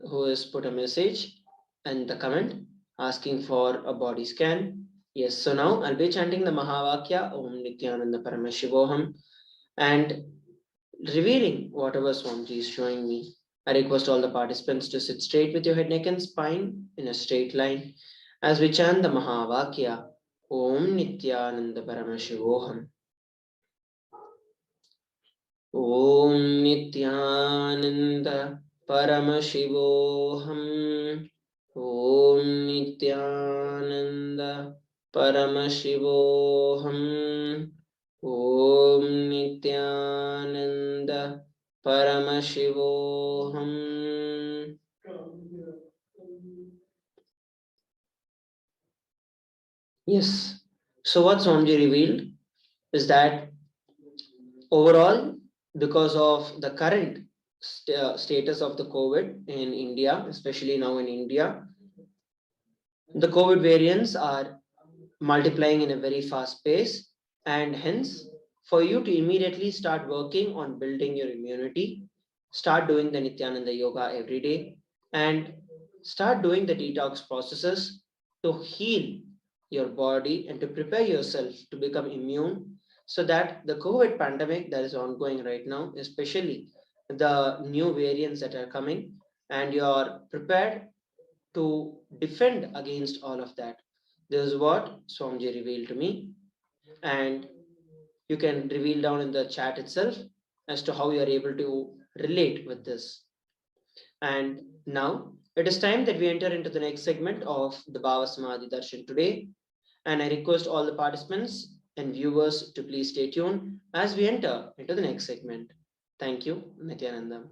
who has put a message and the comment asking for a body scan. Yes, so now I'll be chanting the Mahavakya Om Nithyananda Paramashivoham and revealing whatever Swamiji is showing me. I request all the participants to sit straight with your head, neck, and spine in a straight line as we chant the Mahavakya Om Nithyananda Paramashivoham. Om Nithyananda Paramashivoham. Om Nithyananda Paramashivoham. Om Nithyananda Paramashivoham. Yes. So what Swamiji revealed is that overall, because of the current status of the COVID in India, especially now in India, the COVID variants are multiplying in a very fast pace, and hence, for you to immediately start working on building your immunity, start doing the Nityananda Yoga every day, and start doing the detox processes to heal your body and to prepare yourself to become immune so that the COVID pandemic that is ongoing right now, especially the new variants that are coming, and you are prepared to defend against all of that. This is what Swamiji revealed to me, and you can reveal down in the chat itself as to how you are able to relate with this. And now it is time that we enter into the next segment of the BHAVASAMADHI Darshan today. And I request all the participants and viewers to please stay tuned as we enter into the next segment. Thank you, Nityananda.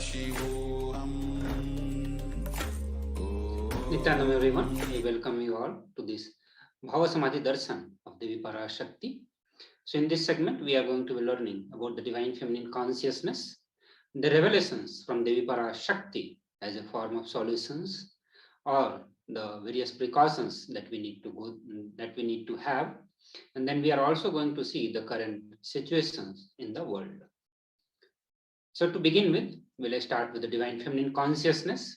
Paramashivoham. Nithyananda everyone, I welcome you all to this BHAVASAMADHI Darshan of Devi Parashakti. So in this segment, we are going to be learning about the divine feminine consciousness, the revelations from Devi Parashakti as a form of solutions, or the various precautions that we need to have, and then we are also going to see the current situations in the world. So to begin with, we'll start with the divine feminine consciousness.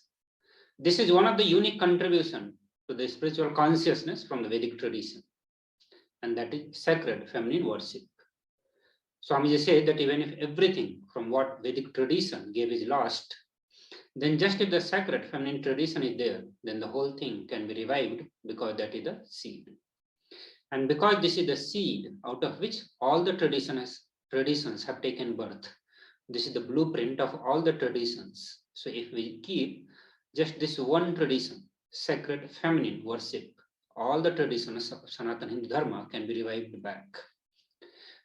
This is one of the unique contributions to the spiritual consciousness from the Vedic tradition, and that is sacred feminine worship. Swamiji said that even if everything from what Vedic tradition gave is lost, then just if the sacred feminine tradition is there, then the whole thing can be revived because that is the seed. And because this is the seed out of which all the traditions have taken birth, this is the blueprint of all the traditions. So if we keep just this one tradition, sacred feminine worship, all the traditions of Sanatana Hindu Dharma can be revived back.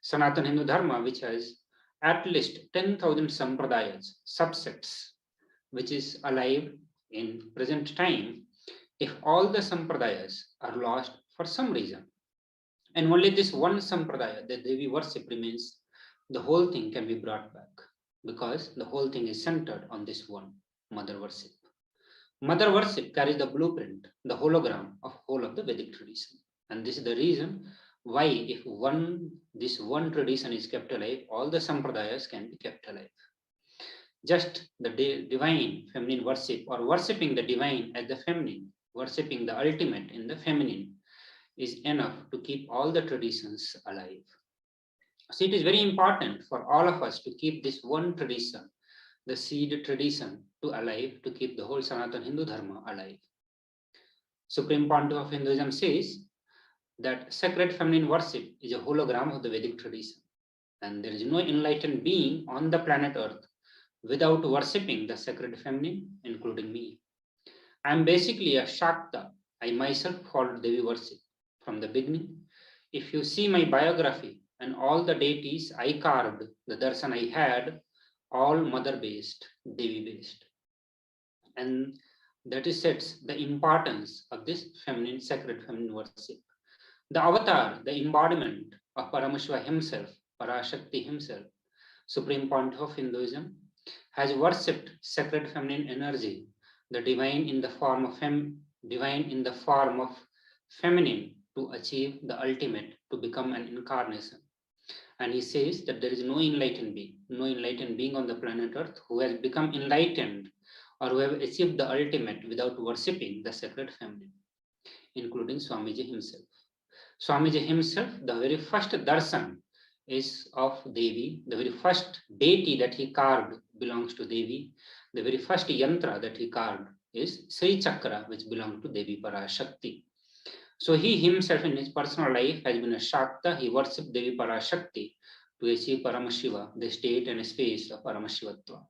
Sanatana Hindu Dharma, which has at least 10,000 sampradayas, subsects, which is alive in present time, if all the sampradayas are lost for some reason, and only this one sampradaya, the Devi worship remains, the whole thing can be brought back because the whole thing is centered on this one, mother worship. Mother worship carries the blueprint, the hologram of whole of the Vedic tradition. And this is the reason why if this one tradition is kept alive, all the sampradayas can be kept alive. Just the divine feminine worship, or worshipping the divine as the feminine, worshipping the ultimate in the feminine, is enough to keep all the traditions alive. So it is very important for all of us to keep this one tradition, the seed tradition, to alive, to keep the whole Sanatana Hindu Dharma alive. Supreme Pontiff of Hinduism says that sacred feminine worship is a hologram of the Vedic tradition, and there is no enlightened being on the planet Earth without worshipping the sacred feminine, including me. I am basically a Shakta. I myself followed Devi worship from the beginning. If you see my biography and all the deities I carved, the darshan I had, all mother-based, Devi-based. And that is sets the importance of this feminine, sacred feminine worship. The avatar, the embodiment of Paramashiva himself, Parashakti himself, Supreme Pontiff of Hinduism, has worshipped sacred feminine energy, the divine in the form of feminine, to achieve the ultimate, to become an incarnation. And he says that there is no enlightened being on the planet Earth who has become enlightened or who have achieved the ultimate without worshipping the sacred feminine, including Swamiji himself. Swamiji himself, the very first darshan is of Devi, the very first deity that he carved belongs to Devi, the very first yantra that he carved is Sri Chakra, which belonged to Devi Parashakti. So he himself in his personal life has been a Shakta. He worshipped Devi Parashakti to achieve Paramashiva, the state and space of Paramashivatva.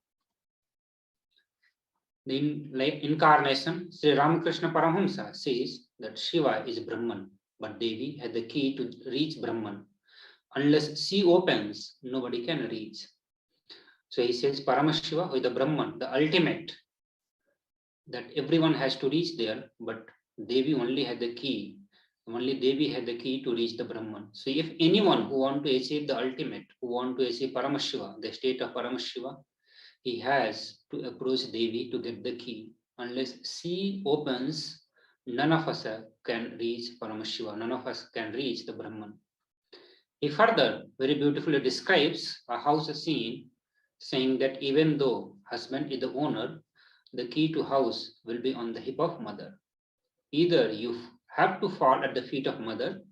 The incarnation, Sri Ramakrishna Paramahamsa says that Shiva is Brahman, but Devi had the key to reach Brahman. Unless she opens, nobody can reach. So he says Paramashiva, who is the Brahman, the ultimate, that everyone has to reach there, but Devi only had the key. Only Devi had the key to reach the Brahman. So if anyone who want to achieve the ultimate, who want to achieve Paramashiva, the state of Paramashiva, he has to approach Devi to get the key. Unless she opens, none of us can reach Paramashiva, none of us can reach the Brahman. He further very beautifully describes a house scene, saying that even though husband is the owner, the key to house will be on the hip of mother. Either you have to fall at the feet of mother,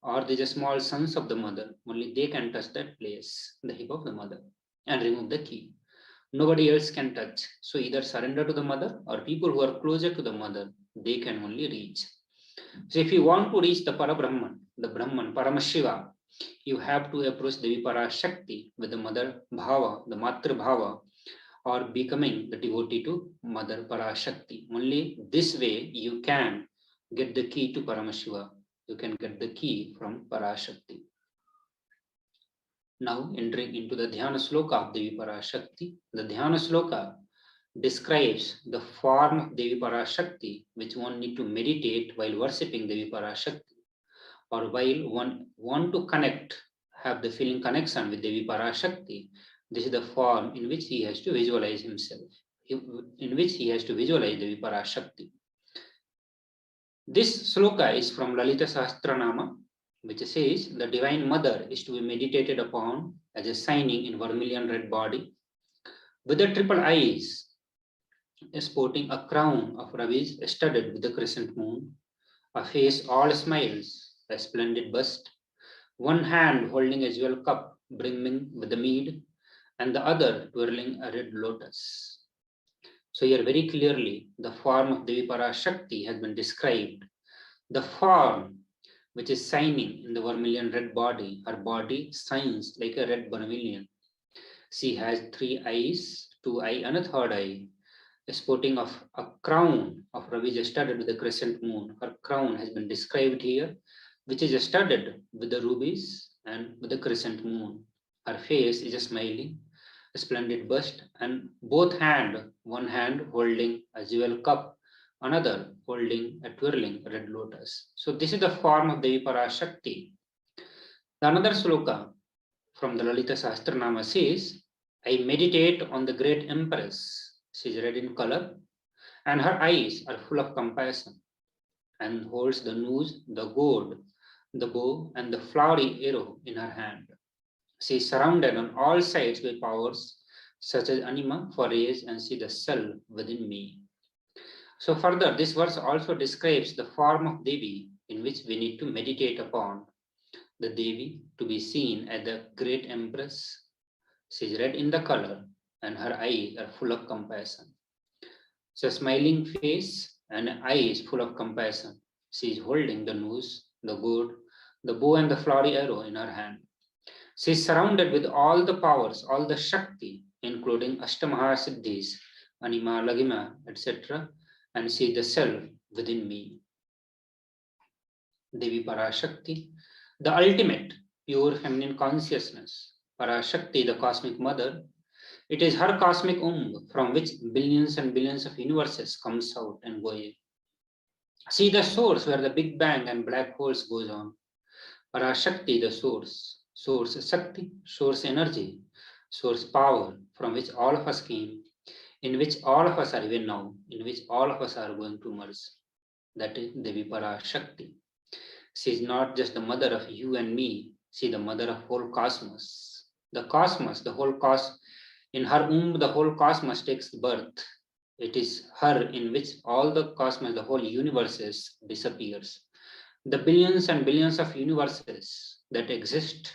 or the small sons of the mother, only they can touch that place, the hip of the mother, and remove the key. Nobody else can touch. So either surrender to the mother, or people who are closer to the mother, they can only reach. So if you want to reach the Parabrahman, the Brahman, Paramashiva, you have to approach Devi Parashakti with the mother bhava, the matra bhava, or becoming the devotee to Mother Parashakti. Only this way you can get the key to Paramashiva. You can get the key from Parashakti. Now entering into the Dhyana Sloka of Devi Parashakti. The Dhyana Sloka describes the form of Devi Parashakti which one need to meditate while worshipping Devi Parashakti, or while one want to connect, have the feeling connection with Devi Parashakti. This is the form in which he has to visualize himself, in which he has to visualize Devi Parashakti. This sloka is from Lalita Sahasranama, which says the Divine Mother is to be meditated upon as a shining in vermilion red body, with the triple eyes, sporting a crown of ravis studded with the crescent moon, a face all smiles, a splendid bust, one hand holding a jewel cup brimming with the mead, and the other twirling a red lotus. So here very clearly the form of Devi Parashakti has been described. The form which is shining in the vermilion red body, her body shines like a red vermilion. She has 3 eyes, 2 eye and a third eye, sporting of a crown of ravis studded with the crescent moon. Her crown has been described here, which is studded with the rubies and with the crescent moon. Her face is smiling, a splendid bust, and both hand, one hand holding a jewel cup, another holding a twirling red lotus. So this is the form of Devi Parashakti. Another sloka from the Lalita Sahasranama says, I meditate on the great empress. She is red in color, and her eyes are full of compassion, and holds the noose, the gourd, the bow, and the flowery arrow in her hand. She is surrounded on all sides by powers such as anima, for rays, and see the self within me. So further, this verse also describes the form of Devi in which we need to meditate upon. The Devi to be seen as the great empress. She is red in the color, and her eyes are full of compassion. So smiling face and eyes full of compassion. She is holding the noose, the gourd, the bow, and the flowery arrow in her hand. She is surrounded with all the powers, all the Shakti, including Astamahasiddhis, Anima, Lagima, etc. And she is the self within me. Devi Parashakti, the ultimate pure feminine consciousness. Parashakti, the cosmic mother, it is her cosmic from which billions and billions of universes comes out and go in. See the source where the Big Bang and black holes goes on. Parashakti, the source, source Shakti, source energy, source power from which all of us came, in which all of us are even now, in which all of us are going to merge. That is Devi Parashakti. She is not just the mother of you and me, she is the mother of whole cosmos. The cosmos, the whole cosmos, in her womb, the whole cosmos takes birth. It is her in which all the cosmos, the whole universes disappears. The billions and billions of universes that exist,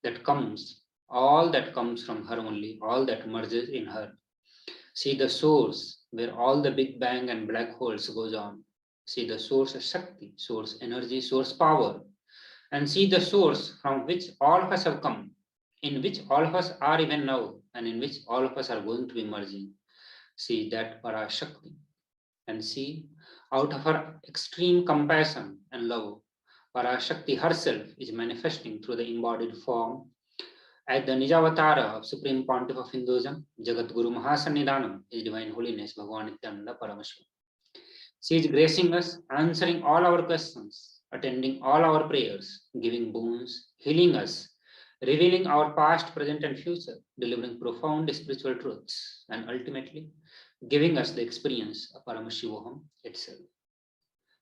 that comes, all that comes from her only, all that merges in her. See the source where all the Big Bang and black holes goes on. See the source of Shakti, source energy, source power, and see the source from which all of us have come, in which all of us are even now, and in which all of us are going to be merging. See that Parashakti, and see out of her extreme compassion and love, Parashakti herself is manifesting through the embodied form as the Nijavatara of Supreme Pontiff of Hinduism, Jagat Guru Mahasannidhanam, His Divine Holiness, Bhagavan Nithyananda Paramashivam. She is gracing us, answering all our questions, attending all our prayers, giving boons, healing us, revealing our past, present, and future, delivering profound spiritual truths, and ultimately giving us the experience of Paramashivoham itself.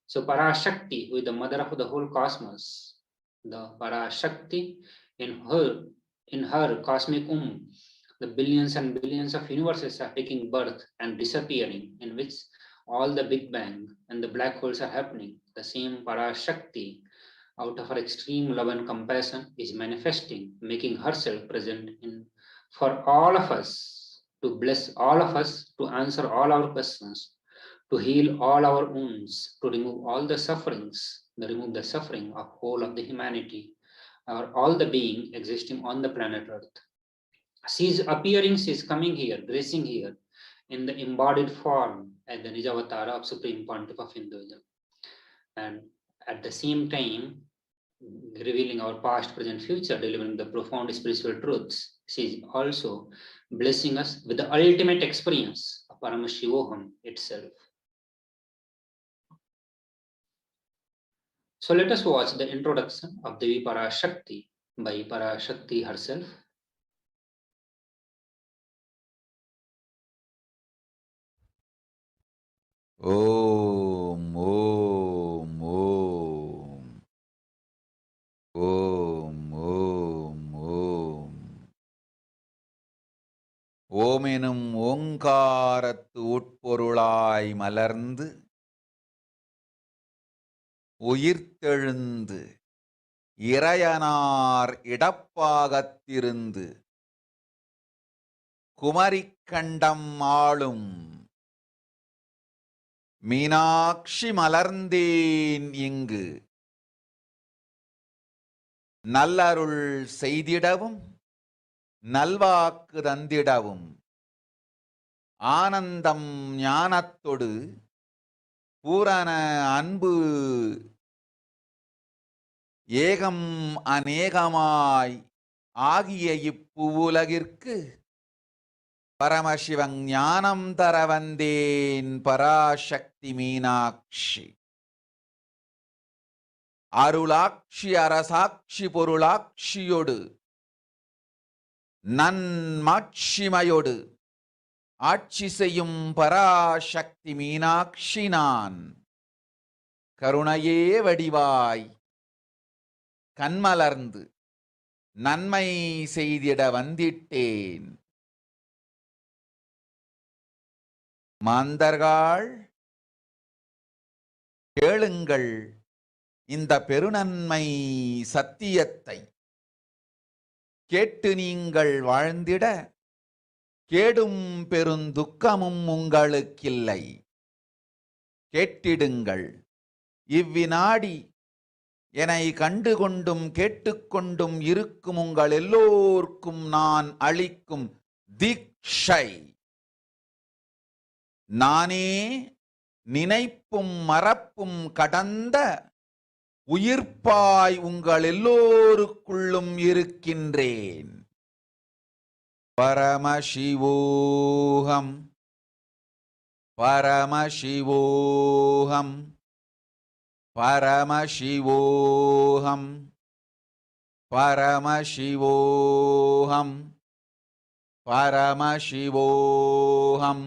So Parashakti, who is the mother of the whole cosmos, the Parashakti in her cosmic the billions and billions of universes are taking birth and disappearing, in which all the Big Bang and the black holes are happening. The same Parashakti, out of her extreme love and compassion, is manifesting, making herself present in for all of us, to bless all of us, to answer all our questions, to heal all our wounds, to remove all the sufferings, to remove the suffering of whole of the humanity, or all the being existing on the planet Earth. She is appearing, she is coming here, gracing here in the embodied form as the Nijavatara of Supreme Pontiff of Hinduism. And at the same time, revealing our past, present, future, delivering the profound spiritual truths. She is also blessing us with the ultimate experience of Paramashivoham itself. So let us watch the introduction of Devi Parashakti by Parashakti herself. Om, Om, Om. Om, Om, Om. ஓமெனும் ஓங்காரத்து உட்பொருளாய் மலர்ந்து உயிர்த்தெழுந்து இறையனார் இடப்பாகத்திருந்து குமரிக்கண்டம் ஆளும் மீனாட்சி மலர்ந்தேன் இங்கு நல்லருள் செய்திடவும் நல்வாக்கு தந்திடவும் ஆனந்தம் ஞானத்தொடு பூரண அன்பு ஏகம் அநேகமாய் ஆகிய இப்புவுலகிற்கு பரமசிவன் ஞானம் தர வந்தேன் பராசக்தி மீனாட்சி. அருளாட்சி அரசாட்சி பொருளாட்சியோடு நன்மாட்சிமையோடு ஆட்சி செய்யும் பராசக்தி மீனாட்சி நான். கருணையே வடிவாய் கண்மலர்ந்து நன்மை செய்திட வந்திட்டேன். மாந்தர்கள் கேளுங்கள் இந்த பெருநன்மை சத்தியத்தை. கேட்டு நீங்கள் வாழ்ந்திட கேடும் பெருந்துக்கமும் உங்களுக்கில்லை. கேட்டிடுங்கள். இவ்வினாடி என்னை கண்டுகொண்டும் கேட்டுக்கொண்டும் இருக்கும் உங்கள் எல்லோர்க்கும் நான் அளிக்கும் தீட்சை. நானே நினைப்பும் மறப்பும் கடந்த உயிர்ப்பாய் உங்கள் எல்லோருக்குள்ளும் இருக்கின்றேன். பரமசிவோகம் பரமசிவோகம் பரமசிவோகம் பரமசிவோகம் பரமசிவோகம்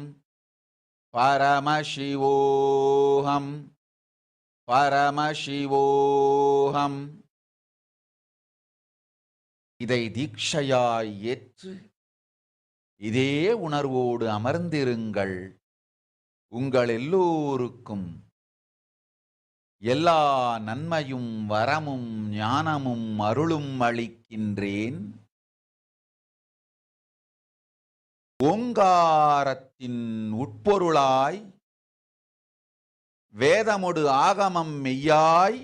பரமசிவோகம் பரமசிவோகம். இதை தீட்சையாய் ஏற்று இதே உணர்வோடு அமர்ந்திருங்கள். உங்கள் எல்லோருக்கும் எல்லா நன்மையும் வரமும் ஞானமும் அருளும் அளிக்கின்றேன். ஓங்காரத்தின் உட்பொருளாய் வேதமொடு ஆகமம் மெய்யாய்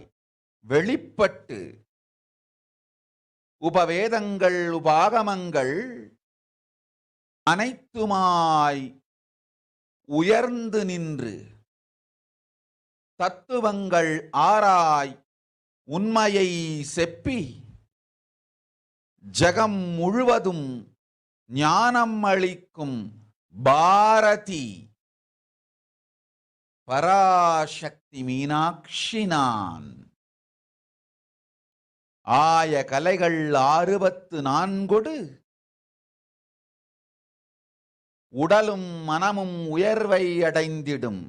வெளிப்பட்டு உபவேதங்கள் உபாகமங்கள் அனைத்துமாய் உயர்ந்து நின்று தத்துவங்கள் ஆராய் உண்மையை செப்பி ஜகம் முழுவதும் ஞானம் அளிக்கும் பாரதி பராசக்தி மீனாட்சி நான். ஆய கலைகள் 64 உடலும் மனமும் உயர்வை அடைந்திடும்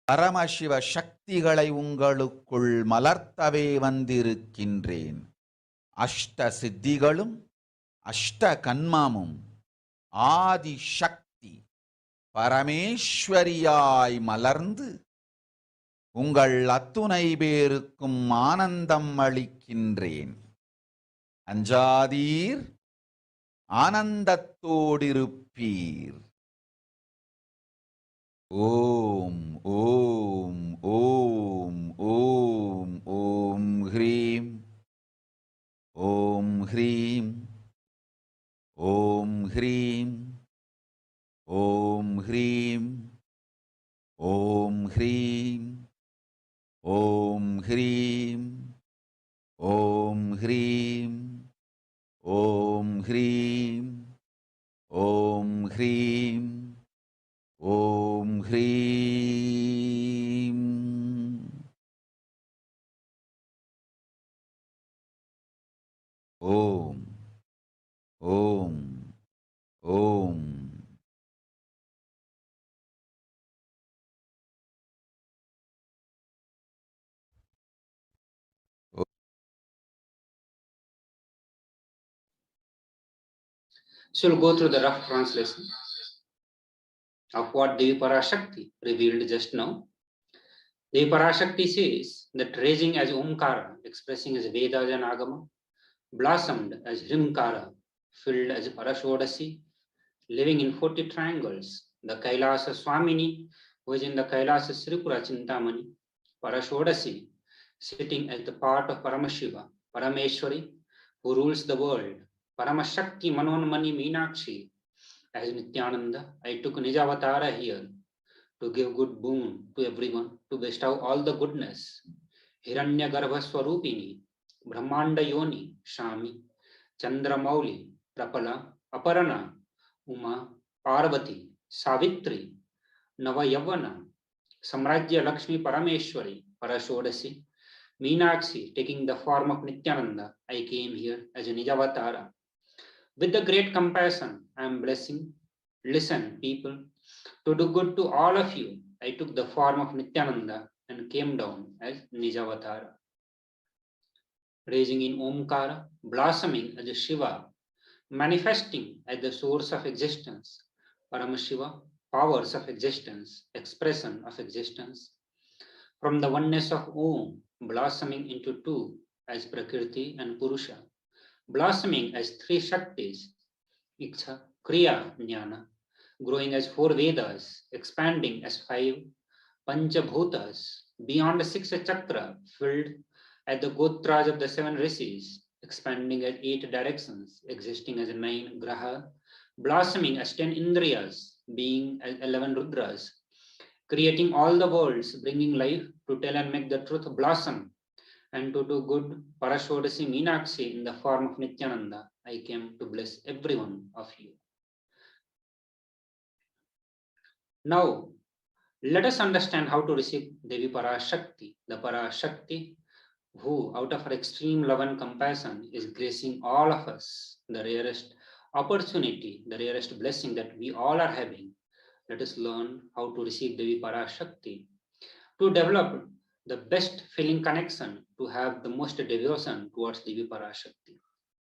பரமசிவ சக்திகளை உங்களுக்குள் மலர்த்தவே வந்திருக்கின்றேன். அஷ்ட சித்திகளும் அஷ்ட கன்மமும் ஆதி சக்தி பரமேஸ்வரியாய் மலர்ந்து உங்கள் அத்துணை பேருக்கும் ஆனந்தம் அளிக்கின்றேன். அஞ்சாதீர், ஆனந்தத்தோடிருப்பீர். ஓம் ஓம் ஓம் ஓம் ஓம் ஹ்ரீம் ஓம் ஹ்ரீம் ஓம் ஹ்ரீம் ஓம் ஹ்ரீம் ஓம் ஹ்ரீம் ஓம் Hrim. Om Hrim. Om Hrim. Om Hrim. Om Hrim. Om. Om. Om. So we'll go through the rough translation of what Devi Parashakti revealed just now. Devi Parashakti says that raising as Omkara, expressing as Vedas and Agama, blossomed as Hrimkara, filled as Parashodasi, living in 40 triangles, the Kailasa Swamini, who is in the Kailasa Sripura Chintamani, Parashodasi, sitting as the part of Paramashiva, Parameshwari, who rules the world, Paramashakti Manonmani Meenakshi, as Nithyananda, I took Nijavatara here to give good boon to everyone, to bestow all the goodness. Hiranya Garbha Swarupini, Brahmanda Yoni, Shami, Chandramauli, Prapala, Aparana, Uma, Parvati, Savitri, Navayavana, Samrajya Lakshmi Parameshwari, Parashodasi, Meenakshi, taking the form of Nithyananda, I came here as a Nijavatara. With the great compassion, I am blessing. Listen, people, to do good to all of you, I took the form of Nithyananda and came down as Nijavatara. Raising in Omkara, blossoming as a Shiva, manifesting as the source of existence, Paramashiva, powers of existence, expression of existence. From the oneness of Om, blossoming into two as Prakriti and Purusha, blossoming as three Shaktis, Iksha, Kriya, Jnana, growing as four Vedas, expanding as five Panchabhutas, beyond 6 chakra, filled at the Gotras of the 7 rishis, expanding as 8 directions, existing as 9 Graha, blossoming as 10 Indriyas, being as 11 Rudras, creating all the worlds, bringing life to tell and make the truth blossom, and to do good, Parashodasi Meenakshi in the form of Nithyananda, I came to bless every one of you. Now, let us understand how to receive Devi Parashakti, the Parashakti who, out of her extreme love and compassion, is gracing all of us, the rarest opportunity, the rarest blessing that we all are having. Let us learn how to receive Devi Parashakti, to develop the best feeling connection, to have the most devotion towards Devi Parashakti.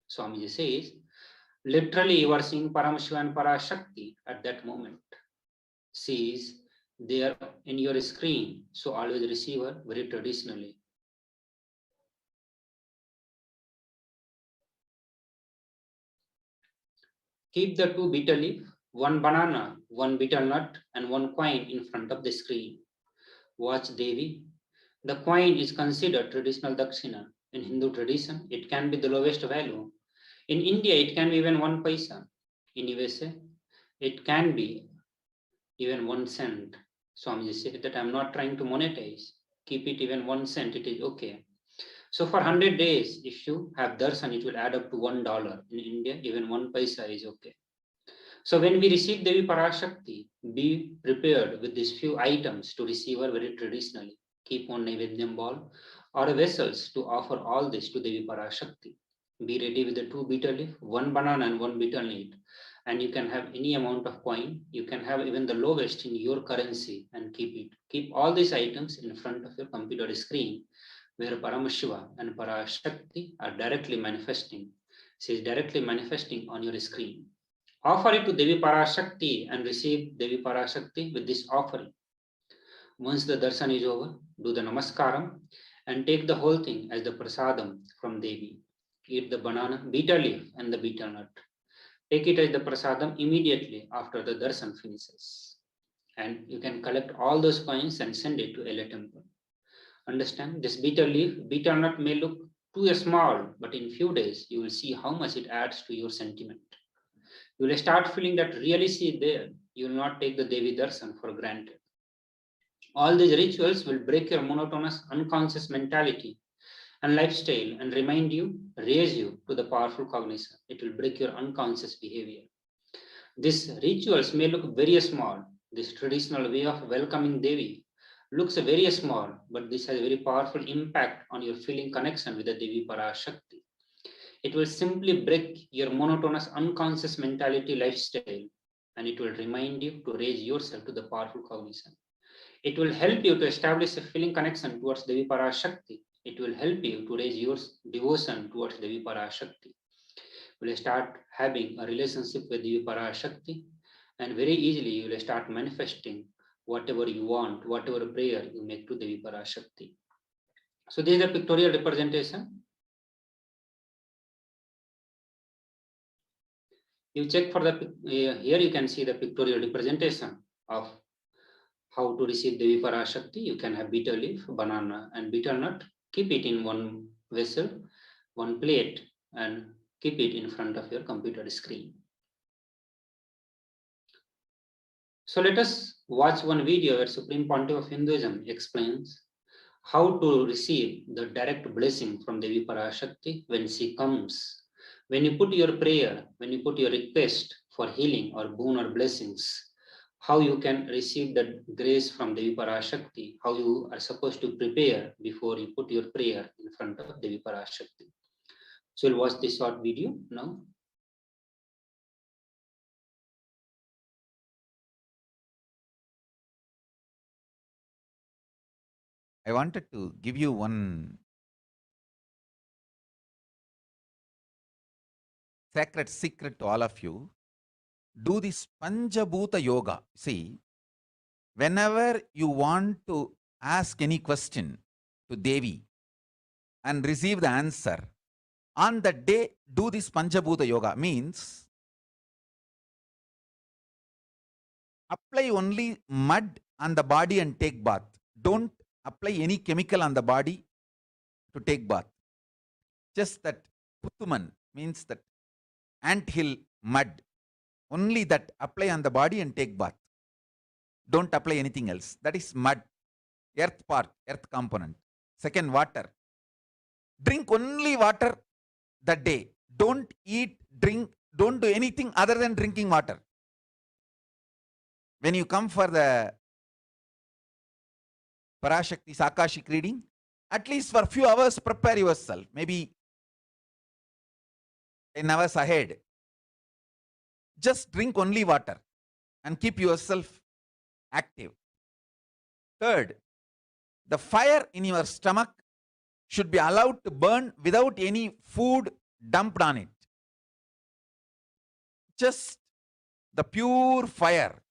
Swamiji says, literally you are seeing Paramashiva and Parashakti at that moment. She is there in your screen, so always receive her very traditionally. Keep the 2 betel leaf, 1 banana, 1 betel nut, and 1 coin in front of the screen. Watch Devi. The coin is considered traditional dakshina. In Hindu tradition, it can be the lowest value. In India, it can be even 1 paisa. In USA, it can be even 1 cent. Swamiji said that I'm not trying to monetize. Keep it even 1 cent, it is okay. So for 100 days, if you have darshan, it will add up to $1. In India, even 1 paisa is okay. So when we receive Devi Parashakti, be prepared with these few items to receive her very traditionally. Keep on Naivedyam ball or vessels to offer all this to Devi Parashakti. Be ready with the 2 betel leaf, 1 banana and 1 betel nut. And you can have any amount of coin. You can have even the lowest in your currency and keep it. Keep all these items in front of your computer screen where Paramashiva and Parashakti are directly manifesting. She is directly manifesting on your screen. Offer it to Devi Parashakti and receive Devi Parashakti with this offering. Once the darshan is over, do the namaskaram and take the whole thing as the prasadam from Devi. Eat the banana, betel leaf and the betel nut. Take it as the prasadam immediately after the darshan finishes. And you can collect all those coins and send it to LA temple. Understand, this betel leaf, betel nut may look too small, but in few days, you will see how much it adds to your sentiment. You will start feeling that really she is there. You will not take the Devi darshan for granted. All these rituals will break your monotonous unconscious mentality and lifestyle and remind you, raise you to the powerful cognition. It will break your unconscious behavior. These rituals may look very small. This traditional way of welcoming Devi looks very small, but this has a very powerful impact on your feeling connection with the Devi Parashakti. It will simply break your monotonous unconscious mentality lifestyle, and it will remind you to raise yourself to the powerful cognition. It will help you to establish a feeling connection towards Devi Parashakti. It will help you to raise your devotion towards Devi Parashakti. You will start having a relationship with Devi Parashakti, and very easily you will start manifesting whatever you want, whatever prayer you make to Devi Parashakti. So this is a pictorial representation. You check for the, here you can see the pictorial representation of how to receive Devi Parashakti. You can have betel leaf, banana and betel nut. Keep it in one vessel, one plate, and keep it in front of your computer screen. So let us watch one video where Supreme Pontiff of Hinduism explains how to receive the direct blessing from Devi Parashakti when she comes. When you put your prayer, when you put your request for healing or boon or blessings, how you can receive the grace from Devi Parashakti, how you are supposed to prepare before you put your prayer in front of Devi Parashakti. So we'll watch this short video now. I wanted to give you one sacred secret to all of you. Do this Panchabhuta Yoga. See, whenever you want to ask any question to Devi and receive the answer, on that day, do this Panchabhuta Yoga. Means, apply only mud on the body and take bath. Don't apply any chemical on the body to take bath. Just that Puttuman means that anthill mud. Only that apply on the body and take bath. Don't apply anything else. That is mud, earth part, earth component. Second, water. Drink only water that day. Don't eat, drink, don't do anything other than drinking water. When you come for the Parashakti Sakashik reading, at least for a few hours prepare yourself. Maybe 10 hours ahead. Just drink only water and keep yourself active. Third, the fire in your stomach should be allowed to burn without any food dumped on it. Just the pure fire.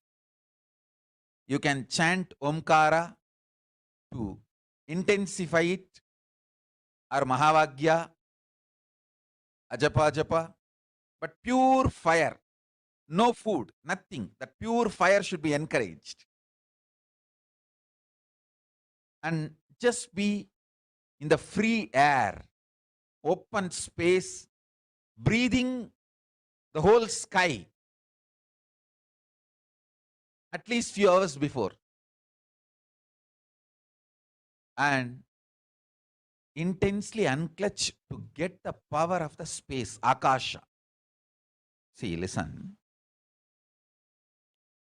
You can chant Omkara to intensify it, or Mahavagya, Ajapa Japa, but pure fire. No food, nothing. That pure fire should be encouraged. And just be in the free air, open space, breathing the whole sky at least few hours before. And intensely unclutch to get the power of the space, Akasha. See, listen.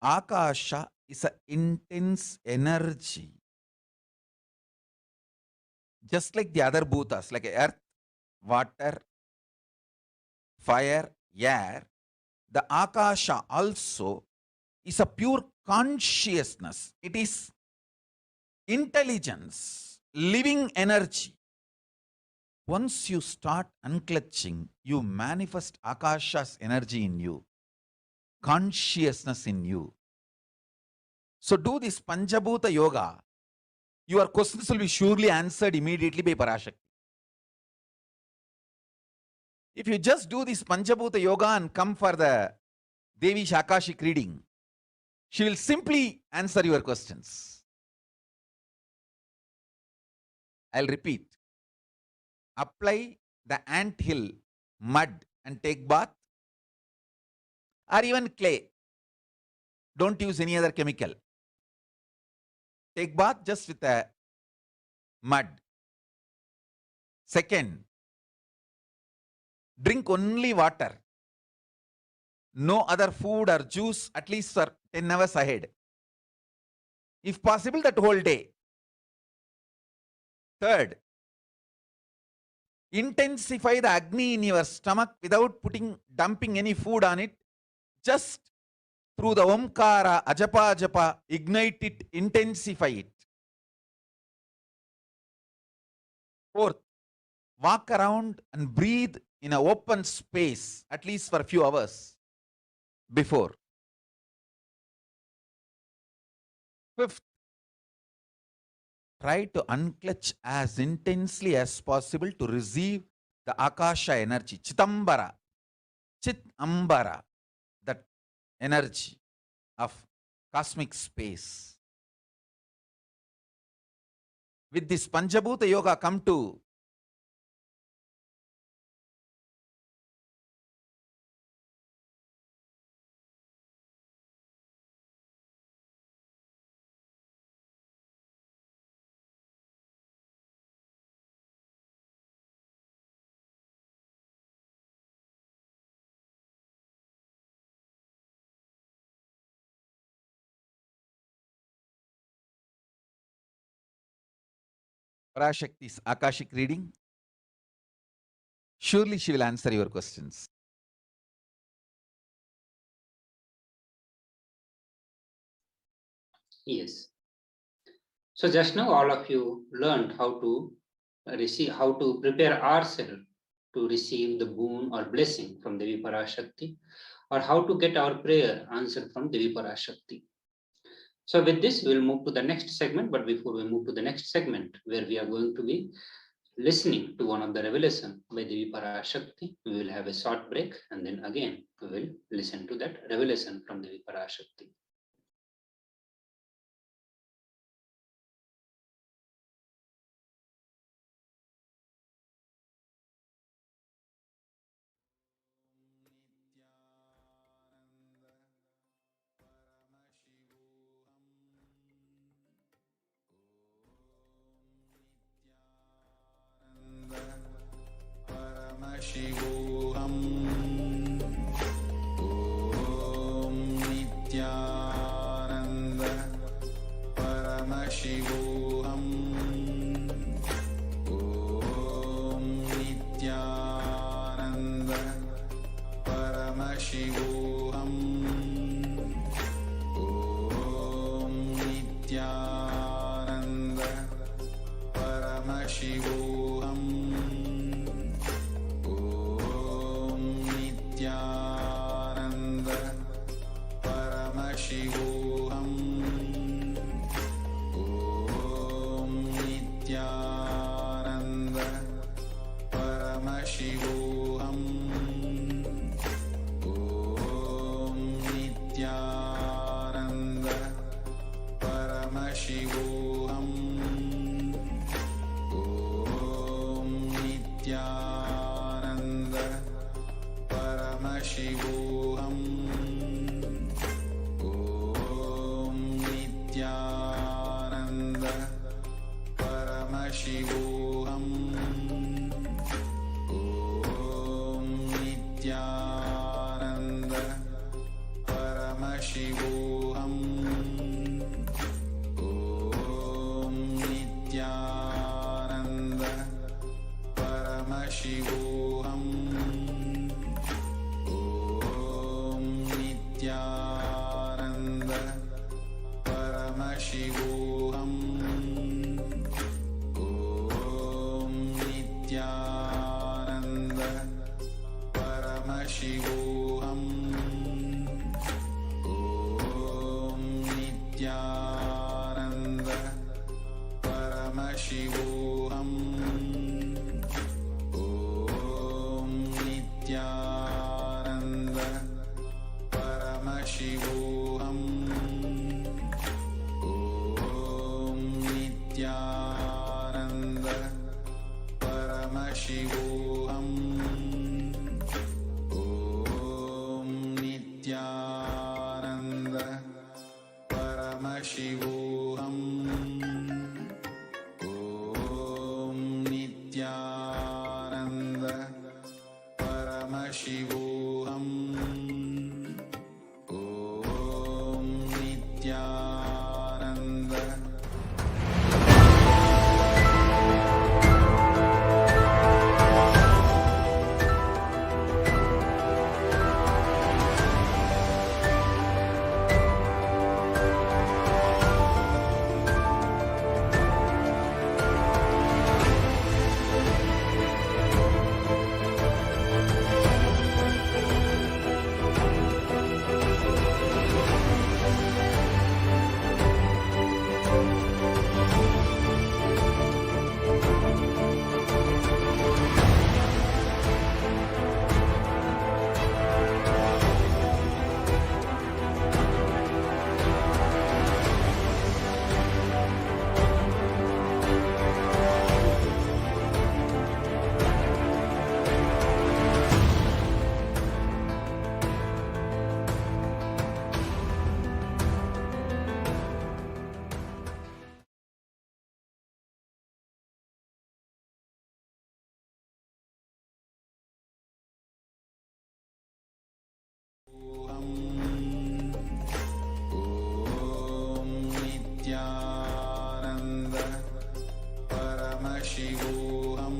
Akasha is an intense energy. Just like the other bhutas, like earth, water, fire, air, the Akasha also is a pure consciousness. It is intelligence, living energy. Once you start unclutching, you manifest Akasha's energy in you, consciousness in you. So do this Panchabhuta Yoga. Your questions will be surely answered immediately by Parashakti. If you just do this Panchabhuta Yoga and come for the Devi Shakashik reading, she will simply answer your questions. I'll repeat. Apply the anthill mud and take bath, or even clay. Don't use any other chemical. take bath just with a mud. Second, drink only water. No other food or juice at least for 10 hours ahead. If possible, that whole day. Third, intensify the Agni in your stomach without dumping any food on it. Just through the Omkara, Ajapa Japa, ignite it, intensify it. Fourth, walk around and breathe in an open space at least for a few hours before. Fifth, try to unclench as intensely as possible to receive the Akasha energy, Chitambara, that energy of cosmic space. With this Panchabhuta Yoga, come to Parashakti's Akashic reading. Surely she will answer your questions. Yes. So just now all of you learned how to prepare ourselves to receive the boon or blessing from Devi Parashakti, or how to get our prayer answered from Devi Parashakti. So with this, we'll move to the next segment. But before we move to the next segment, where we are going to be listening to one of the revelation by Devi Parashakti, we will have a short break, and then again we will listen to that revelation from Devi Parashakti. Paramashivoham. Om Nithyananda Paramashivoham. Om Nithyananda Paramashivoham. Om Nithyananda Paramashivoham. Nithyananda Paramashivoham. Om Nithyananda Paramashivoham. Om Nithyananda Paramashivoham. Om Nithyananda Paramashivoham. Om Nithyananda Paramashivoham. Om Nithyananda Paramashivoham. Om Nithyananda Paramashivoham. Om Nithyananda Paramashivoham. Om Nithyananda Paramashivoham. Om Nithyananda Paramashivoham. Om Nithyananda Paramashivoham. Om Nithyananda Paramashivoham. Om Nithyananda Paramashivoham. Nithyananda Paramashivoham.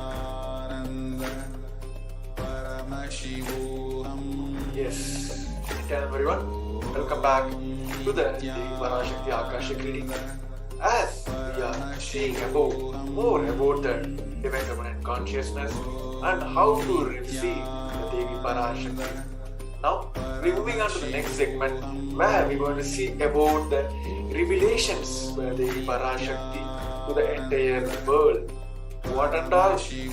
Nithyananda Paramashivoham. Yes, hello everyone. Welcome back to the Parashakti Akashic reading. As we are seeing more about the divine feminine consciousness and how to receive the Devi Parashakti. Now, we're moving on to the next segment where we're going to see about the revelations by Devi Parashakti to the entire world. What and all she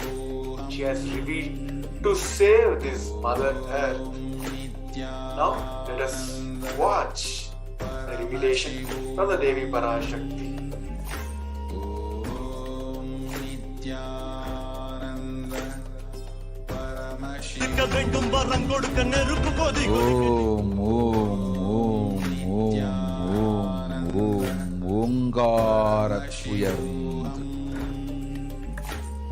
has revealed to save this Mother Earth. Now, let us watch the revelation from the Devi Parashakti.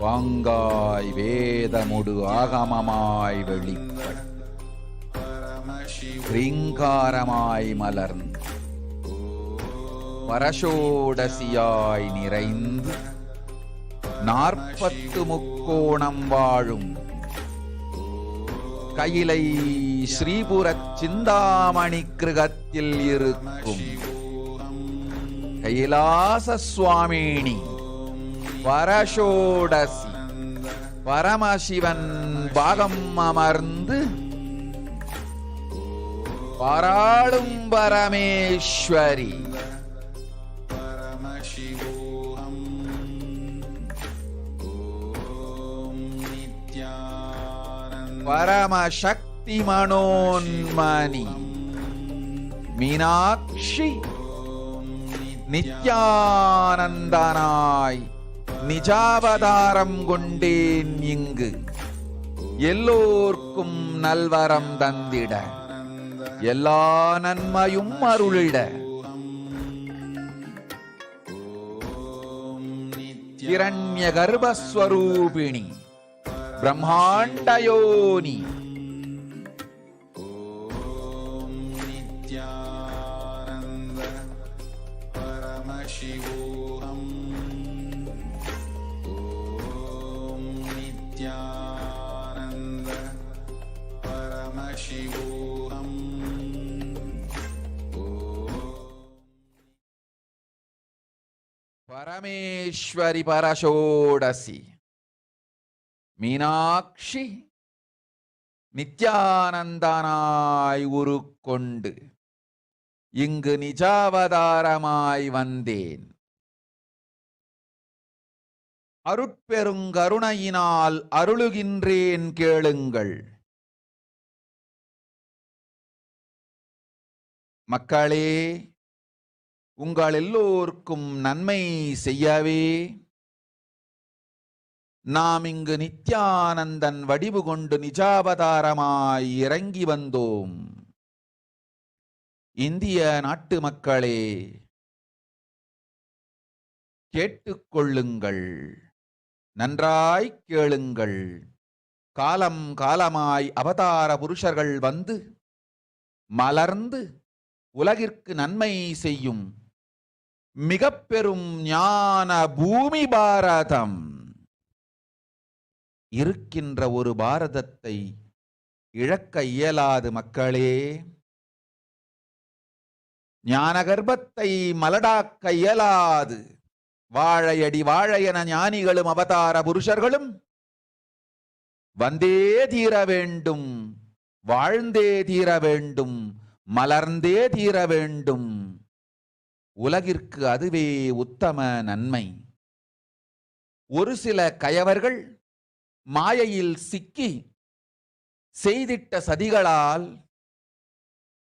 வாங்காய் வேதமுடு ஆகமமாய் வெளிப்பட் ரீங்காரமாய் மலர்ந்து பரசோடசியாய் நிறைந்து 40 முக்கோணம் வாழும் கையிலை ஸ்ரீபுரச் சிந்தாமணி கிருகத்தில் இருக்கும் கைலாச சுவாமினி பரசோடசி பரமசிவன் பாகம் அமர்ந்து பாராளும் பரமேஸ்வரி பரமசக்தி மனோன்மணி மீனாட்சி நித்யானந்தனாய் நிஜாவதாரம் கொண்டேன் இங்கு எல்லோர்க்கும் நல்வரம் தந்திட எல்லா நன்மையும் அருளிட Hiranya கர்ப்பஸ்வரூபிணி பிரம்மாண்டயோனி Paramashivoham. Nithyananda Paramashivoham. Parameshwari Parashodasi Meenakshi நித்யானந்தனாய் உருக்கொண்டு இங்கு நிஜாவதாரமாய் வந்தேன். அருட்பெருங்கருணையினால் அருளுகின்றேன் கேளுங்கள். மக்களே, உங்கள் எல்லோருக்கும் நன்மை செய்யவே நாம் இங்கு நித்யானந்தன் வடிவு கொண்டு நிஜாவதாரமாய் இறங்கி வந்தோம். இந்திய நாட்டு மக்களே, கேட்டுக்கொள்ளுங்கள், நன்றாய் கேளுங்கள். காலம் காலமாய் அவதார புருஷர்கள் வந்து மலர்ந்து உலகிற்கு நன்மை செய்யும் மிக பெரும் ஞான பூமி பாரதம். இருக்கின்ற ஒரு பாரதத்தை இழக்க இயலாது மக்களே. ஞான கர்ப்பத்தை மலடாக்க இயலாது. வாழையடி வாழையன ஞானிகளும் அவதார புருஷர்களும் வந்தே தீர வேண்டும், வாழ்ந்தே தீர வேண்டும், மலர்ந்தே தீர வேண்டும். உலகிற்கு அதுவே உத்தம நன்மை. ஒரு சில கயவர்கள் மாயையில் சிக்கி செய்திட்ட சதிகளால்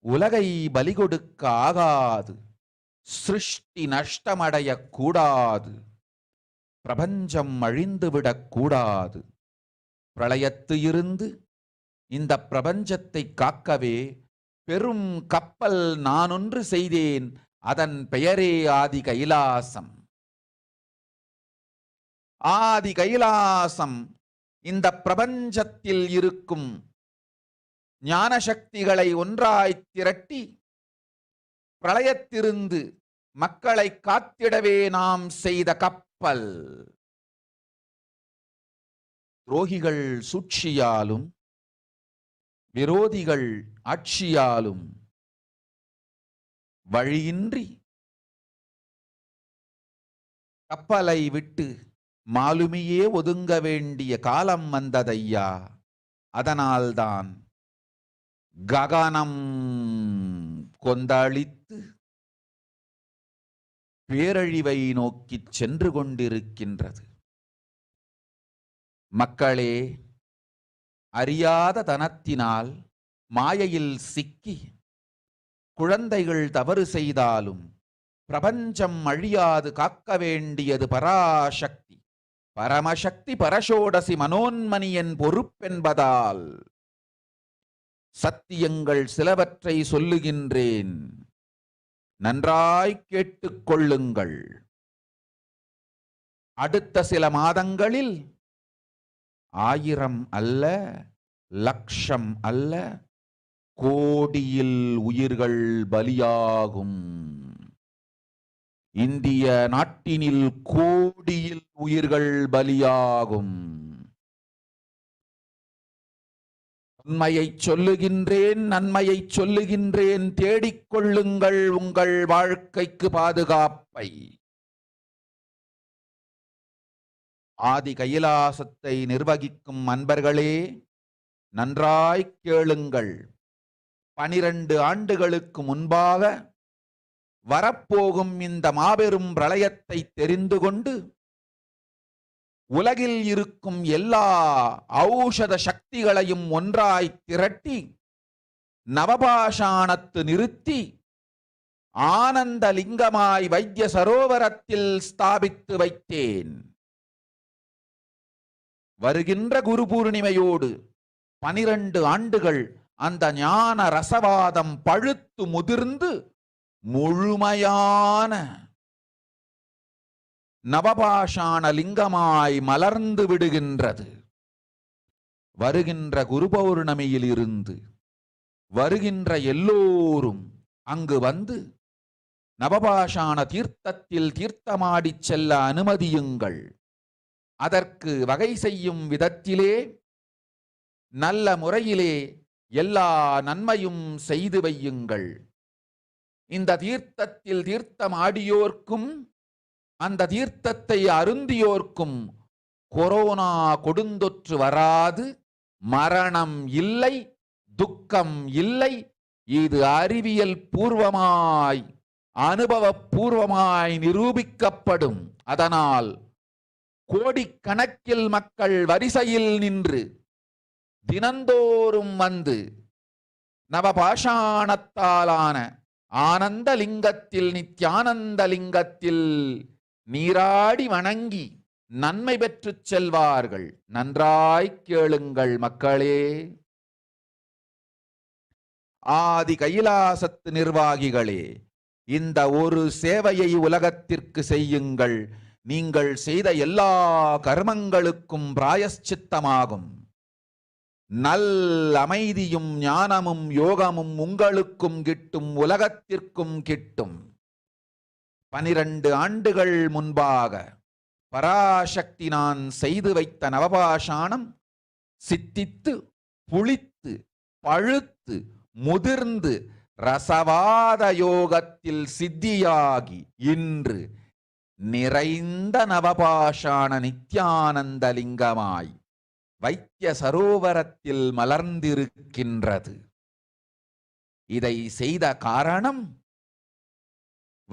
உலகை பலி கொடுக்க ஆகாது. சிருஷ்டி நஷ்டமடைய கூடாது. பிரபஞ்சம் அழிந்துவிடக் கூடாது. பிரளயத்து இருந்து இந்த பிரபஞ்சத்தை காக்கவே பெரும் கப்பல் நானொன்று செய்தேன். அதன் பெயரே ஆதி கைலாசம். ஆதி கைலாசம் இந்த பிரபஞ்சத்தில் இருக்கும் ஞான சக்திகளை ஒன்றாய் திரட்டி பிரளயத்திலிருந்து மக்களை காத்திடவே நாம் செய்த கப்பல். துரோகிகள் சூழ்ச்சியாலும் விரோதிகள் ஆட்சியாலும் வழியின்றி கப்பலை விட்டு மாலுமியே ஒதுங்க வேண்டிய காலம் வந்ததையா. அதனால்தான் ககனம் கொந்தளித்து பேரழிவை நோக்கி சென்று கொண்டிருக்கின்றது. மக்களே, அறியாத தனத்தினால் மாயையில் சிக்கி குழந்தைகள் தவறு செய்தாலும் பிரபஞ்சம் அழியாது காக்க வேண்டியது பராசக்தி. பரமசக்தி பரஷோடசி மனோன்மணியன் பொறுப்பென்பதால் சத்தியங்கள் சிலவற்றை சொல்லுகின்றேன், நன்றாய் கேட்டுக் கொள்ளுங்கள். அடுத்த சில மாதங்களில் 1000 அல்ல, லட்சம் அல்ல, கோடியில் உயிர்கள் பலியாகும். இந்திய நாட்டினில் கோடியில் உயிர்கள் பலியாகும். உண்மையை சொல்லுகின்றேன், நன்மையை சொல்லுகின்றேன். தேடிக்கொள்ளுங்கள் உங்கள் வாழ்க்கைக்கு பாதுகாப்பை. ஆதி கைலாசத்தை நிர்வகிக்கும் அன்பர்களே, நன்றாய் கேளுங்கள். 12 ஆண்டுகளுக்கு முன்பாக வரப்போகும் இந்த மாபெரும் பிரளயத்தை தெரிந்து கொண்டு உலகில் இருக்கும் எல்லா ஔஷத சக்திகளையும் ஒன்றாய் திரட்டி நவபாஷாணத்து நிறுத்தி ஆனந்த லிங்கமாய் வைத்திய சரோவரத்தில் ஸ்தாபித்து வைத்தேன். வருகின்ற குரு பூர்ணிமையோடு 12 ஆண்டுகள் அந்த ஞான ரசவாதம் பழுத்து முதிர்ந்து முழுமையான நவபாஷாண லிங்கமாய் மலர்ந்து விடுகின்றது. வருகின்ற குரு பௌர்ணமியில் இருந்து வருகின்ற எல்லோரும் அங்கு வந்து நவபாஷாண தீர்த்தத்தில் தீர்த்தமாடிச் செல்ல அனுமதியுங்கள். அதற்கு வகை செய்யும் விதத்திலே நல்ல முறையிலே எல்லா நன்மையும் செய்து வையுங்கள். இந்த தீர்த்தத்தில் தீர்த்தமாடியோர்க்கும் அந்த தீர்த்தத்தை அருந்தியோர்க்கும் கொரோனா கொடுந்தொற்று வராது, மரணம் இல்லை, துக்கம் இல்லை. இது அறிவியல் பூர்வமாய் அனுபவபூர்வமாய் நிரூபிக்கப்படும். அதனால் கோடிக்கணக்கில் மக்கள் வரிசையில் நின்று தினந்தோறும் வந்து நவபாஷாணத்தாலான ஆனந்த லிங்கத்தில் நித்யானந்த லிங்கத்தில் நீராடி வணங்கி நன்மை பெற்றுச் செல்வார்கள். நன்றாய் கேளுங்கள் மக்களே. ஆதி கைலாசத்து நிர்வாகிகளே, இந்த ஒரு சேவையை உலகத்திற்கு செய்யுங்கள். நீங்கள் செய்த எல்லா கர்மங்களுக்கும் பிராயஷ்சித்தமாகும். நல் அமைதியும் ஞானமும் யோகமும் உங்களுக்கும் கிட்டும், உலகத்திற்கும் கிட்டும். 12 ஆண்டுகள் முன்பாக பராசக்தி நான் செய்து வைத்த நவபாஷாணம் சித்தித்து புளித்து பழுத்து முதிர்ந்து ரசவாத யோகத்தில் சித்தியாகி இன்று நிறைந்த நவபாஷாண நித்யானந்த லிங்கமாய் வைத்திய சரோவரத்தில் மலர்ந்திருக்கின்றது. இதை செய்த காரணம்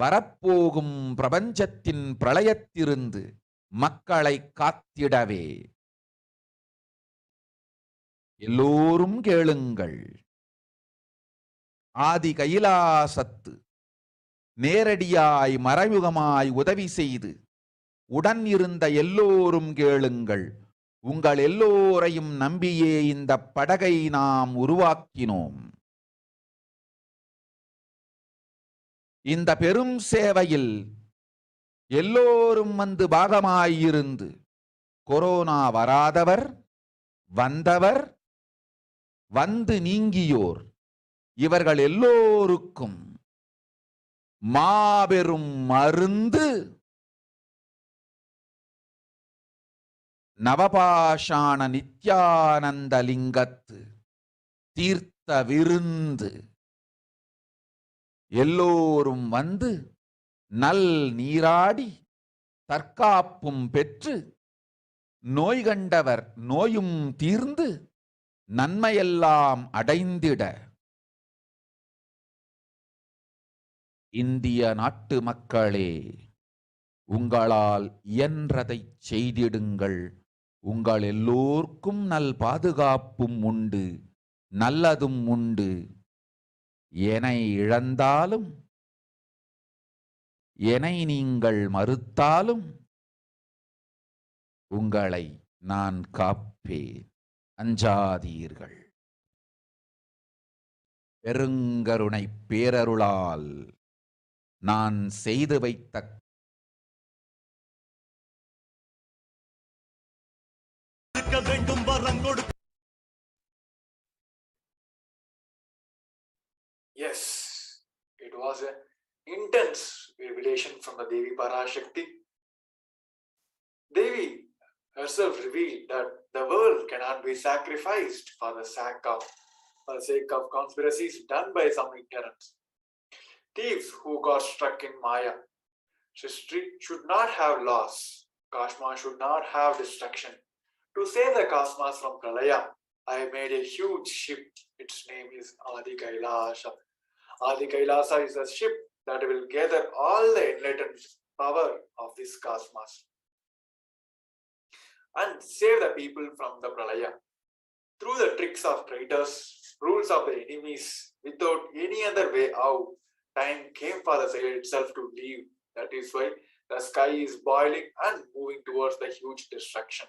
வரப்போகும் பிரபஞ்சத்தின் பிரளயத்திலிருந்து மக்களை காத்திடவே. எல்லோரும் கேளுங்கள். ஆதி கைலாசத்து நேரடியாய் மறைமுகமாய் உதவி செய்து உடன் இருந்த எல்லோரும் கேளுங்கள். உங்கள் எல்லோரையும் நம்பியே இந்த படகை நாம் உருவாக்கினோம். இந்த பெரும் சேவையில் எல்லோரும் வந்து பாகமாயிருந்து கொரோனா வராதவர், வந்தவர், வந்து நீங்கியோர் இவர்கள் எல்லோருக்கும் மாபெரும் மருந்து நவபாஷாண நித்யானந்த லிங்கத்து தீர்த்த விருந்து. எல்லோரும் வந்து நல் நீராடி தற்காப்பும் பெற்று நோய் கண்டவர் நோயும் தீர்ந்து நன்மையெல்லாம் அடைந்திட இந்திய நாட்டு மக்களே, உங்களால் இயன்றதை செய்திடுங்கள். உங்கள் எல்லோர்க்கும் நல் பாதுகாப்பும் உண்டு, நல்லதும் உண்டு. என்னை இழந்தாலும் என்னை நீங்கள் மறுத்தாலும் உங்களை நான் காப்பேன். அஞ்சாதீர்கள். பெருங்கருணை பேரருளால் நான் செய்து வைத்த Yes, it was an intense revelation from the Devi Parashakti. Devi herself revealed that the world cannot be sacrificed for the sake of conspiracies done by some ignorance. Thieves who got struck in Maya. History should not have loss. Cosmos should not have destruction. To save the cosmos from Pralaya, I made a huge ship. Its name is Adi Kailasa. Adi Kailasa is a ship that will gather all the enlightened power of this cosmos and save the people from the Pralaya. Through the tricks of traitors, rules of the enemies, without any other way out, time came for the sail itself to leave. That is why the sky is boiling and moving towards the huge destruction.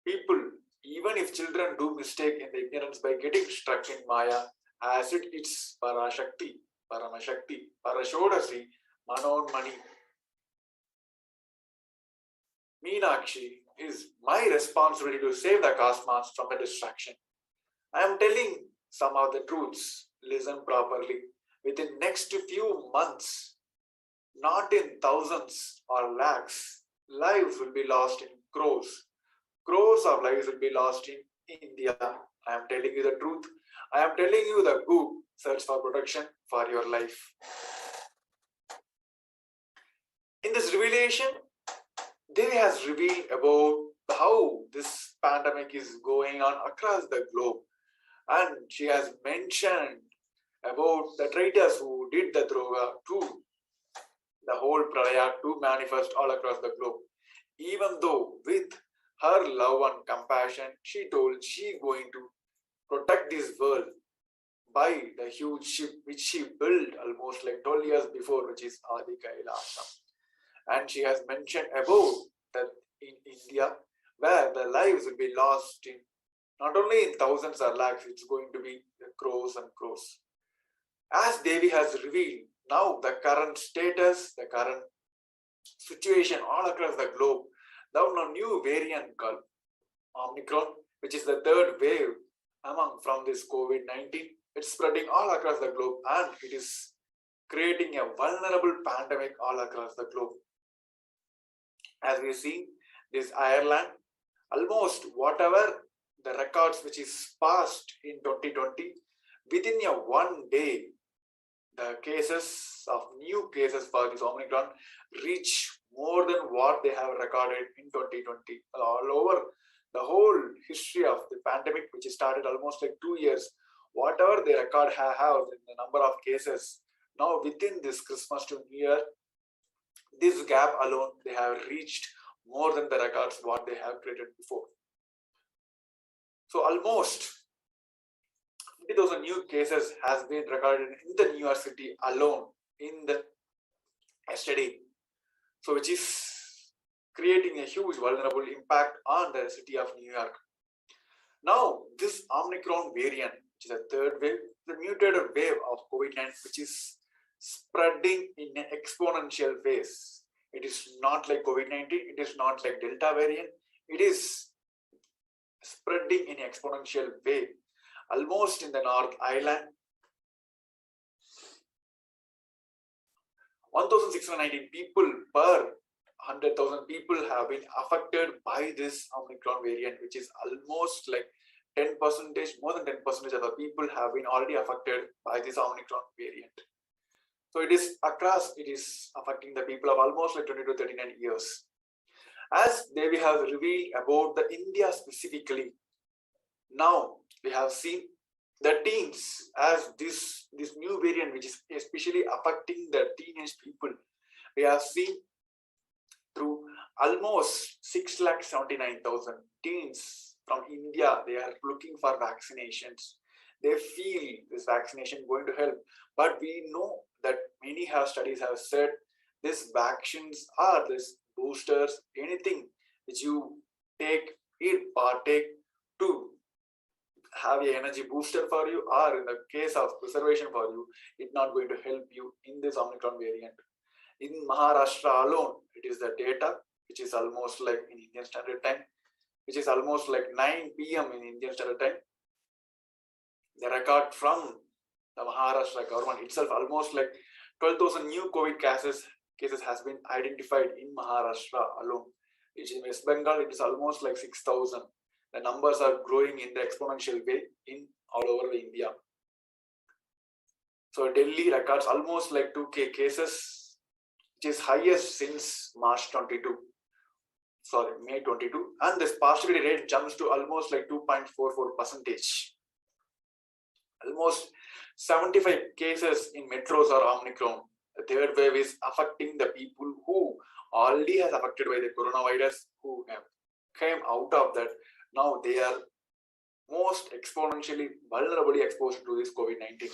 People, even if children do mistake in the ignorance by getting stuck in Maya, as it's Parashakti, Paramashakti, Parashodasi, Manonmani, Meenakshi, is my responsibility to save the cosmos from the destruction. I am telling some of the truths. Listen properly. Within next few months, not in thousands or lakhs, lives will be lost in crores. Crores of lives will be lost in India. I am telling you the truth. I am telling you the good. Search for protection for your life. In this revelation, Devi has revealed about how this pandemic is going on across the globe. And she has mentioned about the traitors who did the droga to the whole Pralaya to manifest all across the globe. Even though with her love and compassion, she told she is going to protect this world by the huge ship which she built almost like 12 years before, which is Adi Kailasa. And she has mentioned about that in India, where the lives will be lost in not only in thousands or lakhs, it's going to be crores and crores. As Devi has revealed, now the current status, the current situation all across the globe, now a new variant called Omicron, which is the third wave among from this COVID-19. It's spreading all across the globe and it is creating a vulnerable pandemic all across the globe. As we see, this Ireland, almost whatever the records which is passed in 2020, within a one day, the cases of new cases for this Omicron reach more than what they have recorded in 2020. All over the whole history of the pandemic, which started almost like 2 years, whatever they record have in the number of cases, now within this Christmas to New Year, this gap alone, they have reached more than the records what they have created before. So almost 50,000 new cases has been recorded in the New York City alone in the yesterday. So which is creating a huge vulnerable impact on the city of New York. Now this Omicron variant, which is a third wave, the mutated wave of COVID-19, which is spreading in an exponential phase. It is not like COVID-19, it is not like Delta variant, it is spreading in an exponential way. Almost in the North Island, 1,619 people per 100,000 people have been affected by this Omicron variant, which is almost like 10%, more than 10% of the people have been already affected by this Omicron variant. So it is across, it is affecting the people of almost like 20 to 39 years. As we have revealed about the India specifically, now we have seen the teens as this new variant, which is especially affecting the teenage people. We have seen through almost 6,79,000 teens from India, they are looking for vaccinations. They feel this vaccination going to help, but we know that many studies have said these vaccines or these boosters, anything which you partake to have an energy booster for you, or in the case of preservation for you, it's not going to help you in this Omicron variant. In Maharashtra alone, it is the data, which is almost like in Indian Standard Time, which is almost like 9 p.m. in Indian Standard Time. The record from the Maharashtra government itself, almost like 12,000 new COVID cases has been identified in Maharashtra alone. Which in West Bengal, it is almost like 6,000. The numbers are growing in the exponential way in all over India. So Delhi records almost like 2K cases, which is highest since May 22, and this positivity rate jumps to almost like 2.44%. Almost 75 cases in metros are Omicron. The third wave is affecting the people who already has affected by the coronavirus, who have came out of that. Now they are most exponentially vulnerably exposed to this COVID-19.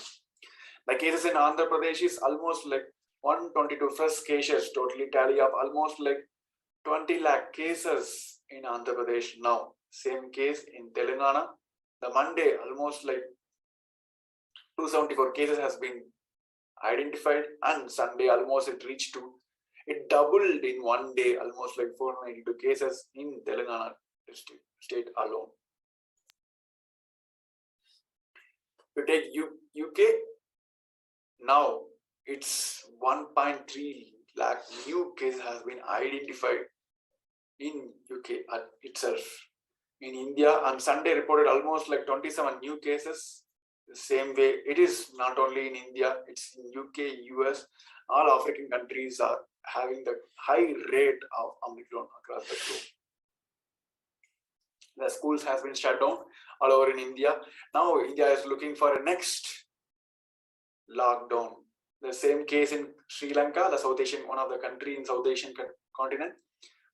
The cases in Andhra Pradesh is almost like 122 fresh cases, totally tally of almost like 20 lakh cases in Andhra Pradesh now. Same case in Telangana. The Monday, almost like 274 cases has been identified, and Sunday almost it doubled in one day, almost like 492 cases in Telangana state alone. You take UK, now it's 1.3 lakh new cases has been identified in UK itself. In India, on Sunday reported almost like 27 new cases. The same way, it is not only in India, it's in UK, US, all African countries are having the high rate of Omicron across the globe. The schools has been shut down all over in India. Now India is looking for a next lockdown. The same case in Sri Lanka, the South Asian, one of the country in South Asian continent,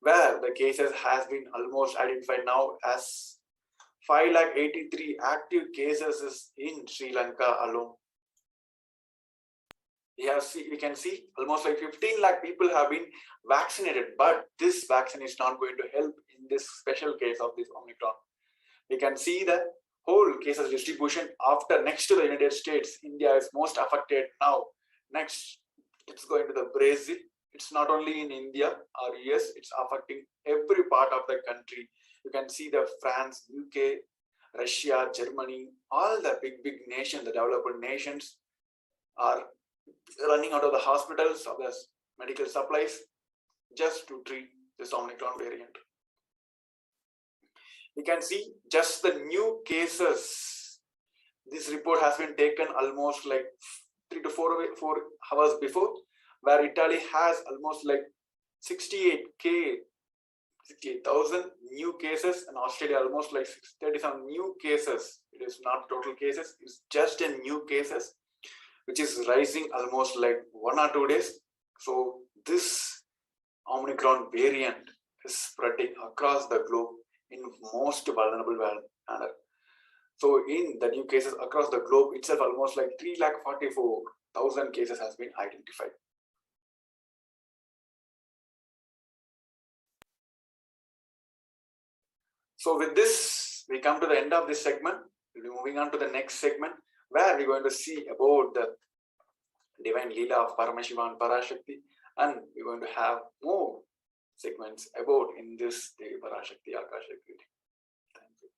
where the cases has been almost identified now as 583 active cases is in Sri Lanka alone. We can see almost like 15 lakh people have been vaccinated, but this vaccine is not going to help in this special case of this Omicron. We can see the whole cases distribution after next to the United States. India is most affected now. Next, it's going to the Brazil. It's not only in India or US, it's affecting every part of the country. You can see the France, UK, Russia, Germany, all the big nations, the developed nations are running out of the hospitals, of the medical supplies, just to treat this Omicron variant. You can see just the new cases. This report has been taken almost like 3 to 4 hours before, where Italy has almost like 68,000 new cases, and Australia almost like 37 new cases. It is not total cases, it's just in new cases, which is rising almost like 1 or 2 days. So this Omicron variant is spreading across the globe in most vulnerable manner. So in the new cases across the globe itself, almost like 344,000 cases has been identified. So with this, we come to the end of this segment. We'll be moving on to the next segment, where we're going to see about the divine Leela of Paramashivoham and Parashakti, and we're going to have more segments about in this Devi Parashakti Akasha reading. Thank you.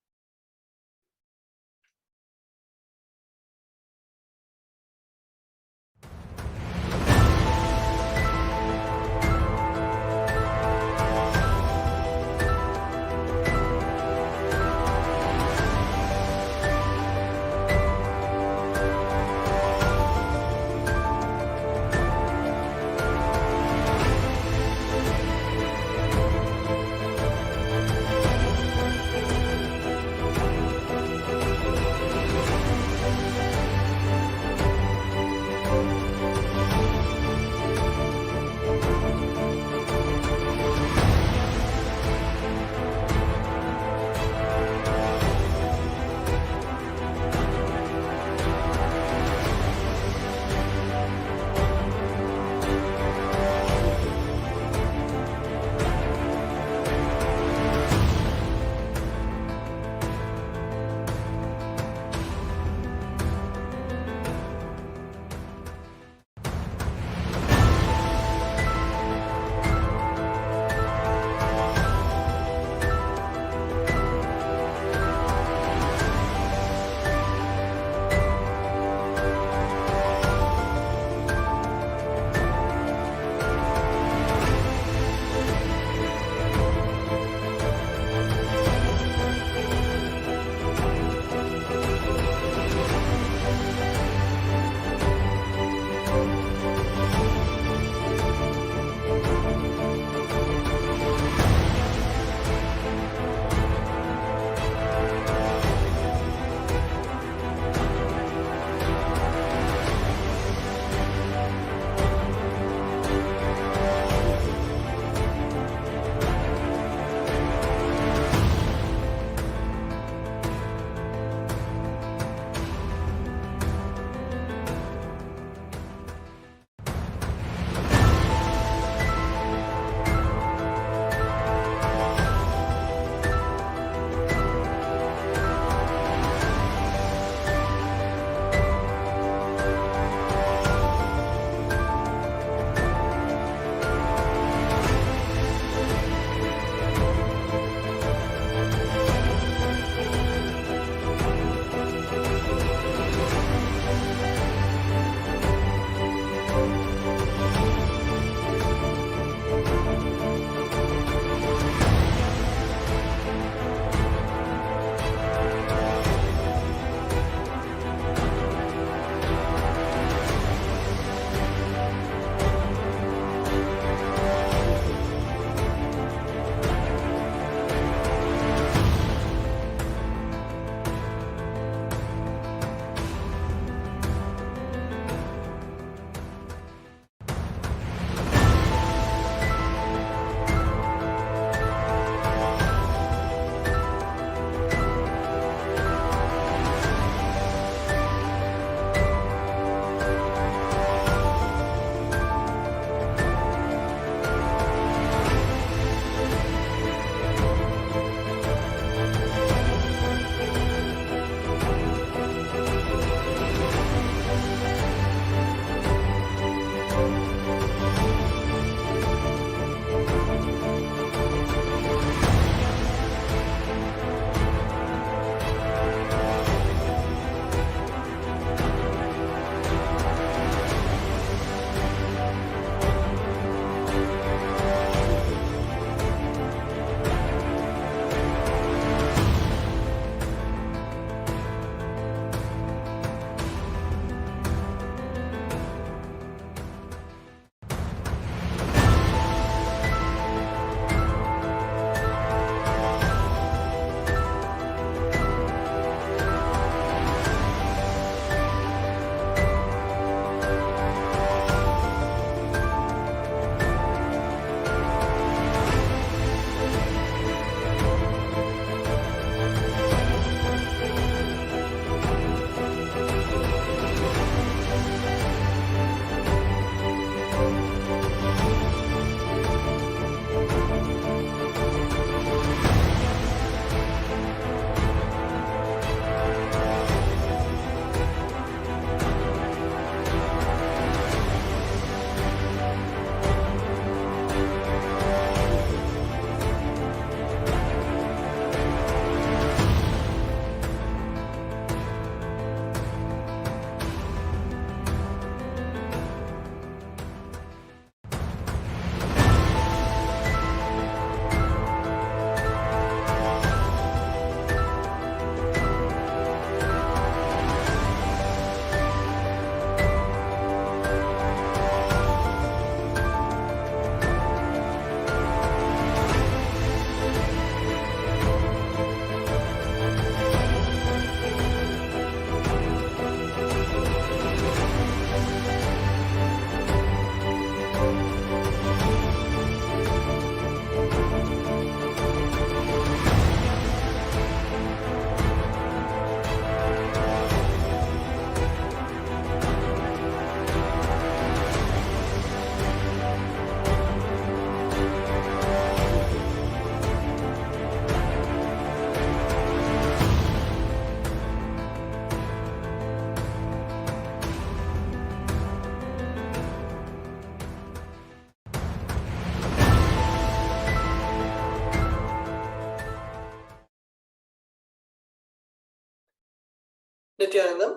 Nithyanandam,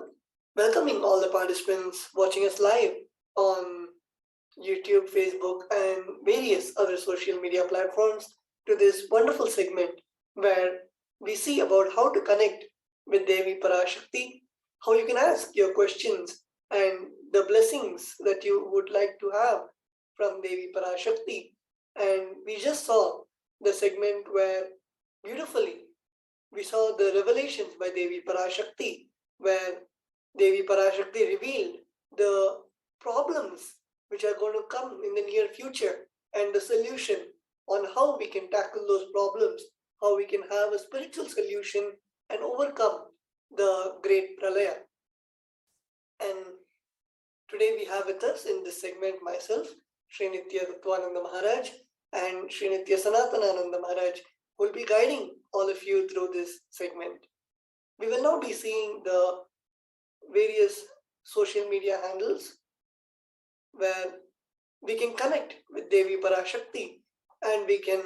welcoming all the participants watching us live on YouTube, Facebook, and various other social media platforms to this wonderful segment where we see about how to connect with Devi Parashakti, how you can ask your questions and the blessings that you would like to have from Devi Parashakti. And we just saw the segment where beautifully we saw the revelations by Devi Parashakti, where Devi Parashakti revealed the problems which are going to come in the near future and the solution on how we can tackle those problems, how we can have a spiritual solution and overcome the great pralaya. And today we have with us in this segment myself, Sri Nithyananda Maharaj and Sri Nithya Sanatanananda Maharaj, who will be guiding all of you through this segment. We will now be seeing the various social media handles where we can connect with Devi Parashakti and we can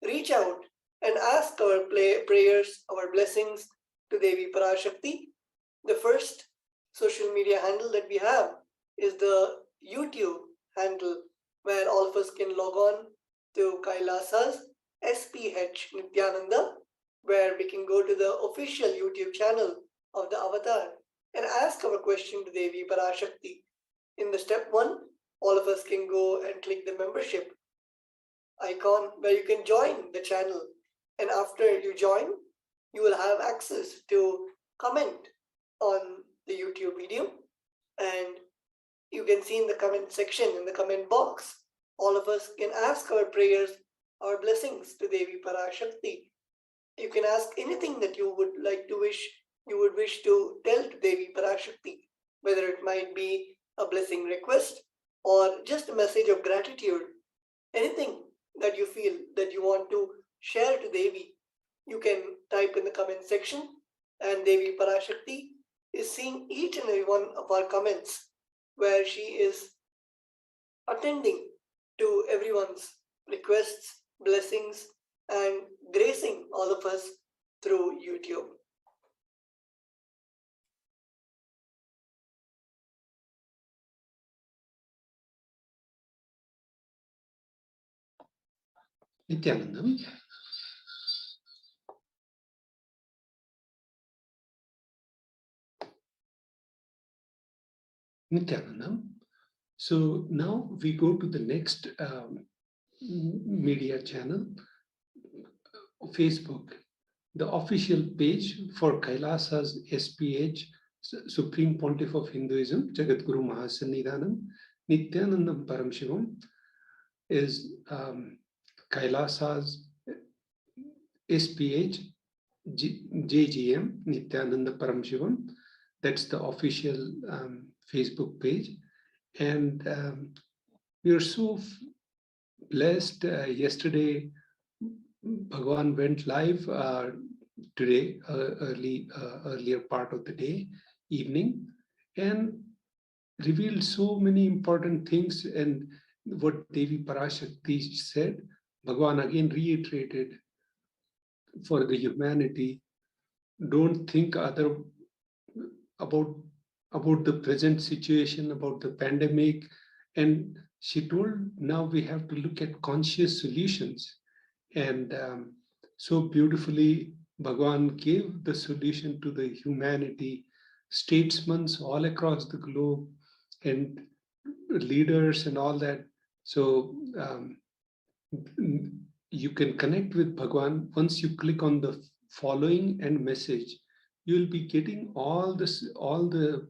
reach out and ask our prayers, our blessings to Devi Parashakti. The first social media handle that we have is the YouTube handle where all of us can log on to Kailasa's HDH Nithyananda, where we can go to the official YouTube channel of the avatar and ask our question to Devi Parashakti. In the step 1, all of us can go and click the membership icon where you can join the channel. And after you join, you will have access to comment on the YouTube video. And you can see in the comment section, in the comment box, all of us can ask our prayers, our blessings to Devi Parashakti. You can ask anything that you would like to wish, you would wish to tell to Devi Parashakti, whether it might be a blessing request or just a message of gratitude, anything that you feel that you want to share to Devi, you can type in the comment section and Devi Parashakti is seeing each and every one of our comments where she is attending to everyone's requests, blessings, and gracing all of us through YouTube. Nithyanandam. Nithyanandam. So now we go to the next media channel, Facebook, the official page for Kailasa's SPH, Supreme Pontiff of Hinduism, Jagadguru Mahasannidhanam, Nithyananda Paramashivam, is Kailasa's SPH JGM, Nithyananda Paramashivam. That's the official Facebook page. And we are so blessed. Yesterday, Bhagavan went live today, earlier part of the day, evening, and revealed so many important things. And what Devi Parashakti said, Bhagavan again reiterated for the humanity, don't think about the present situation, about the pandemic. And she told, now we have to look at conscious solutions. And so beautifully, Bhagavan gave the solution to the humanity, statesmen all across the globe, and leaders and all that. So you can connect with Bhagavan once you click on the following and message. You'll be getting all the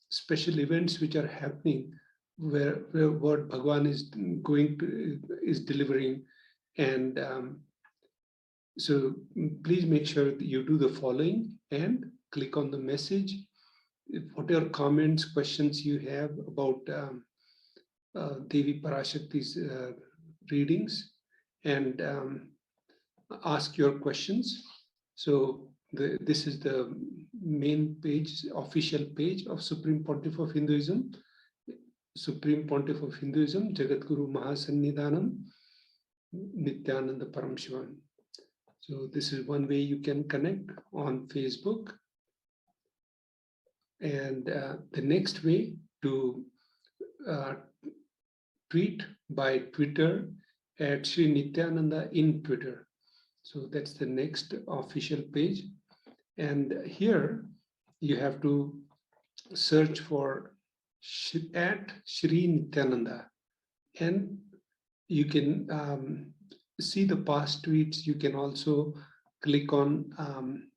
special events which are happening, where what Bhagavan is delivering. And so please make sure that you do the following and click on the message. Whatever comments, questions you have about Devi Parashakti's readings, and ask your questions. So this is the main page, official page of Supreme Pontiff of Hinduism. Supreme Pontiff of Hinduism, Jagadguru Mahasannidhanam, Nithyananda Paramashivam. So this is one way you can connect on Facebook. And the next way to tweet by Twitter at Sri Nithyananda in Twitter. So that's the next official page. And here you have to search for at Sri Nithyananda, and you can see the past tweets. You can also click on,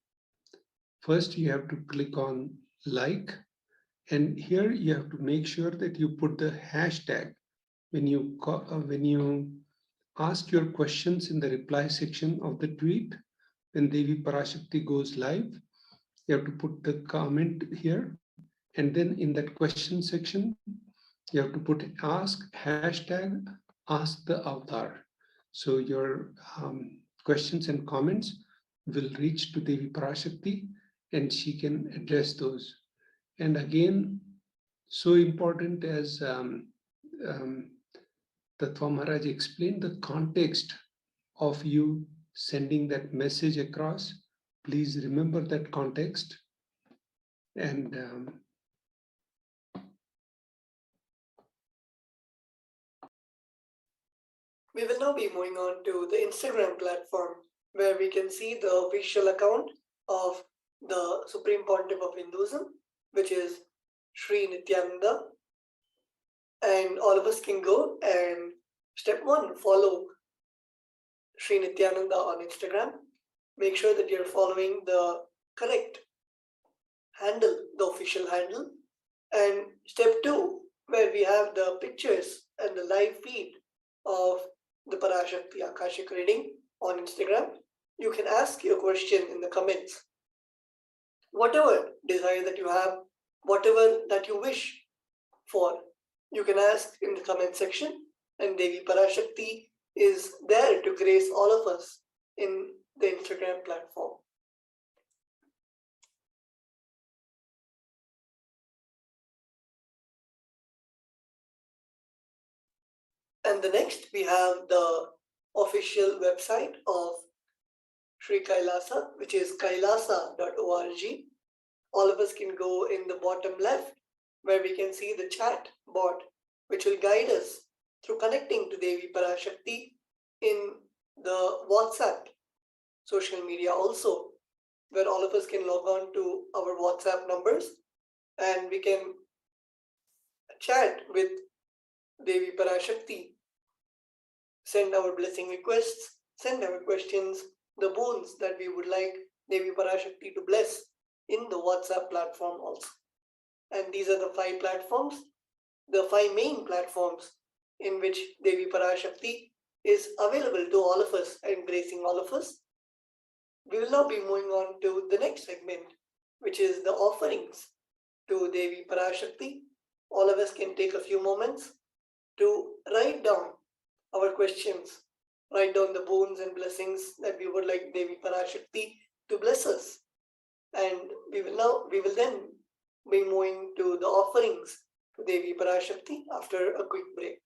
first you have to click on like, and here you have to make sure that you put the hashtag when you ask your questions in the reply section of the tweet. When Devi Parashakti goes live, you have to put the comment here, and then in that question section you have to put hashtag ask the avatar. So your questions and comments will reach to Devi Parashakti and she can address those. And again, so important as Tattva Maharaj explained, the context of you sending that message across. Please remember that context. And we will now be moving on to the Instagram platform, where we can see the official account of the Supreme Pontiff of Hinduism, which is Sri Nithyananda. And all of us can go and step 1, follow Sri Nithyananda on Instagram. Make sure that you're following the correct handle, the official handle. And step 2, where we have the pictures and the live feed of the Parashakti Akashic reading on Instagram. You can ask your question in the comments. Whatever desire that you have, whatever that you wish for, you can ask in the comment section, and Devi Parashakti is there to grace all of us in the Instagram platform. And the next, we have the official website of Sri Kailasa, which is kailasa.org. All of us can go in the bottom left, where we can see the chat bot, which will guide us through connecting to Devi Parashakti in the WhatsApp social media also, where all of us can log on to our WhatsApp numbers and we can chat with Devi Parashakti, send our blessing requests, send our questions, the boons that we would like Devi Parashakti to bless in the WhatsApp platform also. And these are the 5 platforms, the 5 main platforms in which Devi Parashakti is available to all of us and gracing all of us. We will now be moving on to the next segment, which is the offerings to Devi Parashakti. All of us can take a few moments to write down our questions, write down the boons and blessings that we would like Devi Parashakti to bless us. And we will then be moving to the offerings to Devi Parashakti after a quick break.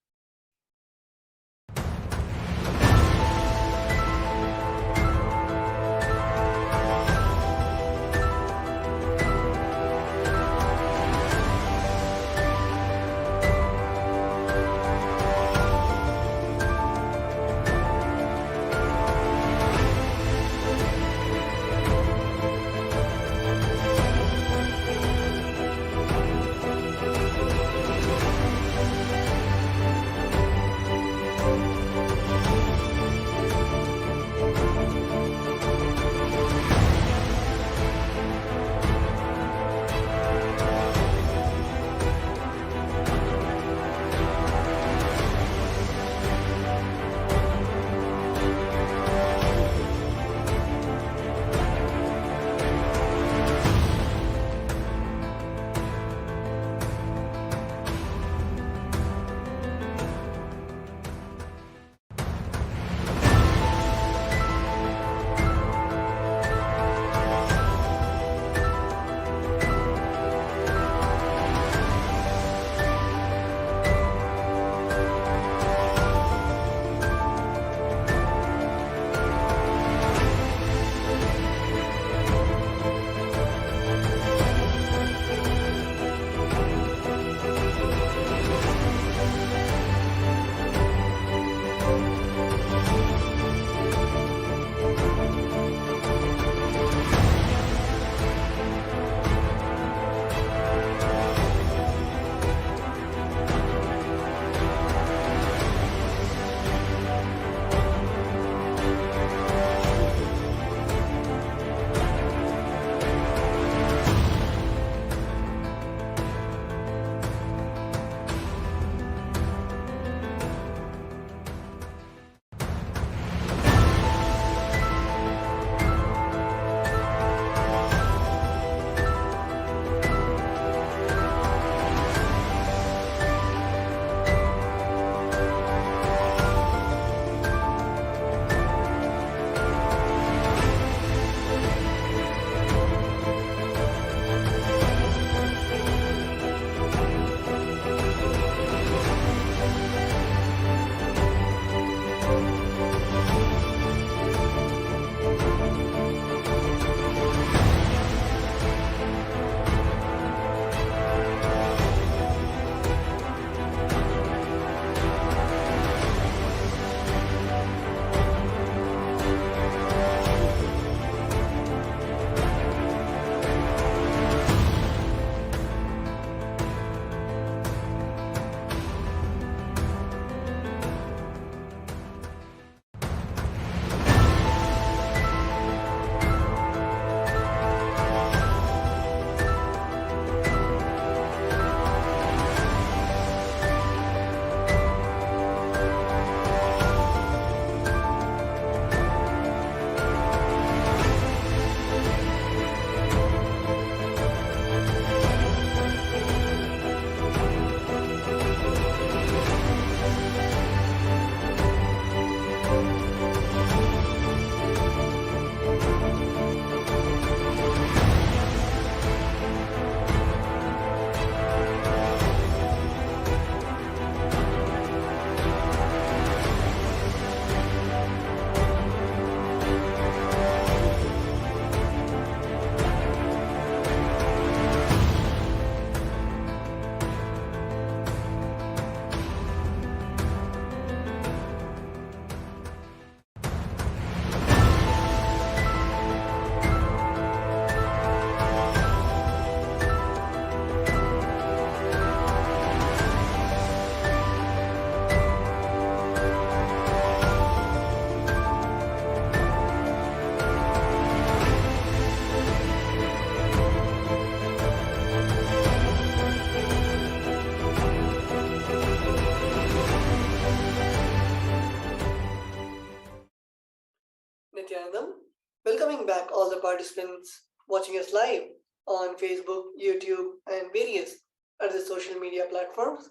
back all the participants watching us live on Facebook, YouTube, and various other social media platforms.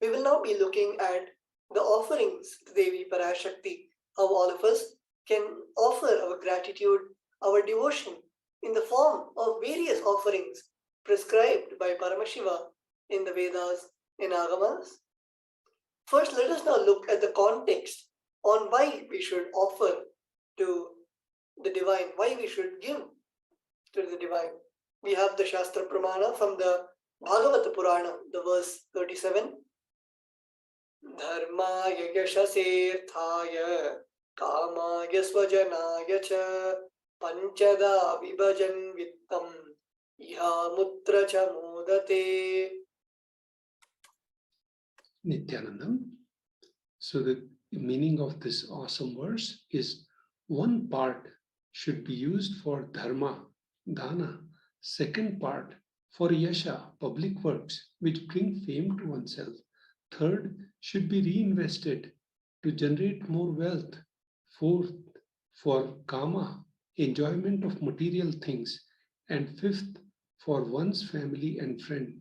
We will now be looking at the offerings to Devi Parashakti, how all of us can offer our gratitude, our devotion in the form of various offerings prescribed by Paramashiva in the Vedas and Agamas. First, let us now look at the context on why we should offer to the divine, why we should give to the divine. We have the Shastra Pramana from the Bhagavata Purana, the verse 37. Dharmaya yashasirthaya kamaya swajanaya cha panchada vibhajan vittam iha mutra cha modate. Nithyanandam. So the meaning of this awesome verse is one part should be used for dharma, dana. Second part for yasha, public works, which bring fame to oneself. Third should be reinvested to generate more wealth. Fourth, for kama, enjoyment of material things. And fifth, for one's family and friend.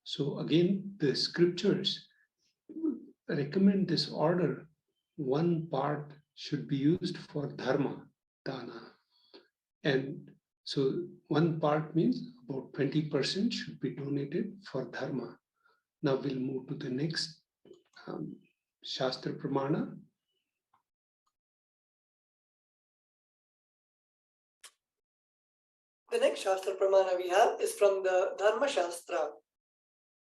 So again, the scriptures recommend this order. One part should be used for dharma, dana. And so one part means about 20% should be donated for dharma. Now we'll move to the next Shastra Pramana. The next Shastra Pramana we have is from the Dharma Shastra.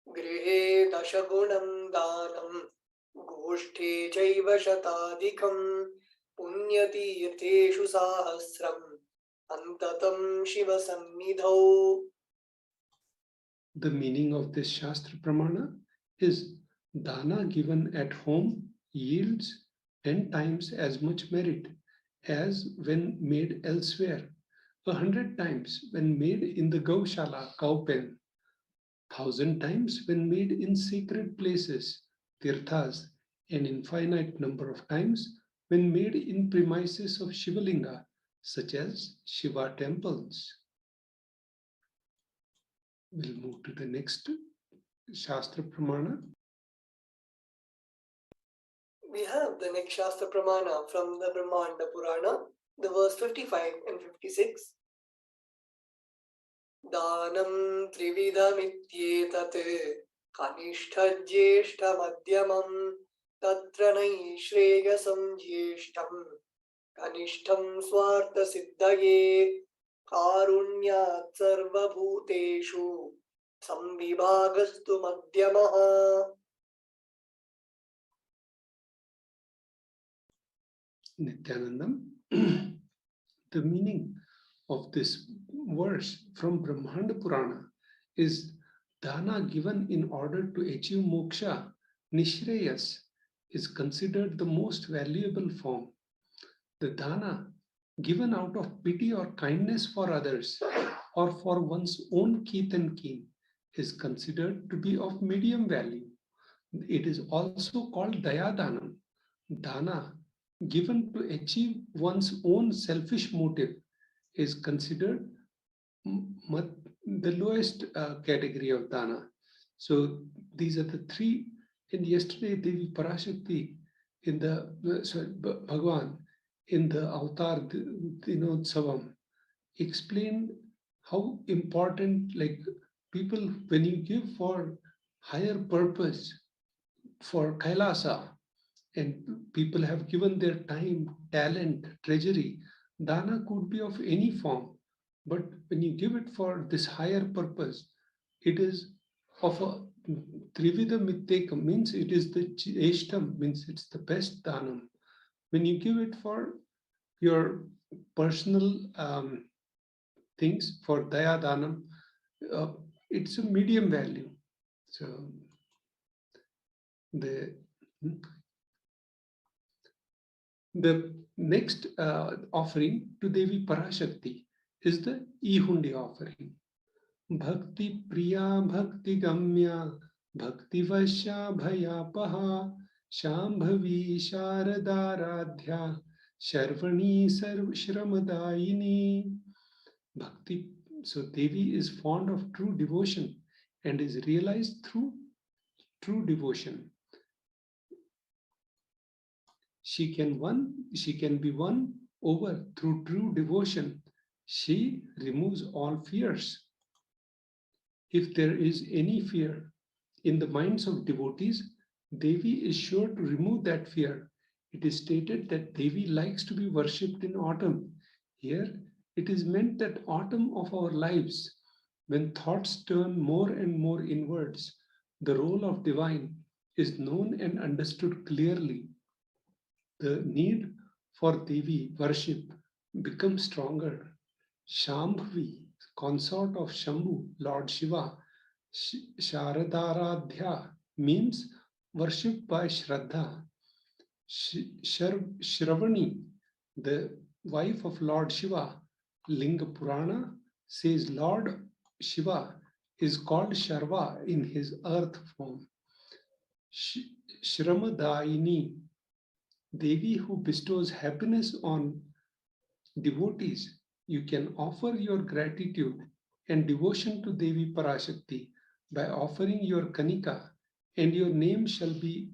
Grihe dashagunam danam goshte chaiva shatadikam punyati yatheshu sahasram antatam shiva sannidhau. The meaning of this Shastra Pramana is dana given at home yields 10 times as much merit as when made elsewhere, 100 times when made in the Gaushala, cow pen, 1,000 times when made in sacred places, tirthas, an infinite number of times when made in premises of Shivalinga, such as Shiva temples. We'll move to the next Shastra Pramana. We have the next Shastra Pramana from the Brahmanda Purana, the verse 55 and 56. Danam trividhamityetat kanishta jyeshta madhyamam tatra nai shreyasam jyeshtam kanishtam swartha siddhaye karunyat sarva bhuteshu samvibhagastu madhyamaha. Nithyanandam. The meaning of this verse from Brahmanda Purana is dana given in order to achieve moksha, nishreyas, is considered the most valuable form. The dana given out of pity or kindness for others or for one's own kith and kin is considered to be of medium value. It is also called dayadanam, dana given to achieve one's own selfish motive is considered the lowest category of dana. So these are the three. And yesterday, Devi Parashakti in the Bhagwan in the Avatar Dinotsavam explained how important, like people, when you give for higher purpose, for Kailasa, and people have given their time, talent, treasury, dana could be of any form. But when you give it for this higher purpose, it is of a Trivida Mittekam, means it is the Eshtam, means it's the best danam. When you give it for your personal things, for Daya Danam, it's a medium value. So the next offering to Devi Parashakti is the Ihundi offering. Bhakti Priya Bhakti Gamya Bhakti Vasya Bhayapaha Shambhavi Sharadaradhya Sharvani Sarv Shramadayini. Bhakti. So Devi is fond of true devotion and is realized through true devotion. She can be won over through true devotion. She removes all fears. If there is any fear in the minds of devotees, Devi is sure to remove that fear. It is stated that Devi likes to be worshipped in autumn. Here, it is meant that autumn of our lives, when thoughts turn more and more inwards, the role of divine is known and understood clearly. The need for Devi worship becomes stronger. Shambhavi, consort of Shambhu, Lord Shiva, Sharadaradhya means worshipped by Shraddha. Shravani, the wife of Lord Shiva, Linga Purana says Lord Shiva is called Sharva in his earth form. Shramadaini, Devi who bestows happiness on devotees. You can offer your gratitude and devotion to Devi Parashakti by offering your Kanika, and your name shall be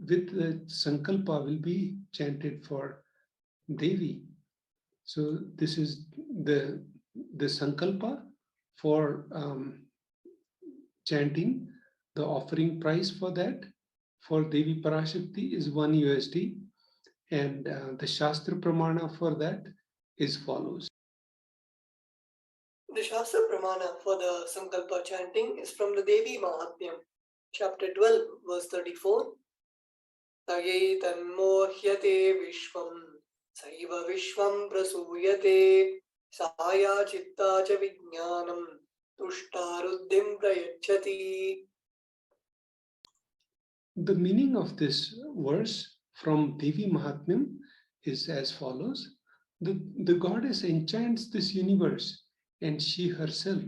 with the Sankalpa will be chanted for Devi. So this is the Sankalpa for chanting. The offering price for that for Devi Parashakti is $1, and the Shastra Pramana for that is follows. The Shastra Pramana for the Sankalpa chanting is from the Devi Mahatmyam, chapter 12, verse 34. Taye tanmohyate vishvam, saiva vishvam prasuyate, saya chitta cha vijnanam, tushtaruddhim prayachati. The meaning of this verse from Devi Mahatmyam is as follows. The goddess enchants this universe, and she herself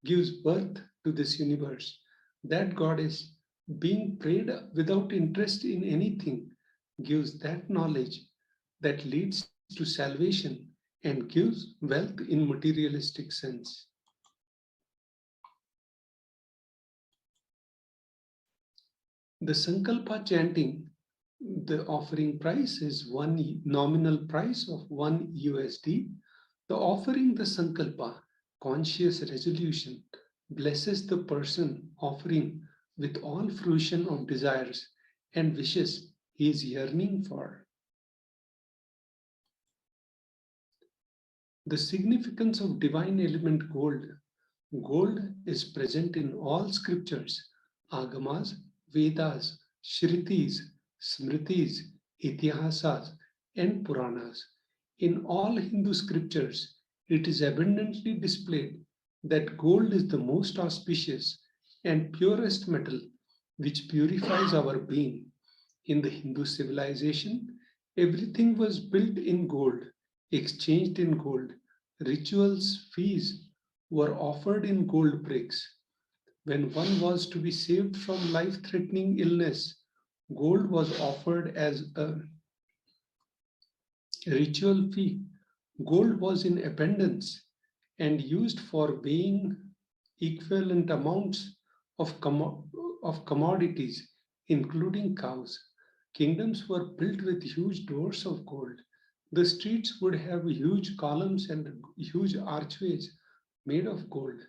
gives birth to this universe. That goddess, being prayed without interest in anything, gives that knowledge that leads to salvation and gives wealth in materialistic sense. The Sankalpa chanting, the offering price is one nominal price of $1. The offering the Sankalpa, conscious resolution, blesses the person offering with all fruition of desires and wishes he is yearning for. The significance of divine element gold. Gold is present in all scriptures, Agamas, Vedas, Shrutis, Smritis, Itihasas, and Puranas. In all Hindu scriptures, it is abundantly displayed that gold is the most auspicious and purest metal which purifies our being. In the Hindu civilization, everything was built in gold, exchanged in gold. Rituals, feasts were offered in gold bricks. When one was to be saved from life-threatening illness, gold was offered as a ritual fee. Gold was in abundance and used for weighing equivalent amounts of commodities, including cows. Kingdoms were built with huge doors of gold. The streets would have huge columns and huge archways made of gold.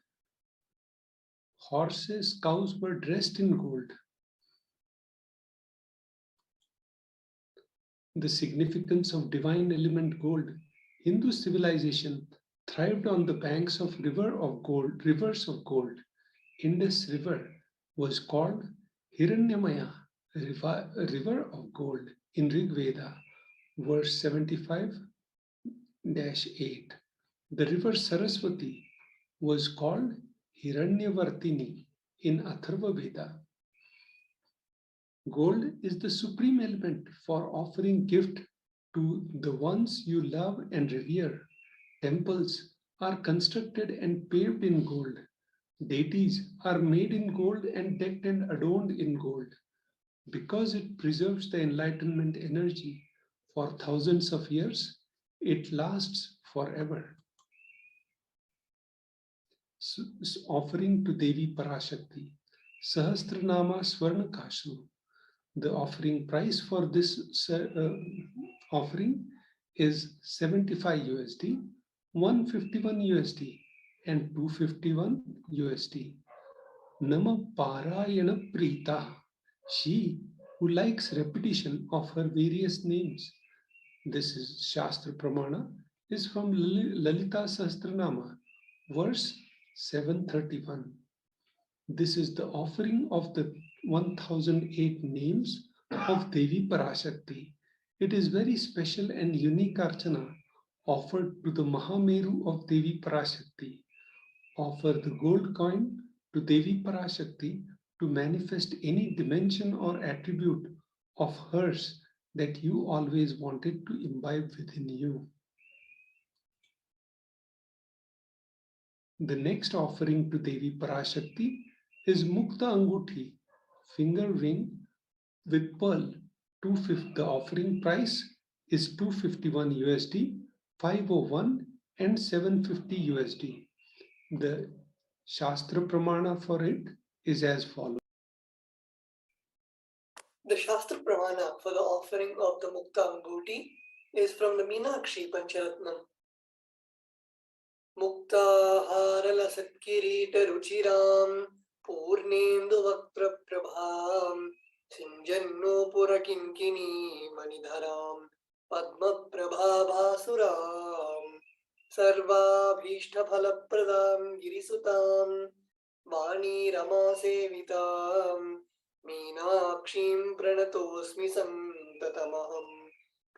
Horses, cows were dressed in gold. The significance of divine element gold. Hindu civilization thrived on the banks of rivers of gold. Indus River was called Hiranyamaya, river of gold in Rig Veda, verse 75-8. The river Saraswati was called Hiranyavartini in Atharva Veda. Gold is the supreme element for offering gift to the ones you love and revere. Temples are constructed and paved in gold. Deities are made in gold and decked and adorned in gold. Because it preserves the enlightenment energy for thousands of years, it lasts forever. offering to Devi Parashakti, Sahasranama Swarna Kashu. The offering price for this offering is 75 USD, 151 USD, and 251 USD. Nama Parayana Prita, she who likes repetition of her various names. This is Shastra Pramana, is from Lalita Sahasranama, verse 731. This is the offering of the 1008 names of Devi Parashakti. It is very special and unique archana offered to the Mahameru of Devi Parashakti. Offer the gold coin to Devi Parashakti to manifest any dimension or attribute of hers that you always wanted to imbibe within you. The next offering to Devi Parashakti is Mukta Anguthi, finger ring with pearl. The offering price is 251 USD, 501 and 750 USD. The Shastra Pramana for it is as follows. The Shastra Pramana for the offering of the Mukta Anguti is from the Meenakshi Pancharatnam. Muktahara Satkirita Ruchiram Purnendu Vaktra Prabham Sinjanno Purakinkini Manidharam Padma Prabhabhasuram Sarva Bhishta Phalapradam Girisutam Vani Rama Sevitam Meenakshim Pranatosmi Santatamaham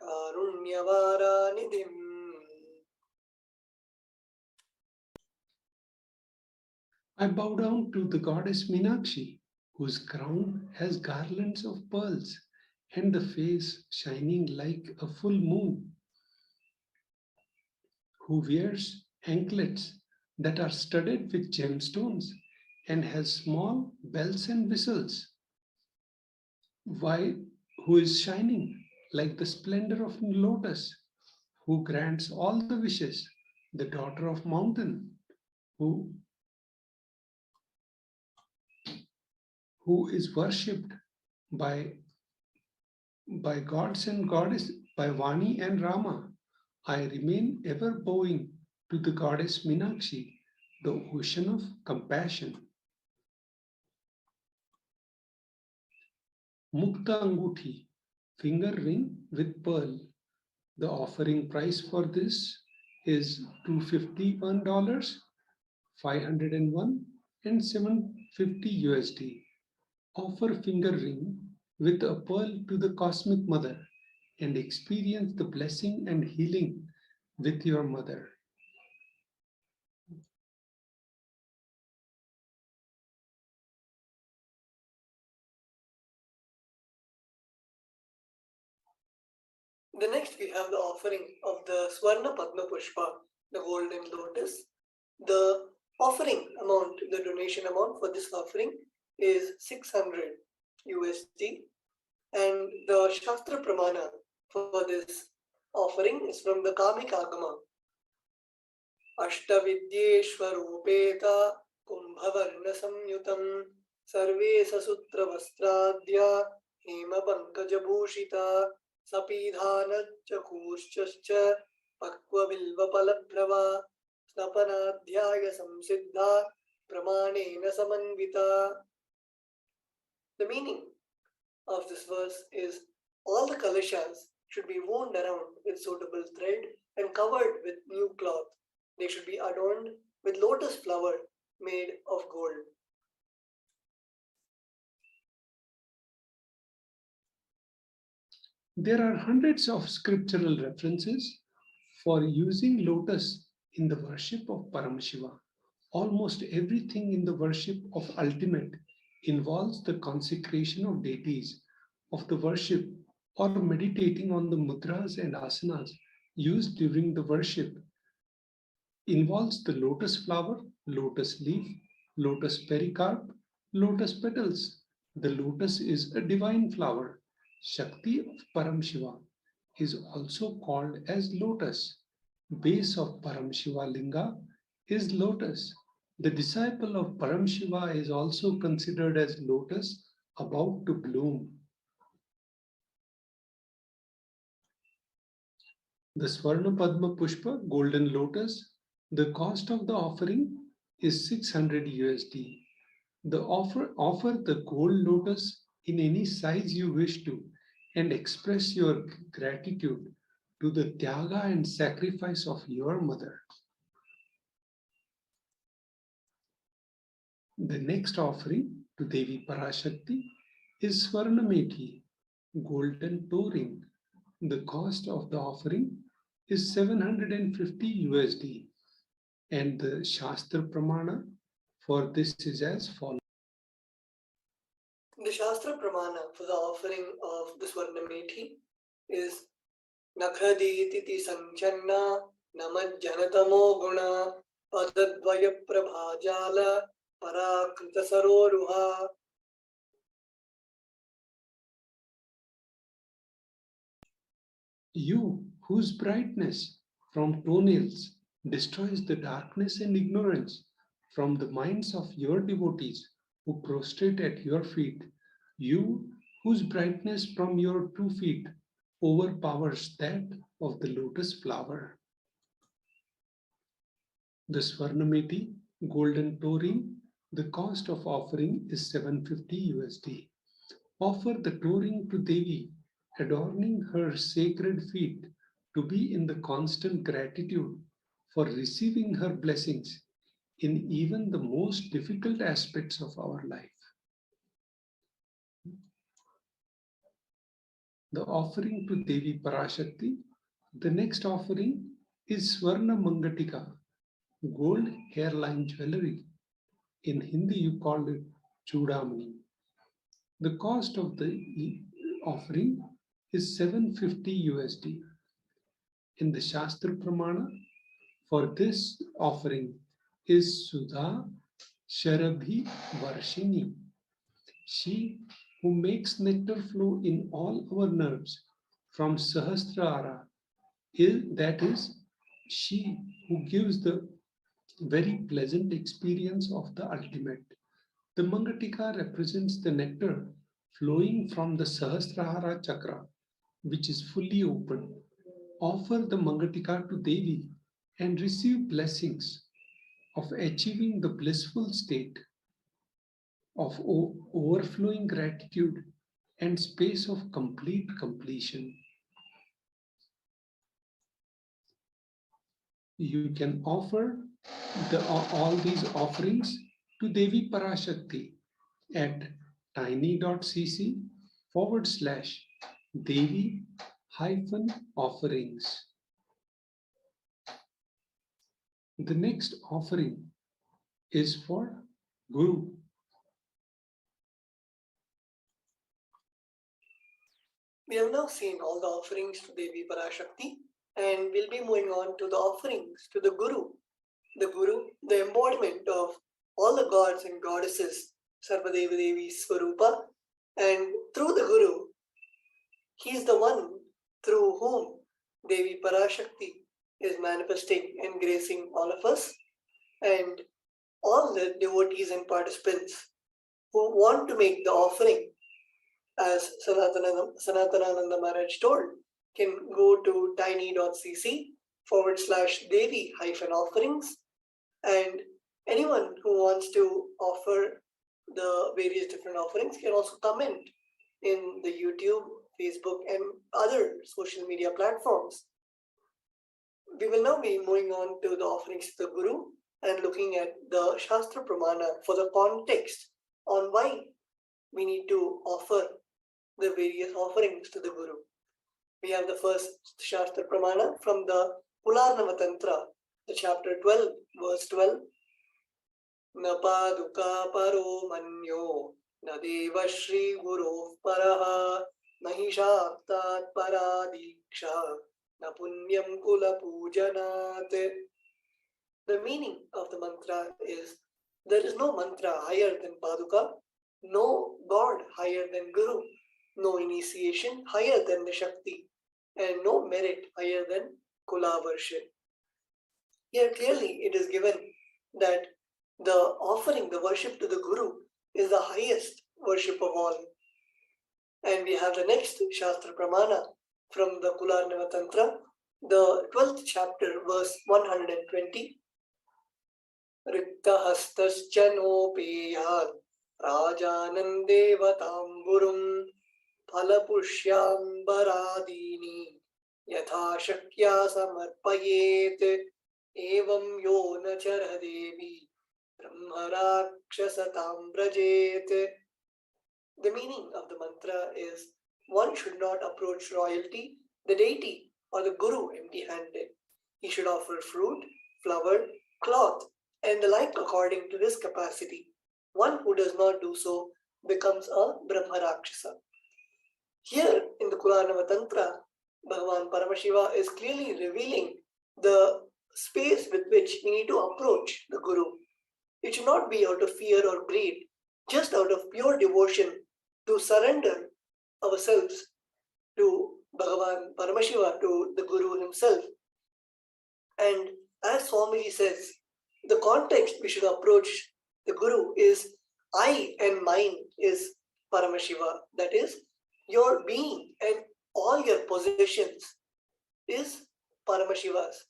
Karunyavara Nidhim. I bow down to the goddess Meenakshi, whose crown has garlands of pearls and the face shining like a full moon, who wears anklets that are studded with gemstones and has small bells and whistles, who is shining like the splendor of lotus, who grants all the wishes, the daughter of mountain, who is worshipped by gods and goddess, by Vani and Rama. I remain ever bowing to the goddess Meenakshi, the ocean of compassion. Mukta Anguthi, finger ring with pearl. The offering price for this is $251, 501 and 750 USD. Offer finger ring with a pearl to the Cosmic Mother and experience the blessing and healing with your mother. The next we have the offering of the Swarna Padma Pushpa, the golden lotus. The offering amount, the donation amount for this offering is 600 USD, and the Shastra Pramana for this offering is from the Kamika Agama. Ashtavidyeshwarupeta Kumbhavarna Samyutam Sarve Sasutra Vastradya Hema Pankajabhushita Sapidhana Chakushcha Pakwa Bilva Palaprava Snapanadhyaya Samsiddha Pramanena Samanvita. The meaning of this verse is all the kalashas should be wound around with suitable thread and covered with new cloth. They should be adorned with lotus flower made of gold. There are hundreds of scriptural references for using lotus in the worship of Paramashiva. Almost everything in the worship of ultimate involves the consecration of deities, of the worship, or meditating on the mudras and asanas used during the worship. Involves the lotus flower, lotus leaf, lotus pericarp, lotus petals. The lotus is a divine flower. Shakti of Paramashiva is also called as lotus. Base of Paramashiva Linga is lotus. The disciple of Paramashiva is also considered as lotus about to bloom. The Swarna Padma Pushpa, golden lotus, the cost of the offering is 600 USD. Offer the gold lotus in any size you wish to and express your gratitude to the tyaga and sacrifice of your mother. The next offering to Devi Parashakti is Swarnamethi, golden toe ring. The cost of the offering is 750 USD, and the Shastra Pramana for this is as follows. The Shastra Pramana for the offering of the Swarnamethi is Nakhadititi Sanchanna Namajjanatamo Guna Padadvaya Prabhajala Parakrita Saroruha. You, whose brightness from toenails destroys the darkness and ignorance from the minds of your devotees who prostrate at your feet, you, whose brightness from your 2 feet overpowers that of the lotus flower. The Swarnamethi golden toe ring, the cost of offering is 750 USD. Offer the toe ring to Devi, adorning her sacred feet, to be in the constant gratitude for receiving her blessings in even the most difficult aspects of our life. The offering to Devi Parashakti, the next offering is Swarna Mangatika, gold hairline jewelry. In Hindi, you call it Chudamani. The cost of the offering is 750 USD. In the Shastra Pramana for this offering is Sudha Sharabhi Varshini. She who makes nectar flow in all our nerves from Sahasrara, that is, she who gives the very pleasant experience of the ultimate. The Mangatika represents the nectar flowing from the Sahasrara chakra, which is fully open. Offer the Mangatika to Devi and receive blessings of achieving the blissful state of overflowing gratitude and space of complete completion. You can offer all these offerings to Devi Parashakti at tiny.cc/Devi-offerings. The next offering is for Guru. We have now seen all the offerings to Devi Parashakti, and we'll be moving on to the offerings to the Guru. The Guru, the embodiment of all the gods and goddesses, Sarvadeva Devi Swarupa, and through the Guru, he's the one through whom Devi Parashakti is manifesting and gracing all of us, and all the devotees and participants who want to make the offering, as Sanatananda Maharaj told, can go to tiny.cc/Devi-offerings, and anyone who wants to offer the various different offerings can also comment in the YouTube, Facebook, and other social media platforms. We will now be moving on to the offerings to the Guru and looking at the Shastra Pramana for the context on why we need to offer the various offerings to the Guru. We have the first Shastra Pramana from the Pularnava Tantra, the chapter 12, verse 12. Napaduka paro manyo nadeva shri guru paraha mahishaktat paradiksha napunyam kula pujanat. The meaning of the mantra is, there is no mantra higher than Paduka, no God higher than Guru, no initiation higher than the Shakti, and no merit higher than Kula worship. Here clearly it is given that The offering, the worship to the Guru is the highest worship of all. And we have the next Shastra Pramana from the Kularnava Tantra, the 12th chapter, verse 120. Riktahastascha nopeyat rajanan devatamburum phalapushyanbaradini yatha shakya samarpayet evam yo na charadevi brahmarakshasatam brajet. The meaning of the mantra is one should not approach royalty, the deity, or the Guru empty-handed. He should offer fruit, flower, cloth, and the like according to his capacity. One who does not do so becomes a Brahmarakshasa. Here in the Kulanava Tantra, Bhagavan Paramashiva is clearly revealing the space with which we need to approach the Guru. It should not be out of fear or greed, just out of pure devotion to surrender ourselves to Bhagavan Paramashiva, to the Guru himself. And as Swamiji says, the context we should approach the Guru is I and mine is Paramashiva. That is, your being and all your possessions is Paramashiva's.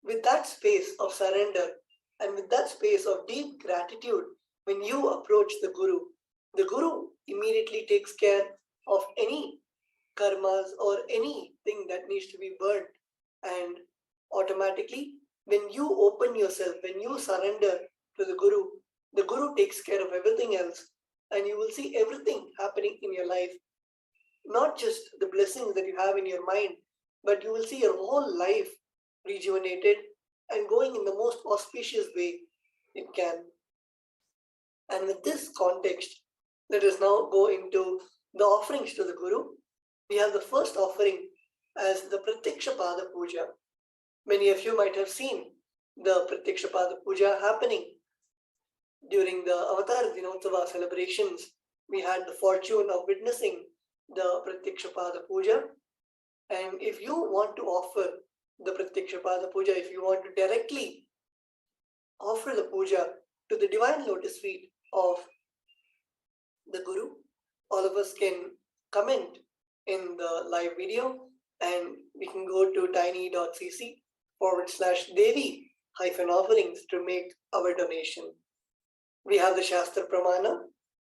With that space of surrender and with that space of deep gratitude, when you approach the Guru immediately takes care of any karmas or anything that needs to be burnt. And automatically, when you open yourself, when you surrender to the Guru takes care of everything else. And you will see everything happening in your life. Not just the blessings that you have in your mind, but you will see your whole life rejuvenated and going in the most auspicious way it can. And with this context, let us now go into the offerings to the Guru. We have the first offering as the Pratyaksha Pada Puja. Many of you might have seen the Pratyaksha Pada Puja happening during the Avatar Dinotsava celebrations. We had the fortune of witnessing the Pratyaksha Pada Puja. And if you want to offer the Pratyaksha Pada Puja, if you want to directly offer the puja to the divine lotus feet of the Guru, all of us can comment in the live video and we can go to tiny.cc/Devi-offerings to make our donation. We have the Shastra Pramana,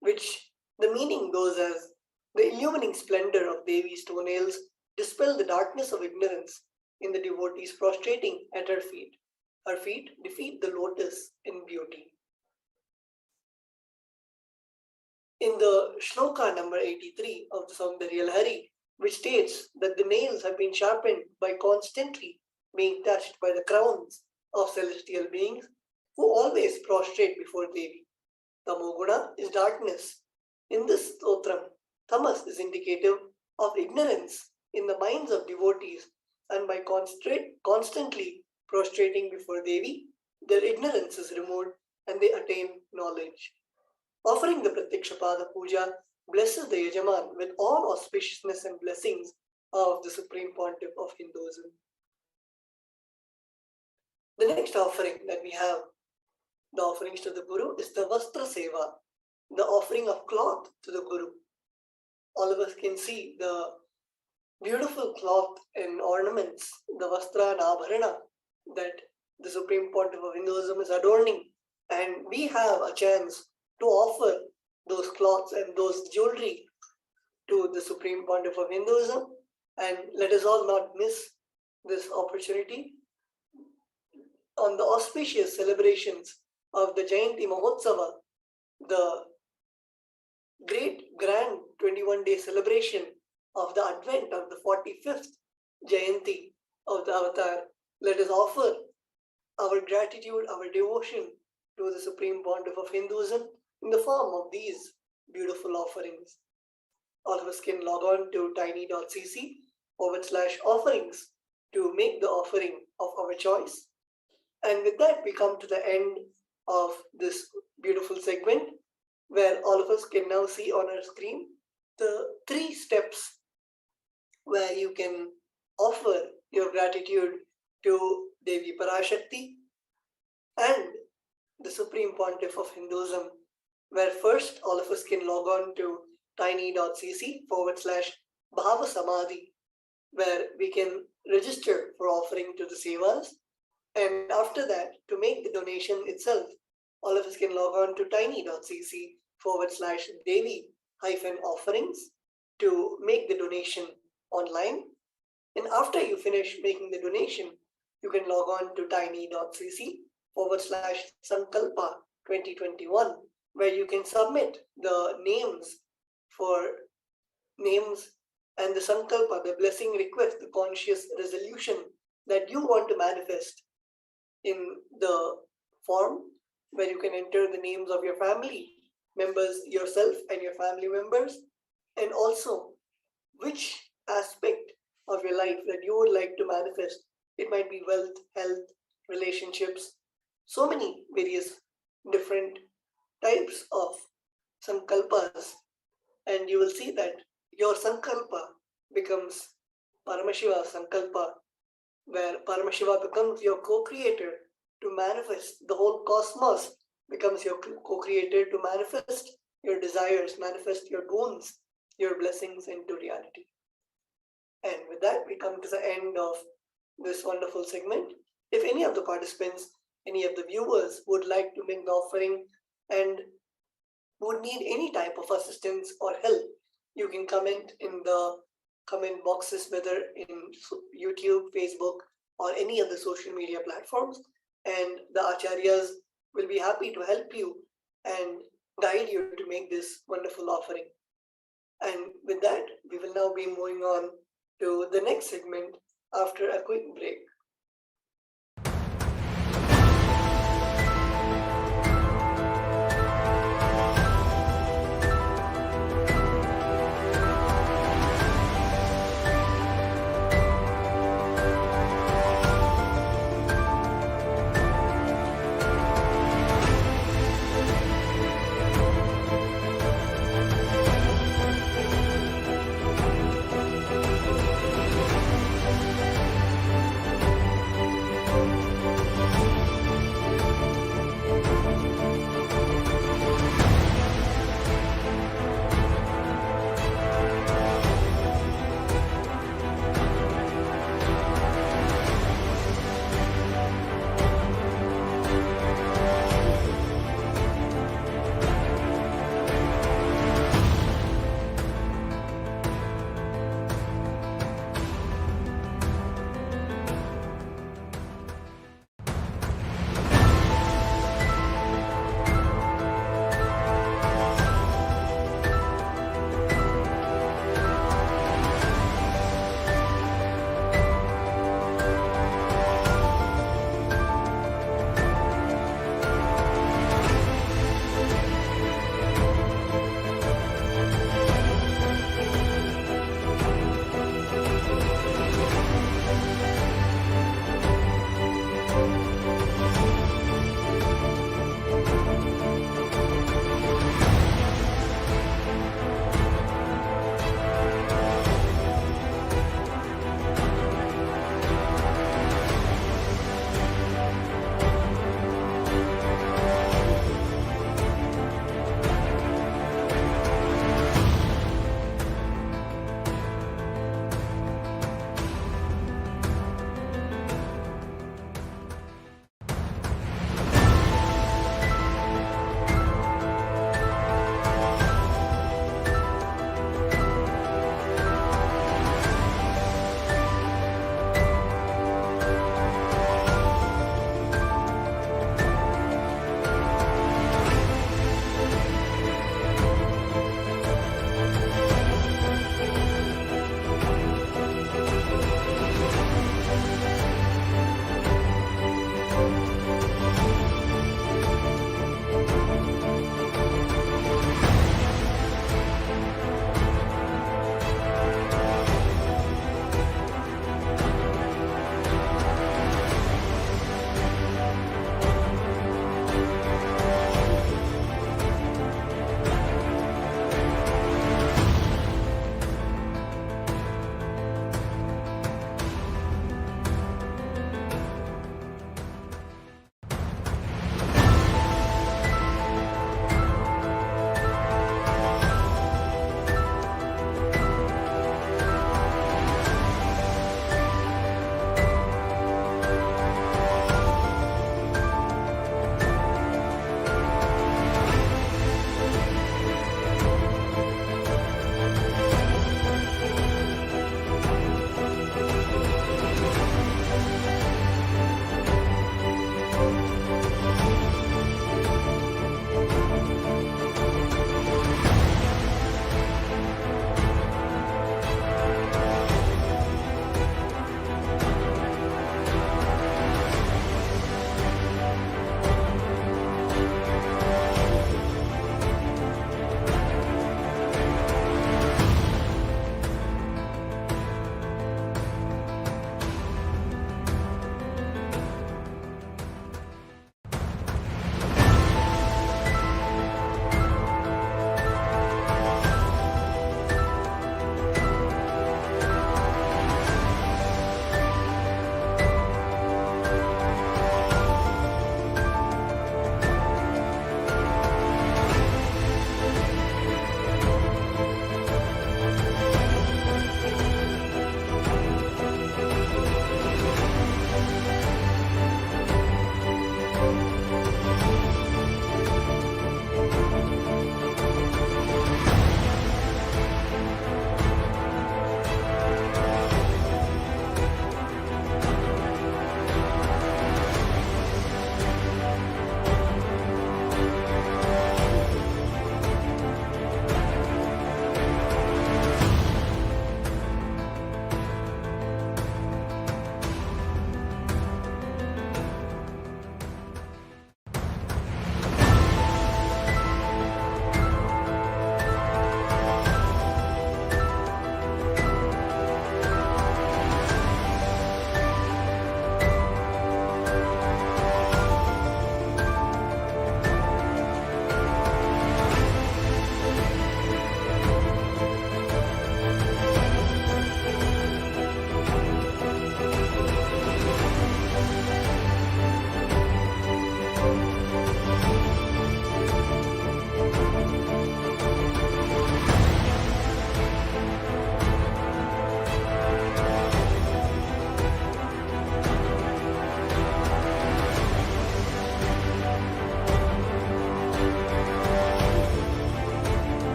which the meaning goes as the illumining splendor of Devi's toenails dispel the darkness of ignorance in the devotees prostrating at her feet. Her feet defeat the lotus in beauty. In the shloka number 83 of the Saundarya Lahari, which states that the nails have been sharpened by constantly being touched by the crowns of celestial beings who always prostrate before Devi. Tamoguna is darkness. In this stotram, tamas is indicative of ignorance in the minds of devotees, and by constantly prostrating before Devi, their ignorance is removed and they attain knowledge. Offering the Pratyaksha Pada Puja blesses the Yajaman with all auspiciousness and blessings of the Supreme Pontiff of Hinduism. The next offering that we have, the offerings to the Guru, is the Vastra Seva, the offering of cloth to the Guru. All of us can see the beautiful cloth and ornaments, the Vastra and Abharana that the Supreme Pontiff of Hinduism is adorning. And we have a chance to offer those cloths and those jewelry to the Supreme Pontiff of Hinduism. And let us all not miss this opportunity. On the auspicious celebrations of the Jayanti Mahotsava, the great grand 21-day celebration of the advent of the 45th Jayanti of the Avatar, let us offer our gratitude, our devotion to the Supreme Pontiff of Hinduism in the form of these beautiful offerings. All of us can log on to tiny.cc/offerings to make the offering of our choice. And with that, we come to the end of this beautiful segment where all of us can now see on our screen the 3 steps where you can offer your gratitude to Devi Parashakti. And the Supreme Pontiff of Hinduism, where first all of us can log on to tiny.cc/BHAVASAMADHI, where we can register for offering to the Sevas. And after that, to make the donation itself, all of us can log on to tiny.cc/Devi-offerings to make the donation online. And after you finish making the donation, you can log on to tiny.cc/Sankalpa 2021, where you can submit the names and the Sankalpa, the blessing request, the conscious resolution that you want to manifest in the form, where you can enter the names of your family members, yourself and your family members, and also which aspect of your life that you would like to manifest. It might be wealth, health, relationships, so many various different types of sankalpas, and you will see that your sankalpa becomes Paramashiva Sankalpa, where Paramashiva becomes your co-creator to manifest the whole cosmos, becomes your co-creator to manifest your desires, manifest your boons, your blessings into reality. And with that, we come to the end of this wonderful segment. If any of the participants, any of the viewers would like to make the offering and would need any type of assistance or help, you can comment in the comment boxes, whether in YouTube, Facebook, or any other social media platforms, and the acharyas will be happy to help you and guide you to make this wonderful offering. And with that, we will now be moving on to the next segment after a quick break.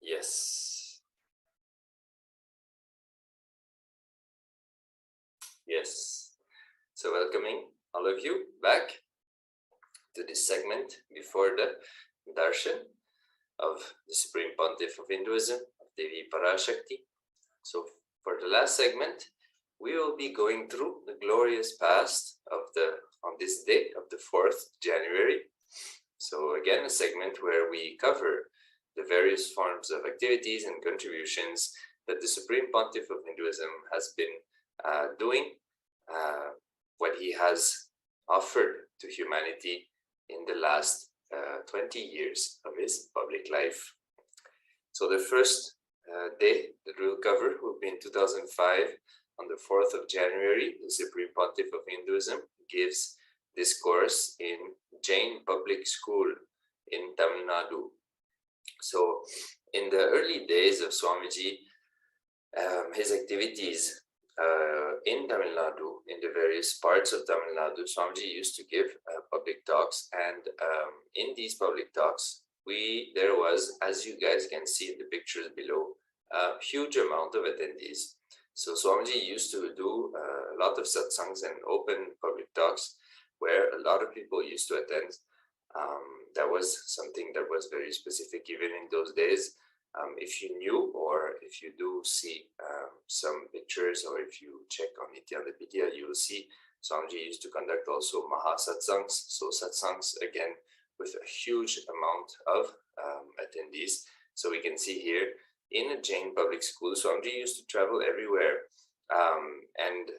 Yes. Yes. So welcoming all of you back to this segment before the Darshan of the Supreme Pontiff of Hinduism, of Devi Parashakti. So for the last segment, we will be going through the glorious past of on this day of the 4th January. So again, a segment where we cover the various forms of activities and contributions that the Supreme Pontiff of Hinduism has been doing, what he has offered to humanity in the last 20 years of his public life. So the first day that we'll cover will be in 2005, on the 4th of January. The Supreme Pontiff of Hinduism gives this course in Jain Public School in Tamil Nadu. So in the early days of Swamiji, his activities in Tamil Nadu, in the various parts of Tamil Nadu, Swamiji used to give public talks, and in these public talks, there was, as you guys can see in the pictures below, a huge amount of attendees. So Swamiji used to do a lot of satsangs and open public talks where a lot of people used to attend. That was something that was very specific even in those days. If you knew, or if you do see some pictures, or if you check on Nithyananda, you will see Swamiji used to conduct also Maha Satsangs. So Satsangs, again, with a huge amount of attendees. So we can see here in a Jain public school, Swamiji used to travel everywhere and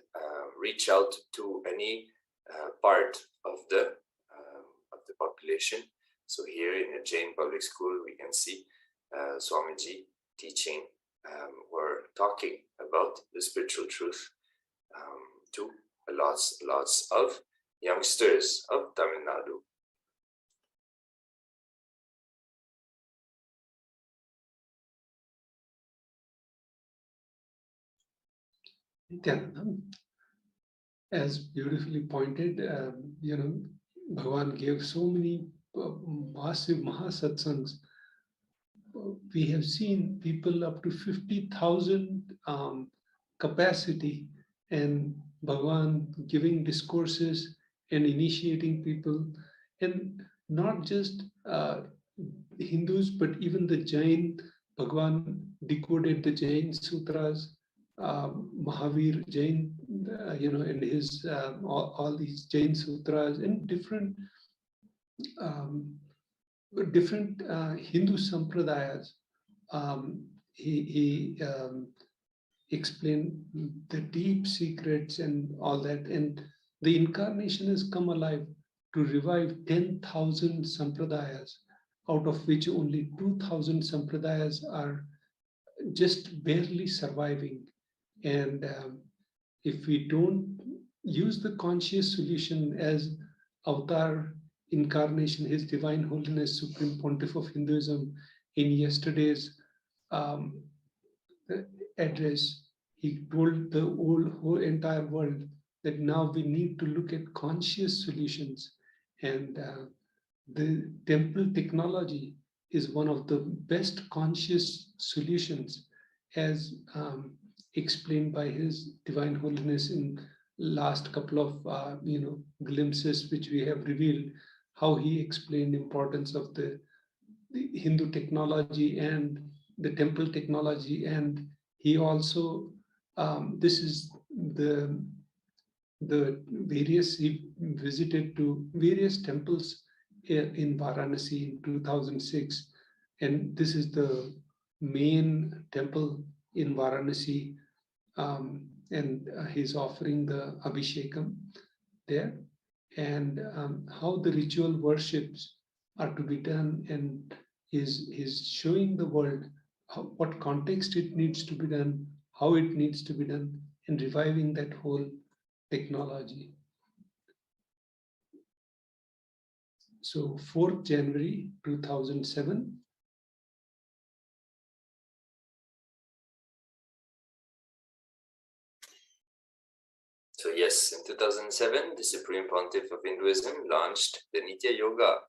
reach out to any part of the population. So here in a Jain public school, we can see Swamiji teaching or talking about the spiritual truth to lots of youngsters of Tamil Nadu. As beautifully pointed, Bhagavan gave so many massive Mahasatsangs. We have seen people up to 50,000 capacity, and Bhagavan giving discourses and initiating people, and not just Hindus, but even the Jain. Bhagavan decoded the Jain sutras. Mahavir Jain, and his all these Jain sutras and different Hindu sampradayas. He explained the deep secrets and all that. And the incarnation has come alive to revive 10,000 sampradayas, out of which only 2,000 sampradayas are just barely surviving. And if we don't use the conscious solution as Avatar Incarnation, His Divine Holiness Supreme Pontiff of Hinduism, in yesterday's address, he told the whole entire world that now we need to look at conscious solutions. And the temple technology is one of the best conscious solutions, as explained by His Divine Holiness in last couple of glimpses which we have revealed, how he explained the importance of the Hindu technology and the temple technology. And he also this is the various, he visited to various temples in Varanasi in 2006, and this is the main temple in Varanasi, and he's offering the Abhishekam there, and how the ritual worships are to be done, and is showing the world what context it needs to be done, how it needs to be done, and reviving that whole technology. So 4th January 2007. So yes, in 2007, the Supreme Pontiff of Hinduism launched the Nitya Yoga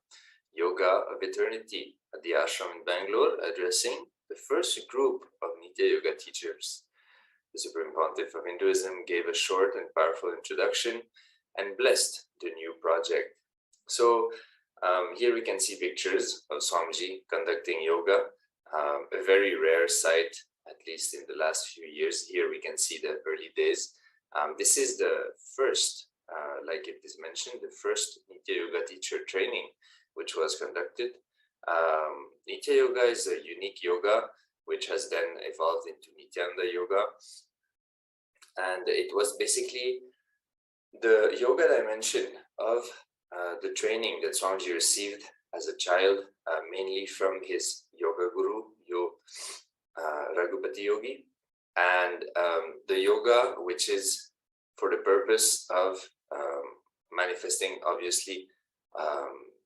of Eternity at the ashram in Bangalore, addressing the first group of Nitya Yoga teachers. The Supreme Pontiff of Hinduism gave a short and powerful introduction and blessed the new project. So here we can see pictures of Swamiji conducting yoga, a very rare sight, at least in the last few years. Here we can see the early days. This is the first, like it is mentioned, the first Nitya Yoga teacher training, which was conducted. Nitya Yoga is a unique yoga, which has then evolved into Nithyananda Yoga. And it was basically the yoga dimension of the training that Swamiji received as a child, mainly from his yoga guru, Raghupati Yogi, and the yoga which is for the purpose of manifesting, obviously,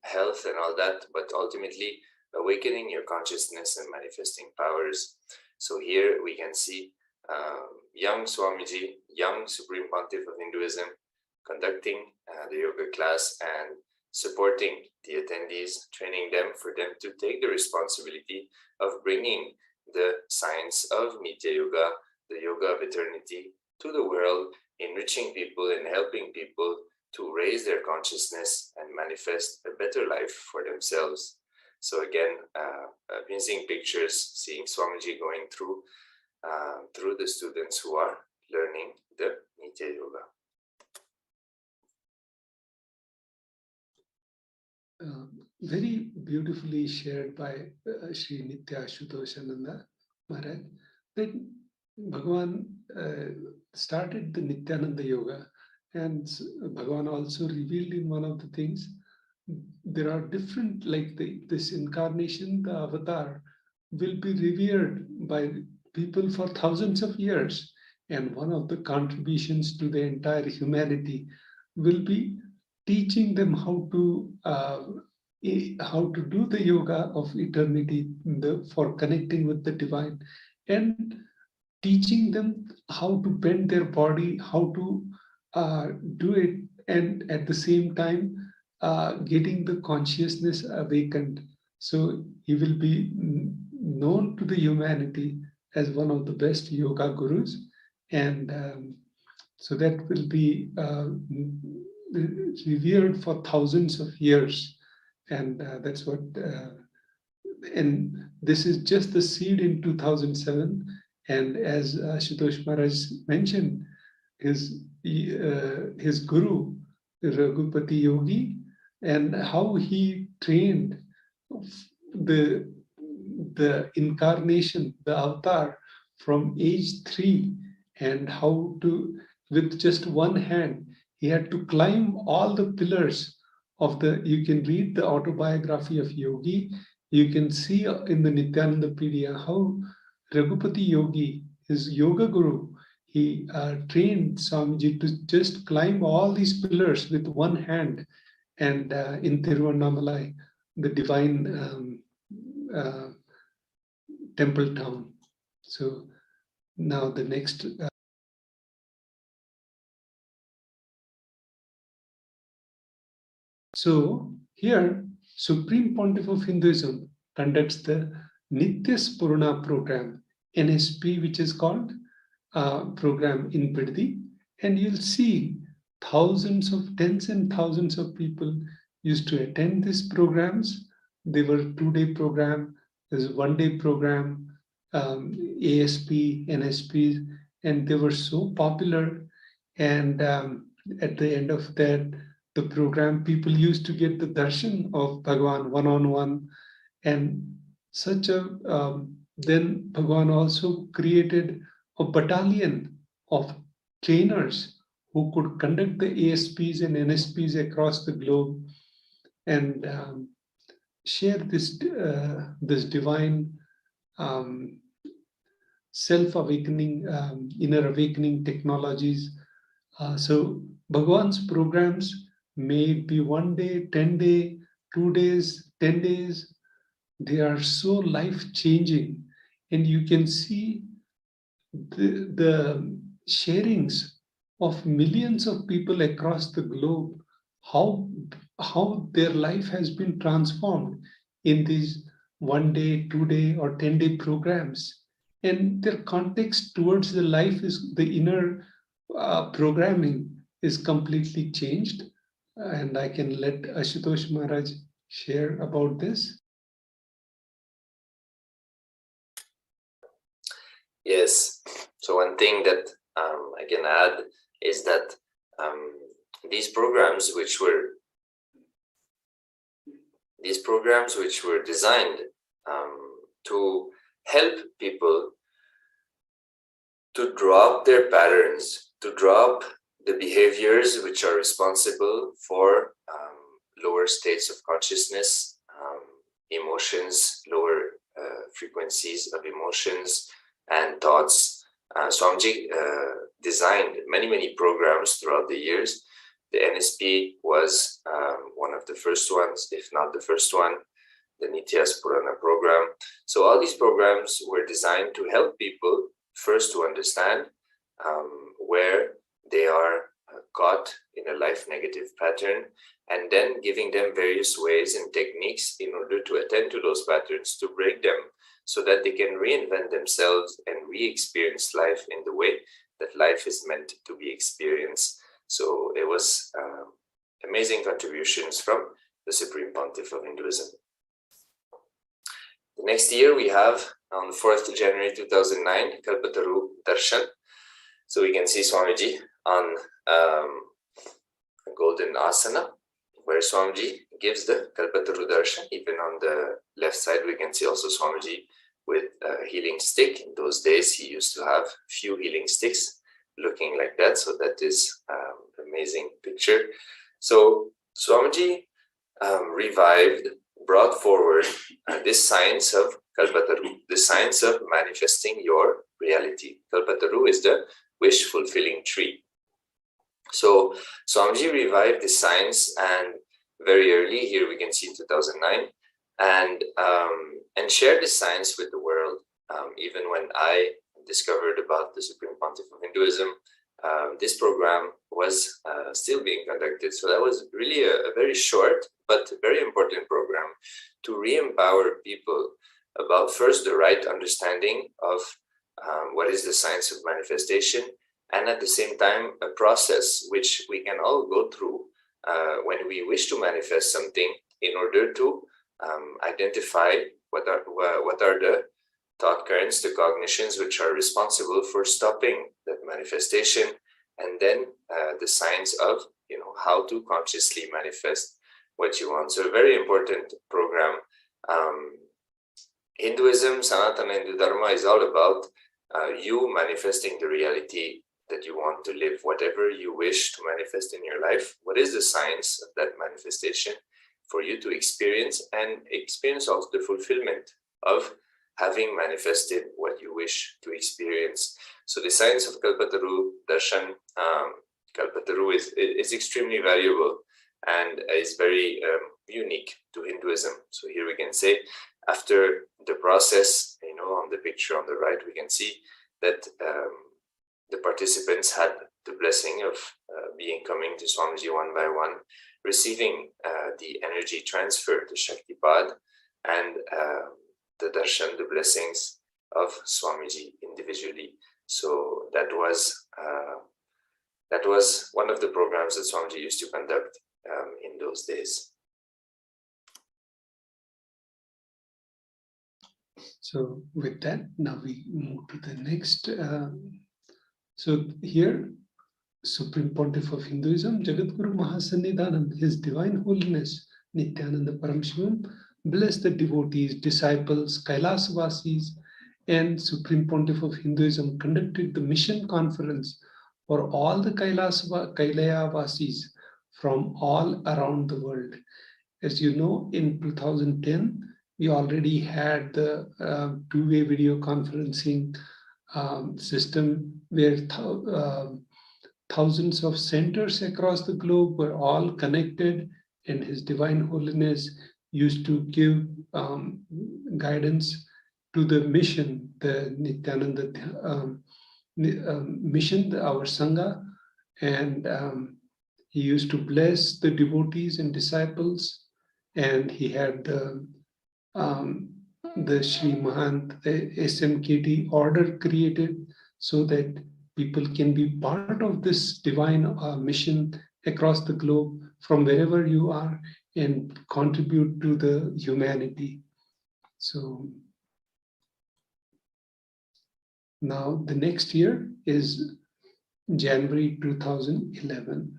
health and all that, but ultimately awakening your consciousness and manifesting powers. So here we can see young Swamiji, young Supreme Pontiff of Hinduism, conducting the yoga class and supporting the attendees, training them for them to take the responsibility of bringing the science of Nitya Yoga, the yoga of eternity, to the world, enriching people and helping people to raise their consciousness and manifest a better life for themselves. So again, amazing pictures, seeing Swamiji going through the students who are learning the Nitya Yoga. Very beautifully shared by Sri Nitya Ashutosh Maharaj, that Bhagavan started the Nityananda Yoga, and Bhagavan also revealed in one of the things, there are different, like this incarnation, the avatar, will be revered by people for thousands of years, and one of the contributions to the entire humanity will be teaching them how to do the yoga of eternity for connecting with the divine, and teaching them how to bend their body, how to do it, and at the same time getting the consciousness awakened. So he will be known to the humanity as one of the best yoga gurus, and so that will be revered for thousands of years, and that's what. And this is just the seed in 2007, and as Ashutosh Maharaj mentioned, his guru Raghupati Yogi, and how he trained the incarnation, the avatar, from age 3, and how to, with just one hand, he had to climb all the pillars of the, you can read the autobiography of Yogi, you can see in the Nityanandapedia how Raghupati Yogi, his yoga guru, he trained Swamiji to just climb all these pillars with one hand, and in Tiruvannamalai, the divine temple town. So now the next. So here, Supreme Pontiff of Hinduism conducts the Nitya Spurana program, NSP, which is called program in Pridhi, and you'll see thousands of, tens and thousands of people used to attend these programs. They were 2-day program, there's a 1-day program, ASP, NSP, and they were so popular. And at the end of that, the program, people used to get the darshan of Bhagavan one-on-one, and such a, then Bhagavan also created a battalion of trainers who could conduct the ASPs and NSPs across the globe, and share this divine self-awakening, inner awakening technologies. So Bhagavan's programs may be 1 day, 10 day, 2 days, 10 days. They are so life-changing, and you can see the sharings of millions of people across the globe, how their life has been transformed in these 1 day, 2 day, or 10 day programs. And their context towards the life is the inner programming is completely changed. And I can let Ashutosh Maharaj share about this. Yes. So one thing that I can add is that these programs, which were designed to help people to drop their patterns, to drop the behaviors which are responsible for lower states of consciousness, emotions, lower frequencies of emotions and thoughts. Swamiji designed many programs throughout the years. The NSP was one of the first ones, if not the first one, the Nitya's Purana program. So all these programs were designed to help people first to understand where they are caught in a life negative pattern, and then giving them various ways and techniques in order to attend to those patterns, to break them, so that they can reinvent themselves and re-experience life in the way that life is meant to be experienced. So it was amazing contributions from the Supreme Pontiff of Hinduism. The next year we have, on 4th January 2009, Kalpataru Darshan. So we can see Swamiji on a golden asana, where Swamiji gives the Kalpataru Darshan. Even on the left side, we can see also Swamiji with a healing stick. In those days, he used to have few healing sticks looking like that. So that is an amazing picture. So Swamiji brought forward this science of Kalpataru, the science of manifesting your reality. Kalpataru is the wish-fulfilling tree. So Swamiji revived this science, and very early, here we can see in 2009, and shared this science with the world. Even when I discovered about the Supreme Pontiff of Hinduism, this program was still being conducted. So that was really a very short but very important program to re-empower people about first the right understanding of what is the science of manifestation, and at the same time a process which we can all go through when we wish to manifest something, in order to identify what are the thought currents, the cognitions which are responsible for stopping that manifestation, and then the science of how to consciously manifest what you want. So a very important program. Hinduism, Sanatana Hindu Dharma, is all about you manifesting the reality that you want to live, whatever you wish to manifest in your life. What is the science of that manifestation for you to experience, and experience also the fulfillment of having manifested what you wish to experience. So the science of Kalpataru Darshan, Kalpataru is extremely valuable and is very unique to Hinduism. So here we can say, after the process, on the picture on the right, we can see that the participants had the blessing of coming to Swamiji one by one, receiving the energy transfer, the Shaktipad, and the darshan, the blessings of Swamiji individually. So that was one of the programs that Swamiji used to conduct in those days. So with that, now we move to the next. So here, Supreme Pontiff of Hinduism, Jagadguru Mahasannidhanand, His Divine Holiness, Nithyananda Paramashivam, bless the devotees, disciples, Kailasa Vasis, and Supreme Pontiff of Hinduism conducted the mission conference for all the Kailaya Vasis from all around the world. As you know, in 2010, we already had the two-way video conferencing system where thousands of centers across the globe were all connected, and His Divine Holiness used to give guidance to the mission, the Nithyananda mission, our Sangha, and he used to bless the devotees and disciples, and he had the the Sri Mahant SMKT order created so that people can be part of this divine mission across the globe from wherever you are and contribute to the humanity. So now the next year is January 2011.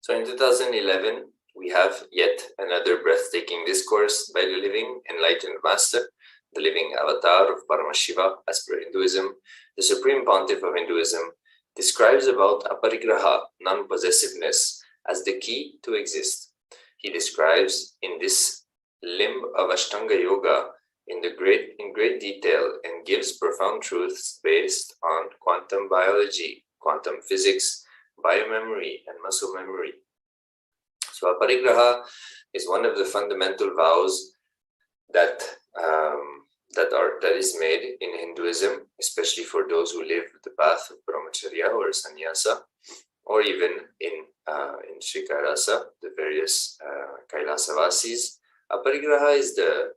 So in 2011, we have yet another breathtaking discourse by the living enlightened master, the living avatar of Paramashiva as per Hinduism. The Supreme Pontiff of Hinduism describes about aparigraha, non-possessiveness, as the key to exist. He describes in this limb of Ashtanga Yoga in great detail and gives profound truths based on quantum biology, quantum physics, biomemory, and muscle memory. So aparigraha is one of the fundamental vows that is made in Hinduism, especially for those who live the path of brahmacharya or sannyasa, or even in Sri Kailasa, the various Kailasa vasis. Aparigraha is the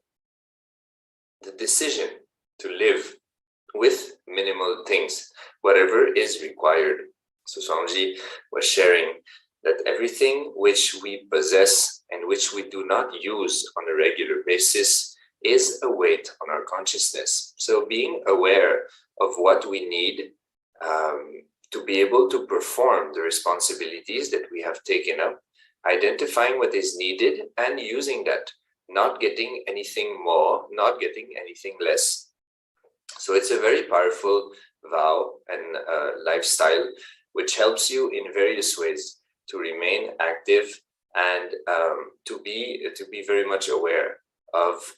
decision to live with minimal things, whatever is required. So Swamiji was sharing that everything which we possess and which we do not use on a regular basis is a weight on our consciousness. So being aware of what we need to be able to perform the responsibilities that we have taken up, identifying what is needed and using that, not getting anything more, not getting anything less. So it's a very powerful vow and lifestyle which helps you in various ways to remain active and to be very much aware of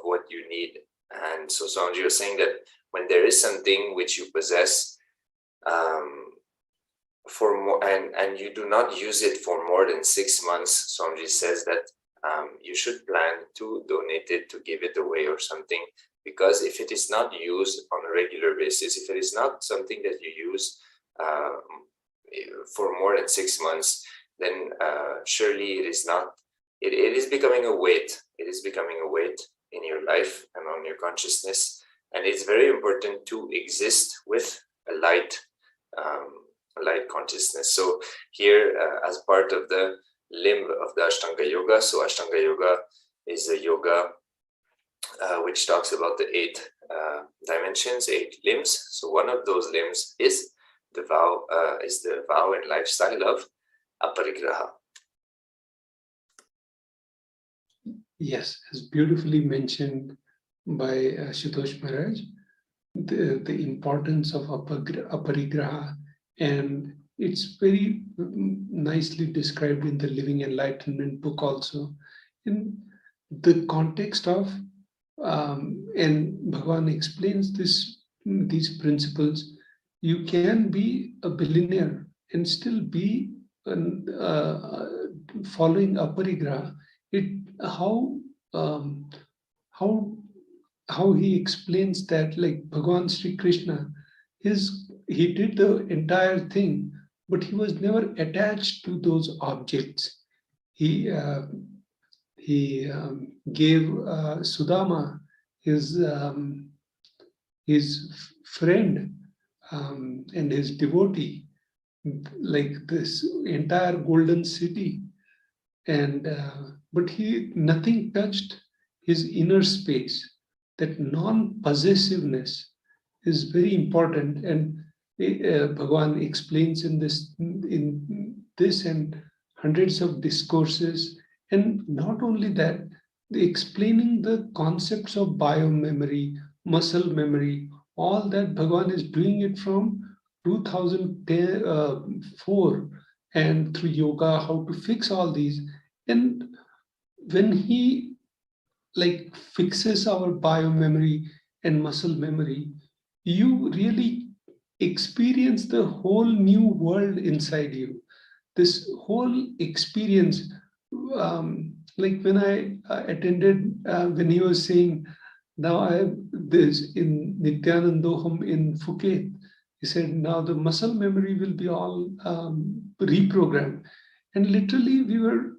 what you need. And so Swamiji was saying that when there is something which you possess for more and you do not use it for more than 6 months, Swamiji says that you should plan to donate it, to give it away or something, because if it is not used on a regular basis, if it is not something that you use for more than 6 months, then surely it is not. It is becoming a weight. It is becoming a weight in your life and on your consciousness, and it's very important to exist with a light consciousness. So here, as part of the limb of the Ashtanga Yoga, so Ashtanga Yoga is a yoga which talks about the 8 dimensions, 8 limbs. So one of those limbs is the vow and lifestyle of aparigraha. Yes, as beautifully mentioned by Shutosh Maharaj, the importance of aparigraha, and it's very nicely described in the Living Enlightenment book also. In the context of, and Bhagavan explains these principles, you can be a billionaire and still be following aparigraha. How he explains that, like Bhagavan Sri Krishna, he did the entire thing, but he was never attached to those objects. He gave Sudama, his friend and his devotee, like this entire golden city, and but nothing touched his inner space. That non-possessiveness is very important, and Bhagavan explains in this and hundreds of discourses. And not only that, explaining the concepts of biomemory, muscle memory, all that Bhagavan is doing it from 2004, and through yoga, how to fix all these. And when he fixes our biomemory and muscle memory, you really experience the whole new world inside you. This whole experience, like when I attended, when he was saying, now I have this in Nithyanandoham in Phuket, he said, now the muscle memory will be all reprogrammed. And literally we were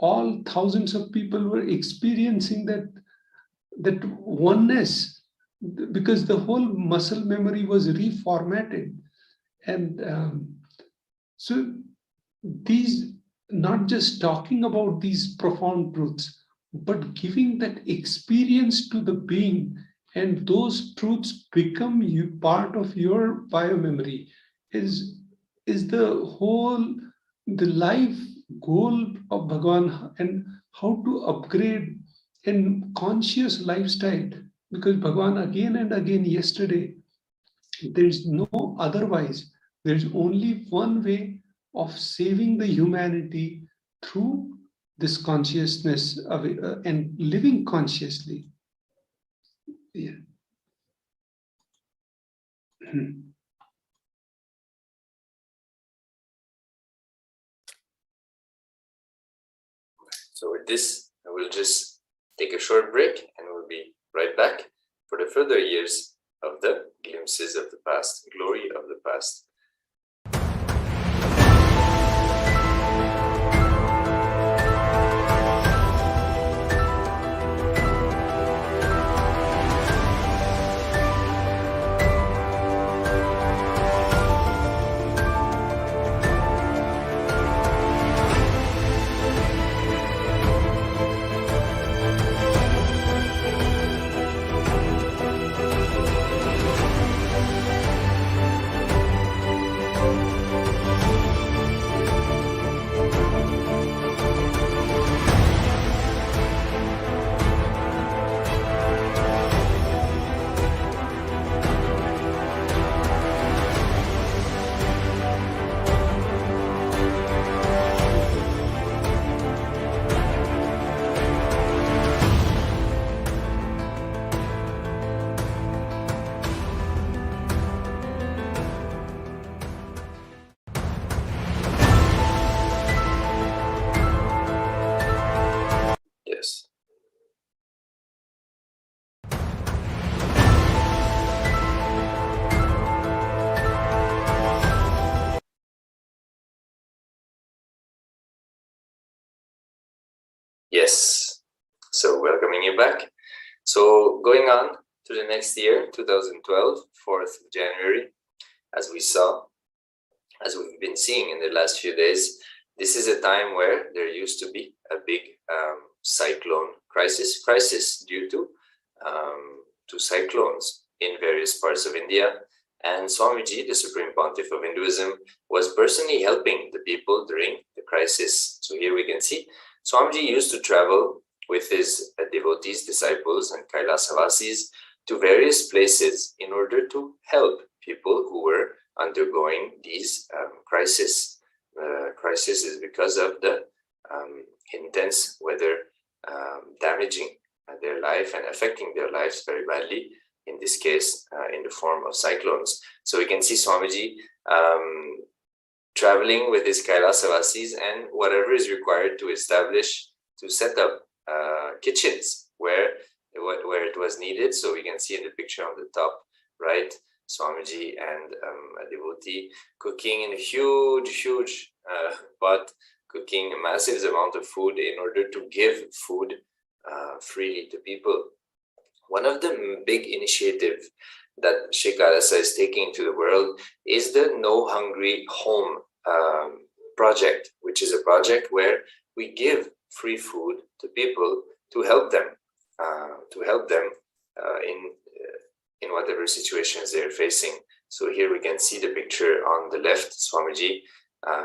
all thousands of people were experiencing that oneness, because the whole muscle memory was reformatted. And so these, not just talking about these profound truths, but giving that experience to the being, and those truths become part of your biomemory, is the life goal of Bhagavan, and how to upgrade in conscious lifestyle. Because Bhagavan again and again yesterday, there's no otherwise. There's only one way of saving the humanity through this consciousness of and living consciously. Yeah. So with this, I will just take a short break and we'll be right back for the further years of the glimpses of the past, glory of the past. Yes. Yes. So welcoming you back. So going on to the next year, 2012, 4th of January, as we saw, as we've been seeing in the last few days, this is a time where there used to be a big cyclone crisis due to cyclones in various parts of India. And Swamiji, the Supreme Pontiff of Hinduism, was personally helping the people during the crisis. So here we can see Swamiji used to travel with his devotees, disciples, and Kailasa vasis to various places in order to help people who were undergoing these crises. Crisis is because of the intense weather damaging their life and affecting their lives very badly, in this case in the form of cyclones. So we can see Swamiji traveling with his Kailasa vasis and whatever is required to set up kitchens where it was needed. So we can see in the picture on the top right, Swamiji and a devotee cooking in a huge pot, cooking a massive amount of food in order to give food freely to people. One of the big initiatives that Kailasa is taking to the world is the No Hungry Home project, which is a project where we give free food to people to help them in whatever situations they're facing. So here we can see the picture on the left, Swamiji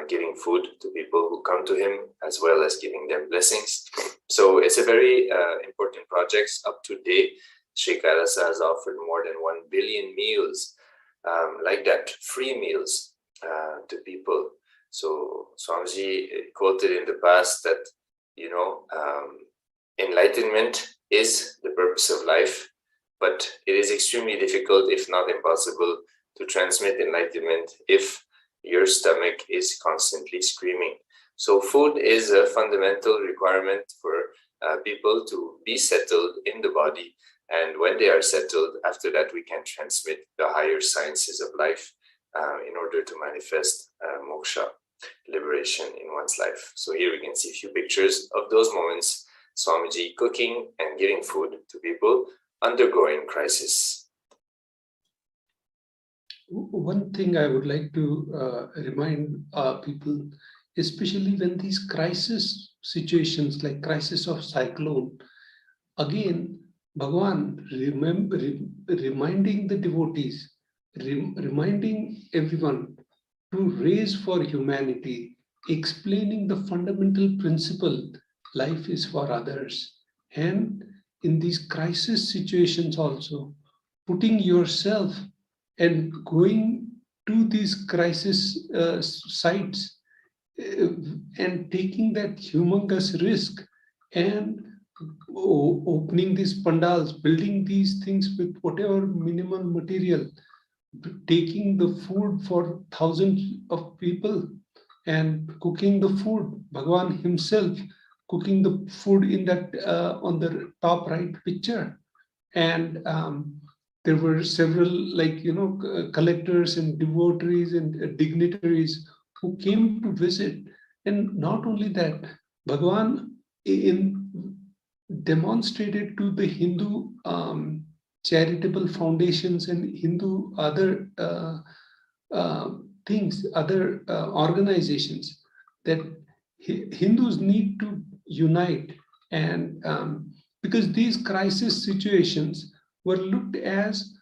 giving food to people who come to him, as well as giving them blessings. So it's a very important project. Up to date, Sri Kailasa has offered more than 1 billion meals like that, free meals to people. So Swamiji quoted in the past that, enlightenment is the purpose of life, but it is extremely difficult, if not impossible, to transmit enlightenment if your stomach is constantly screaming. So food is a fundamental requirement for people to be settled in the body. And when they are settled, after that, we can transmit the higher sciences of life in order to manifest moksha. liberation in one's life. So here we can see a few pictures of those moments, Swamiji cooking and giving food to people undergoing crisis. One thing I would like to remind people, especially when these crisis situations like crisis of cyclone, again, Bhagavan reminding the devotees, reminding everyone to raise for humanity, explaining the fundamental principle, life is for others. And in these crisis situations also, putting yourself and going to these crisis sites and taking that humongous risk and opening these pandals, building these things with whatever minimal material, taking the food for thousands of people and cooking the food, Bhagavan himself cooking the food in that on the top right picture. And there were several, like, collectors and devotees and dignitaries who came to visit. And not only that, Bhagavan demonstrated to the Hindu charitable foundations and Hindu other things, other organizations, that Hindus need to unite. And because these crisis situations were looked as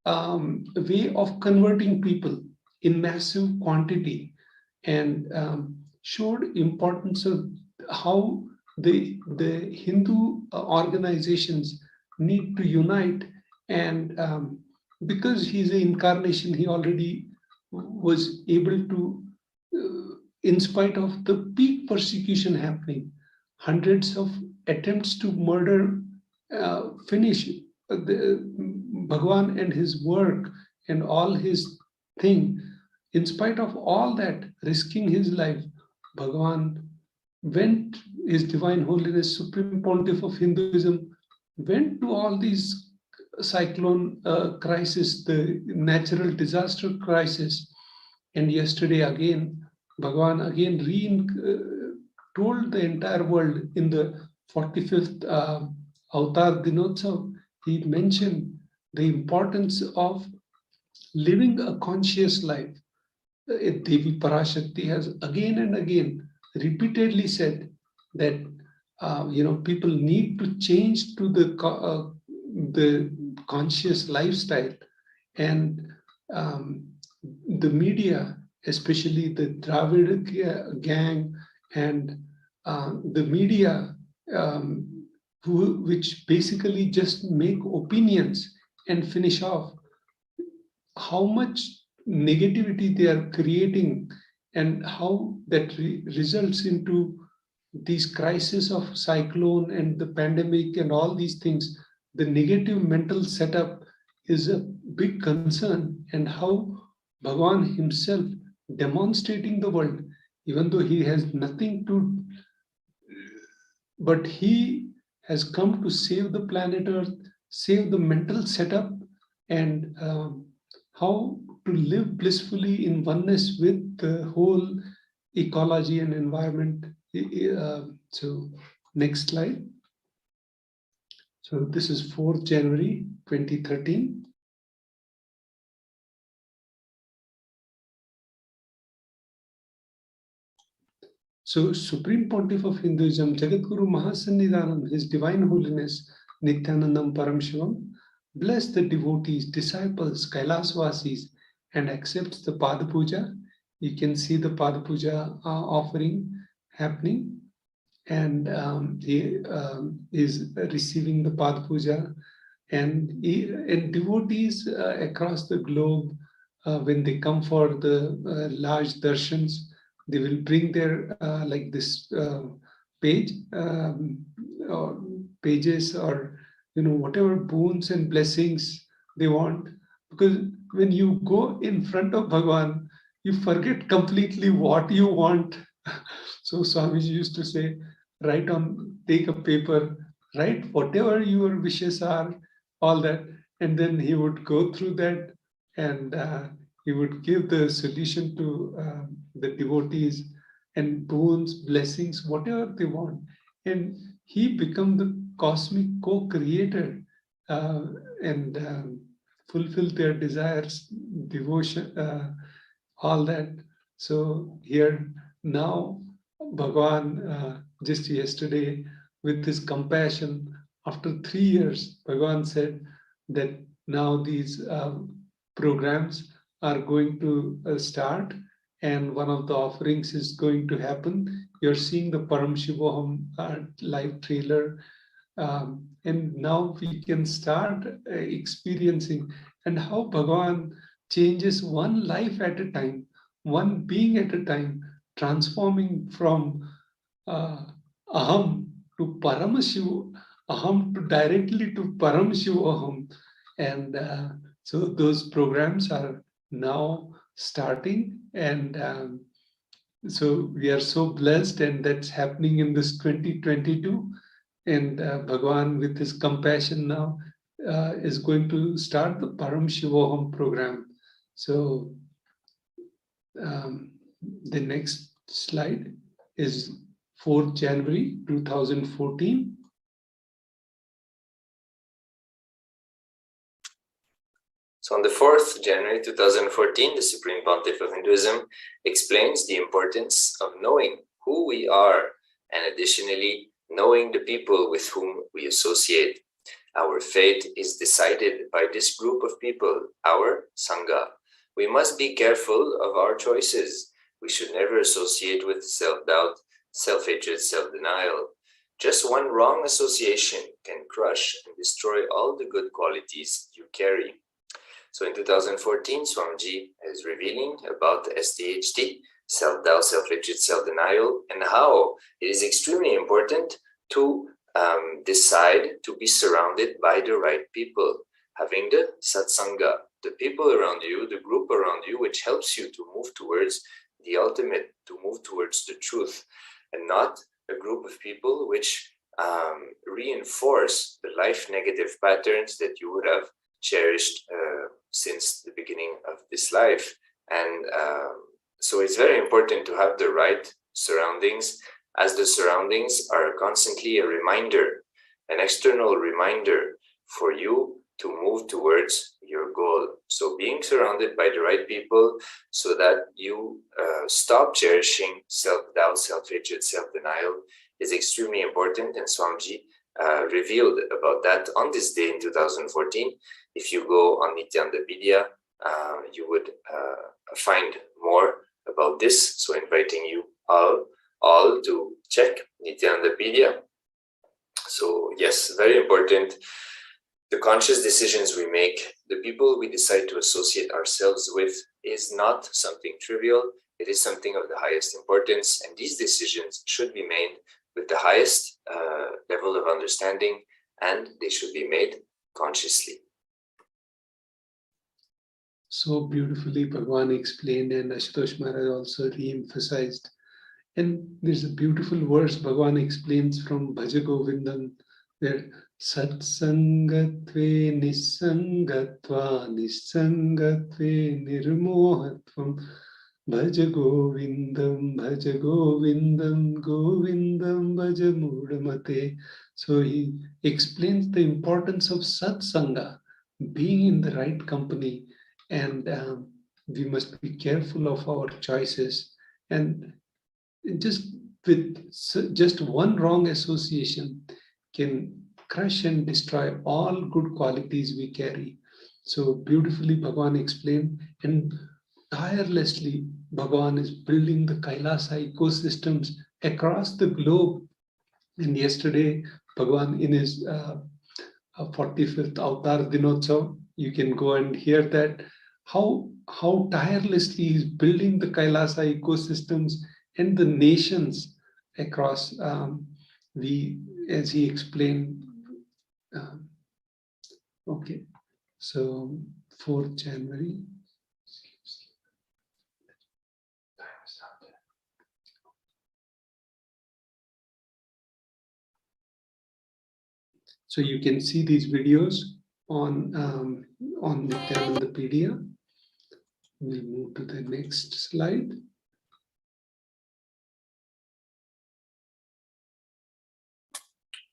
a way of converting people in massive quantity, and showed importance of how the Hindu organizations need to unite. And because he's an incarnation, he already was able to, in spite of the peak persecution happening, hundreds of attempts to murder, finish Bhagavan and his work and all his thing. In spite of all that, risking his life, Bhagavan went, His Divine Holiness, Supreme Pontiff of Hinduism, went to all these cyclone crisis, the natural disaster crisis. And yesterday again, Bhagavan again told the entire world in the 45th Avatar Dinotsav, he mentioned the importance of living a conscious life. Devi Parashakti has again and again repeatedly said that people need to change to the conscious lifestyle. And the media, especially the Dravid gang and the media, which basically just make opinions and finish off, how much negativity they are creating, and how that results into these crises of cyclone and the pandemic and all these things. The negative mental setup is a big concern, and how Bhagavan himself demonstrating the world, even though he has nothing to, but he has come to save the planet Earth, save the mental setup, and how to live blissfully in oneness with the whole ecology and environment. So next slide. So this is 4th January 2013. So Supreme Pontiff of Hinduism, Jagadguru Mahasannidhanam, His Divine Holiness Nithyananda Paramashivam, bless the devotees, disciples, Kailasvasis, and accepts the Pada Puja. You can see the Pada Puja offering happening, and he is receiving the Pada Puja. And devotees across the globe, when they come for the large darshans, they will bring their like this page or pages, or whatever boons and blessings they want. Because when you go in front of Bhagavan, you forget completely what you want. So Swamiji used to say, take a paper, write whatever your wishes are, all that, and then he would go through that, and he would give the solution to the devotees and boons, blessings, whatever they want. And he become the cosmic co-creator and fulfill their desires, devotion, all that. So here now, Bhagavan, just yesterday, with his compassion, after 3 years, Bhagavan said that now these programs are going to start, and one of the offerings is going to happen. You're seeing the Paramashivoham live trailer, and now we can start experiencing and how Bhagavan changes one life at a time, one being at a time, transforming from aham to Paramashiv, aham to directly to Paramashivoham. And so those programs are now starting, and so we are so blessed, and that's happening in this 2022. And Bhagavan, with his compassion now, is going to start the Paramashivoham program. So the next slide is 4th January 2014. So on the 4th January 2014, the Supreme Pontiff of Hinduism explains the importance of knowing who we are, and additionally knowing the people with whom we associate. Our fate is decided by this group of people, our Sangha. We must be careful of our choices. We should never associate with self-doubt, self-hatred, self-denial. Just one wrong association can crush and destroy all the good qualities you carry. So in 2014, Swamiji is revealing about the SDHT, self-doubt, self-hatred, self-denial, and how it is extremely important to decide to be surrounded by the right people, having the satsanga, the people around you, the group around you, which helps you to move towards the ultimate, to move towards the truth, and not a group of people which reinforce the life negative patterns that you would have cherished since the beginning of this life. And so it's very important to have the right surroundings, as the surroundings are constantly a reminder, an external reminder for you to move towards your goal. So being surrounded by the right people so that you stop cherishing self-doubt, self-hatred, self-denial is extremely important. And Swamiji revealed about that on this day in 2014. If you go on Nithyananda, you would find more about this. So inviting you all to check Nithyananda. So yes, very important. The conscious decisions we make, the people we decide to associate ourselves with, is not something trivial. It is something of the highest importance, and these decisions should be made with the highest level of understanding, and they should be made consciously. So beautifully Bhagavan explained, and Ashutosh Maharaj also re-emphasized. And there's a beautiful verse Bhagavan explains from Bhaja Govindam, where Satsangatve Nisangatva Nisangatve Nirmohatvam Bhaja Govindam Govindam Bhaja Mudamate. So he explains the importance of Satsanga, being in the right company, and we must be careful of our choices. And just one wrong association can crush and destroy all good qualities we carry. So beautifully Bhagavan explained, and tirelessly Bhagavan is building the Kailasa ecosystems across the globe. And yesterday Bhagavan, in his 45th Avatar Dinotsav, you can go and hear that, how tirelessly he is building the Kailasa ecosystems and the nations across, as he explained. Okay, so 4th January. So you can see these videos on Nithyananda. We move to the next slide.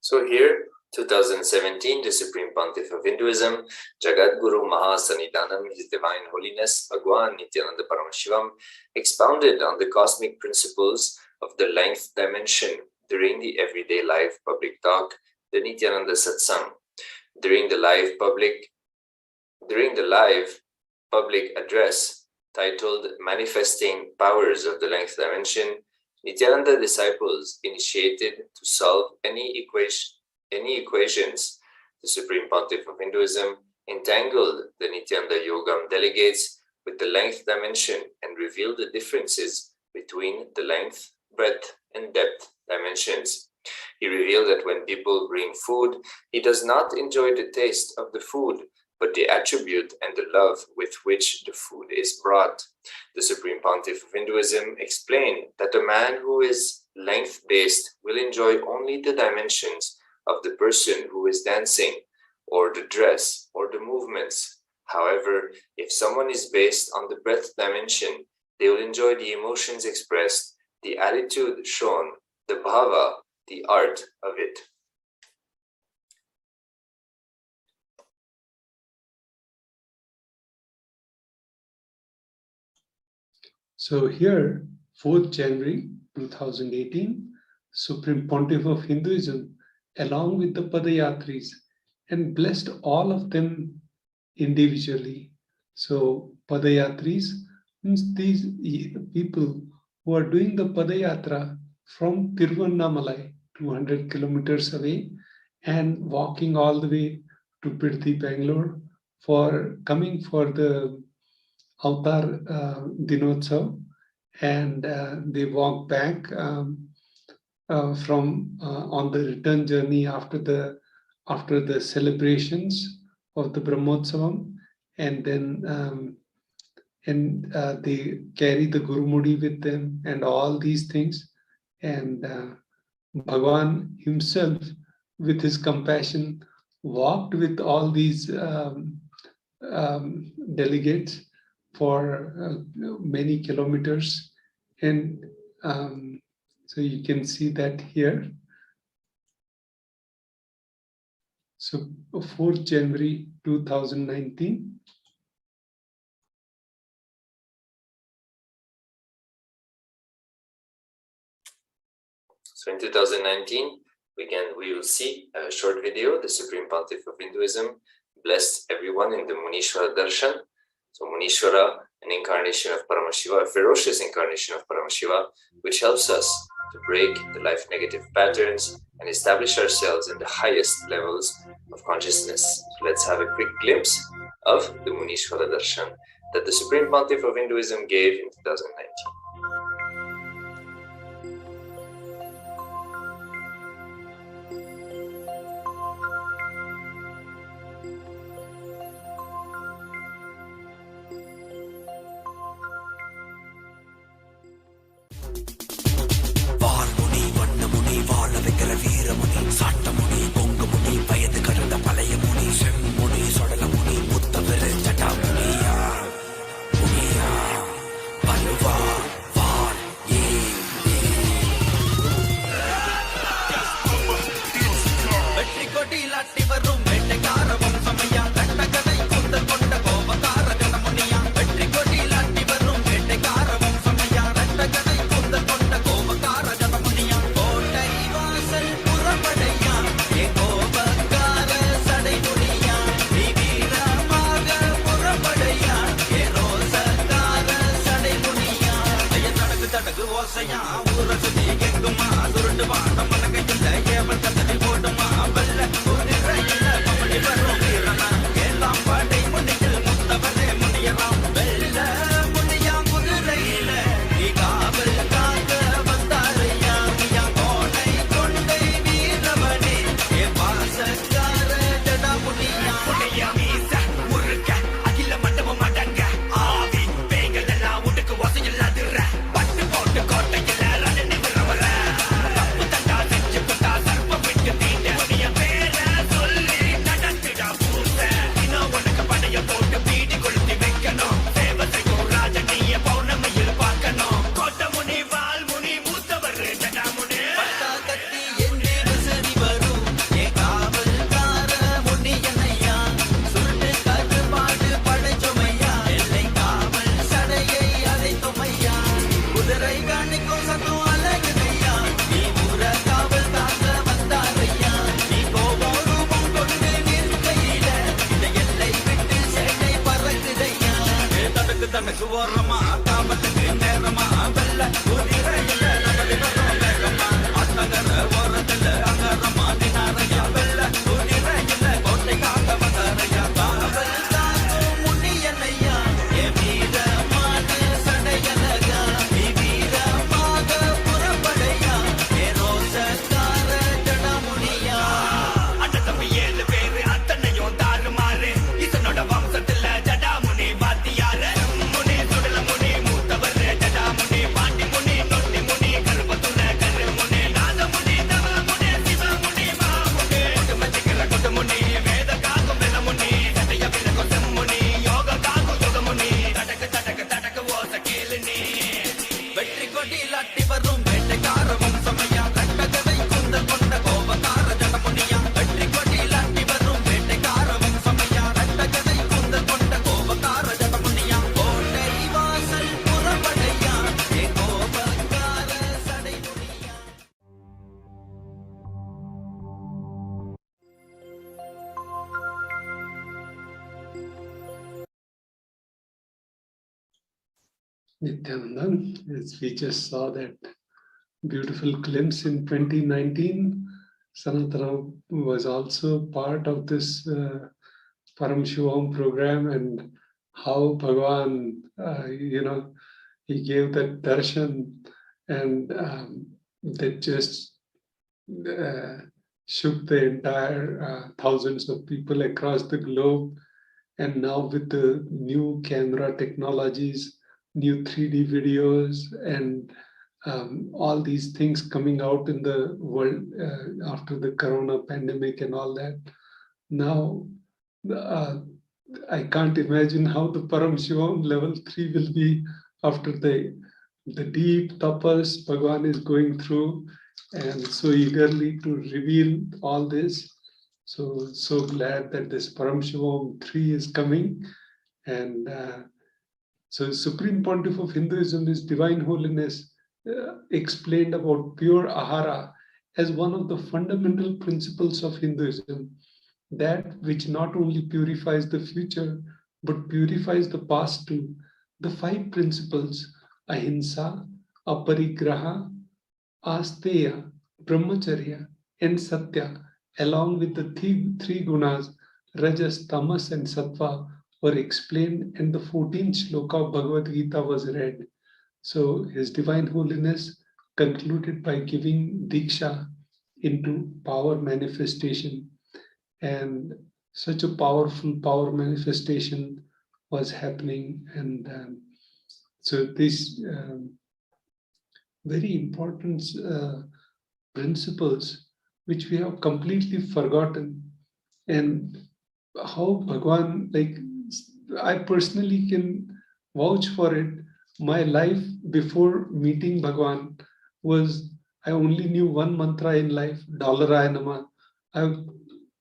So here, 2017, the Supreme Pontiff of Hinduism, Jagat Guru Mahasanidanam, His Divine Holiness, Bhagwan Nithyananda Paramashivam, expounded on the cosmic principles of the length dimension during the everyday life public talk, the Nithyananda Satsang. During the live public address titled Manifesting Powers of the Length Dimension, Nithyananda disciples initiated to solve any equations. The Supreme Pontiff of Hinduism entangled the Nityananda Yogam delegates with the length dimension and revealed the differences between the length, breadth, and depth dimensions. He revealed that when people bring food, he does not enjoy the taste of the food, but the attribute and the love with which the food is brought. The Supreme Pontiff of Hinduism explained that a man who is length-based will enjoy only the dimensions of the person who is dancing, or the dress, or the movements. However, if someone is based on the breadth dimension, they will enjoy the emotions expressed, the attitude shown, the bhava, the art of it. So here, 4th January 2018, Supreme Pontiff of Hinduism, along with the Padayatris, and blessed all of them individually. So Padayatris means these people who are doing the Padayatra from Tiruvannamalai, 200 kilometers away, and walking all the way to Pirthi, Bangalore, for coming for the Avatar Dinotsav, and they walk back from on the return journey after the celebrations of the Brahmotsavam, and then they carry the Gurumudi with them and all these things, and Bhagwan himself, with his compassion, walked with all these delegates for many kilometers, and so you can see that here. So 4th January 2019. So in 2019, we will see a short video. The Supreme Pontiff of Hinduism blessed everyone in the Munishwara Darshan. So Munishwara, an incarnation of Paramashiva, a ferocious incarnation of Paramashiva, which helps us to break the life negative patterns and establish ourselves in the highest levels of consciousness. So let's have a quick glimpse of the Munishwara Darshan that the Supreme Pontiff of Hinduism gave in 2019. Nithyananda, as we just saw that beautiful glimpse in 2019, Sanatana was also part of this Paramashivoham program, and how Bhagavan, he gave that darshan, and that just shook the entire thousands of people across the globe. And now with the new camera technologies, new 3D videos, and all these things coming out in the world after the corona pandemic and all that, now I can't imagine how the Paramashivoham level 3 will be after the deep tapas Bhagavan is going through, and so eagerly to reveal all this. So glad that this Paramashivoham 3 is coming. And so Supreme Pontiff of Hinduism, His Divine Holiness, explained about pure ahara as one of the fundamental principles of Hinduism, that which not only purifies the future, but purifies the past too. The 5 principles, ahimsa, aparigraha, asteya, brahmacharya, and satya, along with the three gunas, rajas, tamas, and sattva, were explained, and the 14th shloka of Bhagavad Gita was read. So His Divine Holiness concluded by giving diksha into power manifestation, and such a powerful power manifestation was happening. And so these very important principles which we have completely forgotten, and how Bhagwan, like, I personally can vouch for it. My life before meeting Bhagwan was, I only knew one mantra in life, Dollaraya Nama. I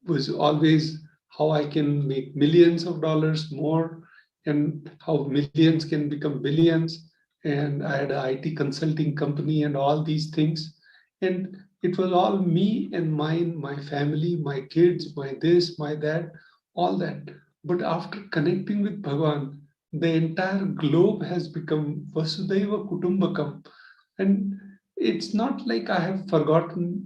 was always how I can make millions of dollars more, and how millions can become billions. And I had an IT consulting company and all these things. And it was all me and mine, my family, my kids, my this, my that, all that. But after connecting with Bhagavan, the entire globe has become Vasudhaiva Kutumbakam. And it's not like I have forgotten,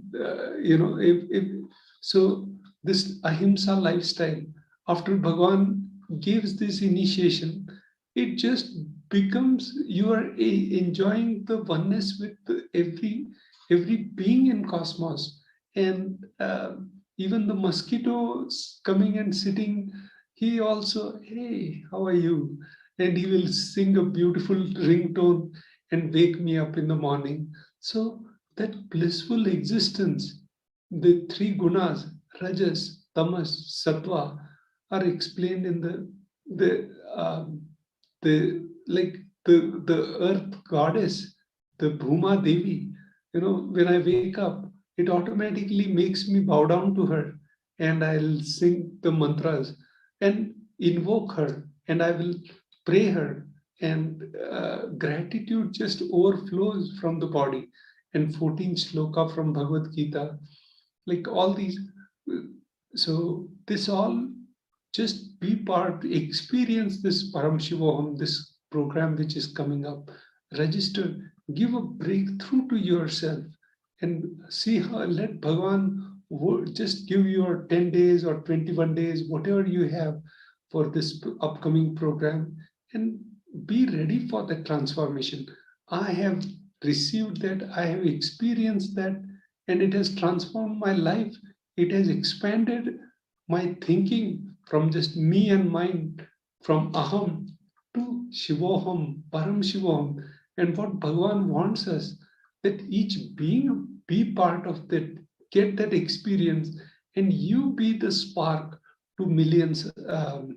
so this ahimsa lifestyle, after Bhagavan gives this initiation, it just becomes, you are enjoying the oneness with every being in cosmos. And even the mosquitoes coming and sitting, he also, hey, how are you? And he will sing a beautiful ringtone and wake me up in the morning. So that blissful existence, the 3 gunas, rajas, tamas, sattva, are explained in the earth goddess, the Bhuma Devi. When I wake up, it automatically makes me bow down to her, and I'll sing the mantras and invoke her, and I will pray her, and gratitude just overflows from the body. And 14th shloka from Bhagavad Gita, like all these. So this all, just be part, experience this Paramashivoham, this program which is coming up. Register, give a breakthrough to yourself and see how, let Bhagavan just give your 10 days or 21 days, whatever you have for this upcoming program, and be ready for the transformation. I have received that, I have experienced that, and it has transformed my life. It has expanded my thinking from just me and mine, from aham to Shivoham, Paramashivoham, and what Bhagavan wants us, that each being be part of that, get that experience, and you be the spark to millions. I'll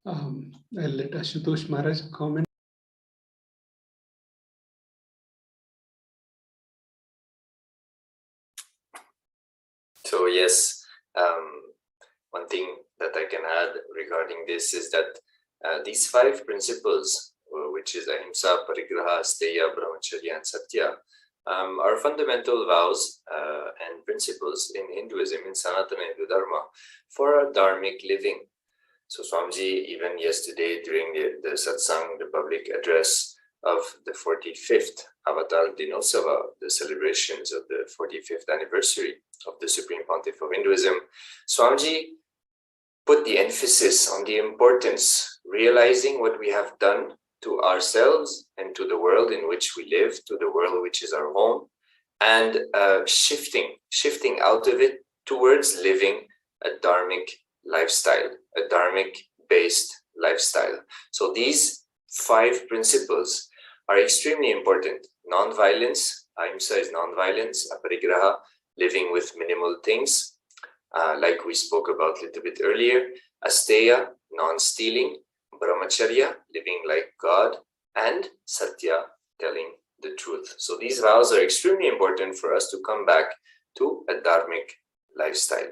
let Ashutosh Maharaj comment. So yes, one thing that I can add regarding this is that these 5 principles, which is ahimsa, parigraha, asteya, brahmacharya, and satya, are fundamental vows and principles in Hinduism, in Sanatana Hindu Dharma, for our dharmic living. So Swamiji, even yesterday during the satsang, the public address of the 45th Avatar Dinosava, the celebrations of the 45th anniversary of the Supreme Pontiff of Hinduism, Swamiji put the emphasis on the importance, realizing what we have done to ourselves and to the world in which we live, to the world which is our home, and shifting out of it towards living a dharmic lifestyle, a dharmic-based lifestyle. So these 5 principles are extremely important. Non-violence, ahimsa is non-violence, aparigraha, living with minimal things, like we spoke about a little bit earlier, asteya, non-stealing, brahmacharya, living like God, and satya, telling the truth. So these vows are extremely important for us to come back to a dharmic lifestyle.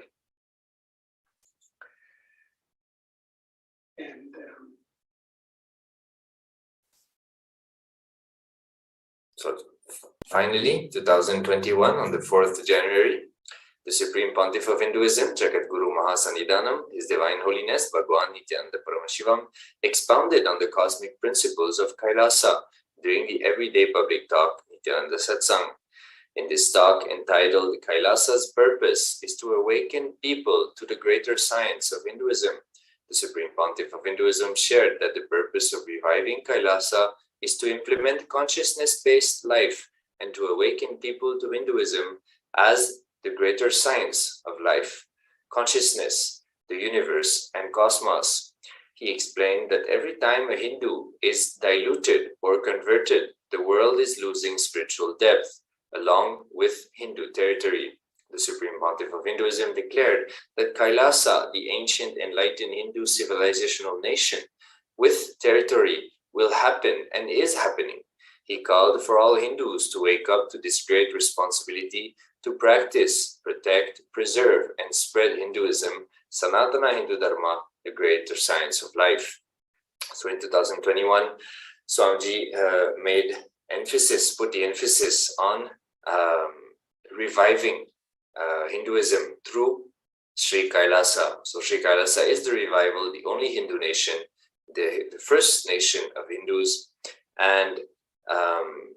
And So finally, 2021, on the 4th January, the Supreme Pontiff of Hinduism, Jagadguru Mahasanidhanam, His Divine Holiness, Bhagwan Nithyananda Paramashivam, expounded on the cosmic principles of Kailasa during the everyday public talk, Nithyananda Satsang. In this talk, entitled Kailasa's Purpose is to Awaken People to the Greater Science of Hinduism, the Supreme Pontiff of Hinduism shared that the purpose of reviving Kailasa is to implement consciousness-based life and to awaken people to Hinduism as the greater science of life, consciousness, the universe, and cosmos. He explained that every time a Hindu is diluted or converted, the world is losing spiritual depth, along with Hindu territory. The Supreme Pontiff of Hinduism declared that Kailasa, the ancient enlightened Hindu civilizational nation with territory, will happen and is happening. He called for all Hindus to wake up to this great responsibility to practice, protect, preserve, and spread Hinduism, Sanatana Hindu Dharma, the greater science of life. So in 2021, Swamiji put the emphasis on reviving Hinduism through Sri Kailasa. So Sri Kailasa is the revival, the only Hindu nation, the first nation of Hindus, and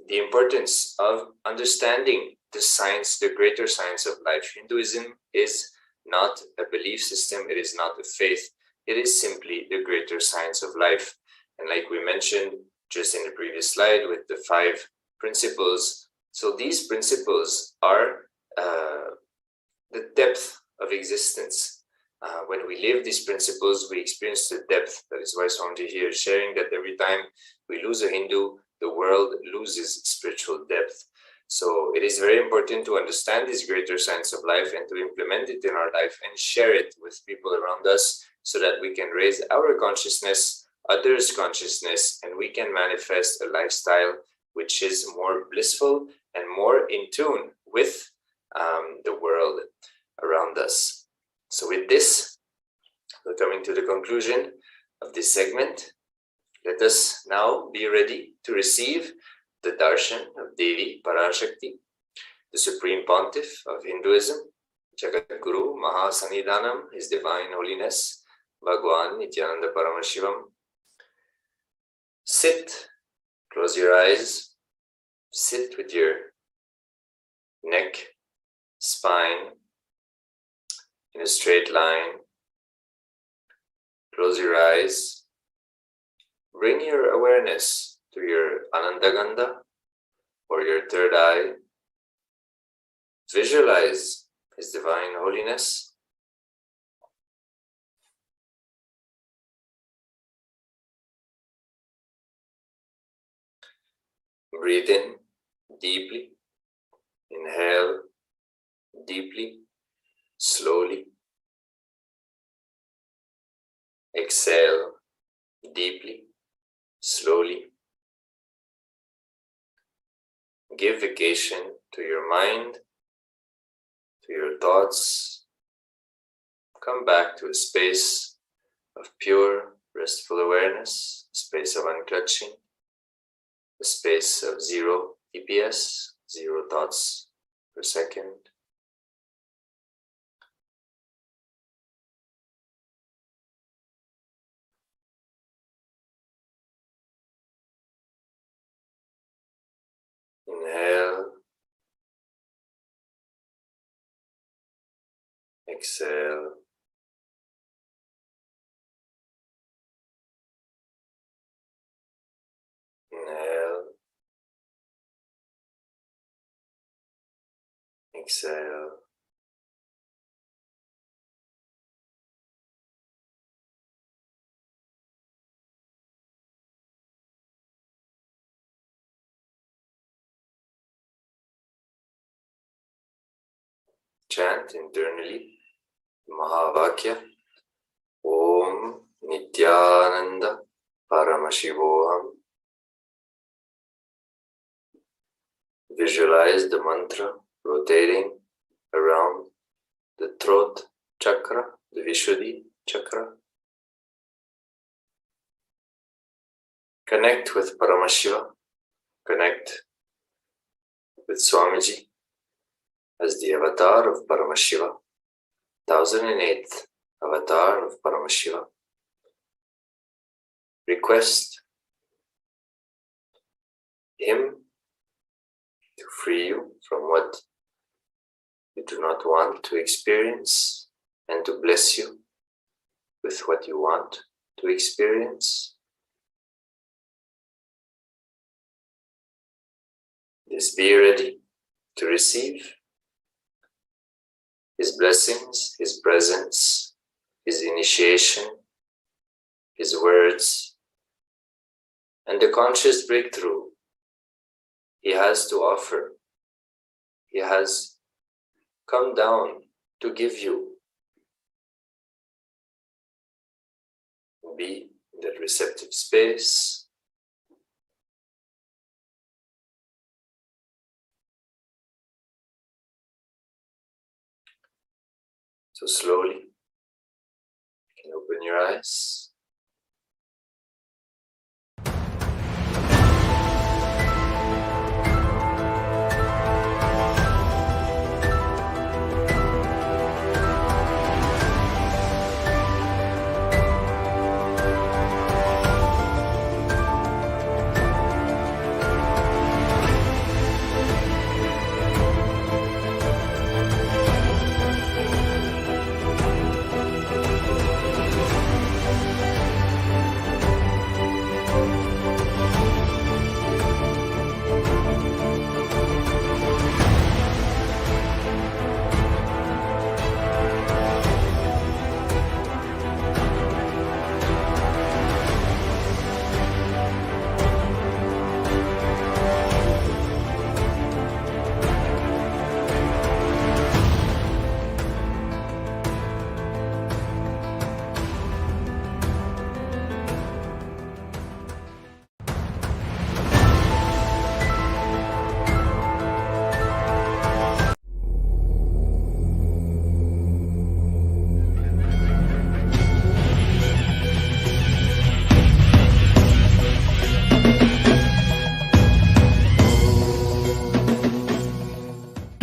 the importance of understanding the science, the greater science of life. Hinduism is not a belief system, it is not a faith, it is simply the greater science of life. And like we mentioned just in the previous slide with the 5 principles, so these principles are the depth of existence. When we live these principles, we experience the depth. That is why Swamiji here is sharing that every time we lose a Hindu, the world loses spiritual depth. So it is very important to understand this greater science of life and to implement it in our life and share it with people around us so that we can raise our consciousness, others' consciousness, and we can manifest a lifestyle which is more blissful and more in tune with the world around us. So with this, we're coming to the conclusion of this segment. Let us now be ready to receive the darshan of Devi Parashakti, the Supreme Pontiff of Hinduism, Jagadguru Mahasanidhanam, His Divine Holiness, Bhagwan Nithyananda Paramashivam, sit, close your eyes, sit with your neck, spine in a straight line. Close your eyes. Bring your awareness to your Anandagandha or your third eye. Visualize His divine holiness. Breathe in deeply. Inhale deeply, slowly. Exhale deeply, slowly. Give vacation to your mind, to your thoughts. Come back to a space of pure, restful awareness, a space of unclutching, a space of zero TPS, 0 thoughts per second. Inhale, exhale, inhale, exhale, chant internally Mahavakya Om Nithyananda Paramashivoham. Visualize the mantra rotating around the throat chakra, the Vishuddhi chakra. Connect with Paramashiva, connect with Swamiji as the avatar of Paramashiva, 1008th avatar of Paramashiva. Request him to free you from what you do not want to experience and to bless you with what you want to experience. Just be ready to receive His blessings, His presence, His initiation, His words, and the conscious breakthrough He has to offer. He has come down to give you. Be in that receptive space. So slowly, you can open your eyes.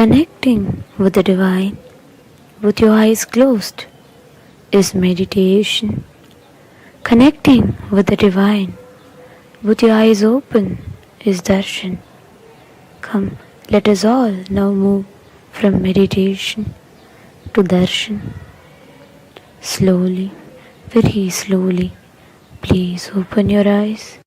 Connecting with the divine with your eyes closed is meditation. Connecting with the divine with your eyes open is darshan. Come, let us all now move from meditation to darshan. Slowly, very slowly, please open your eyes.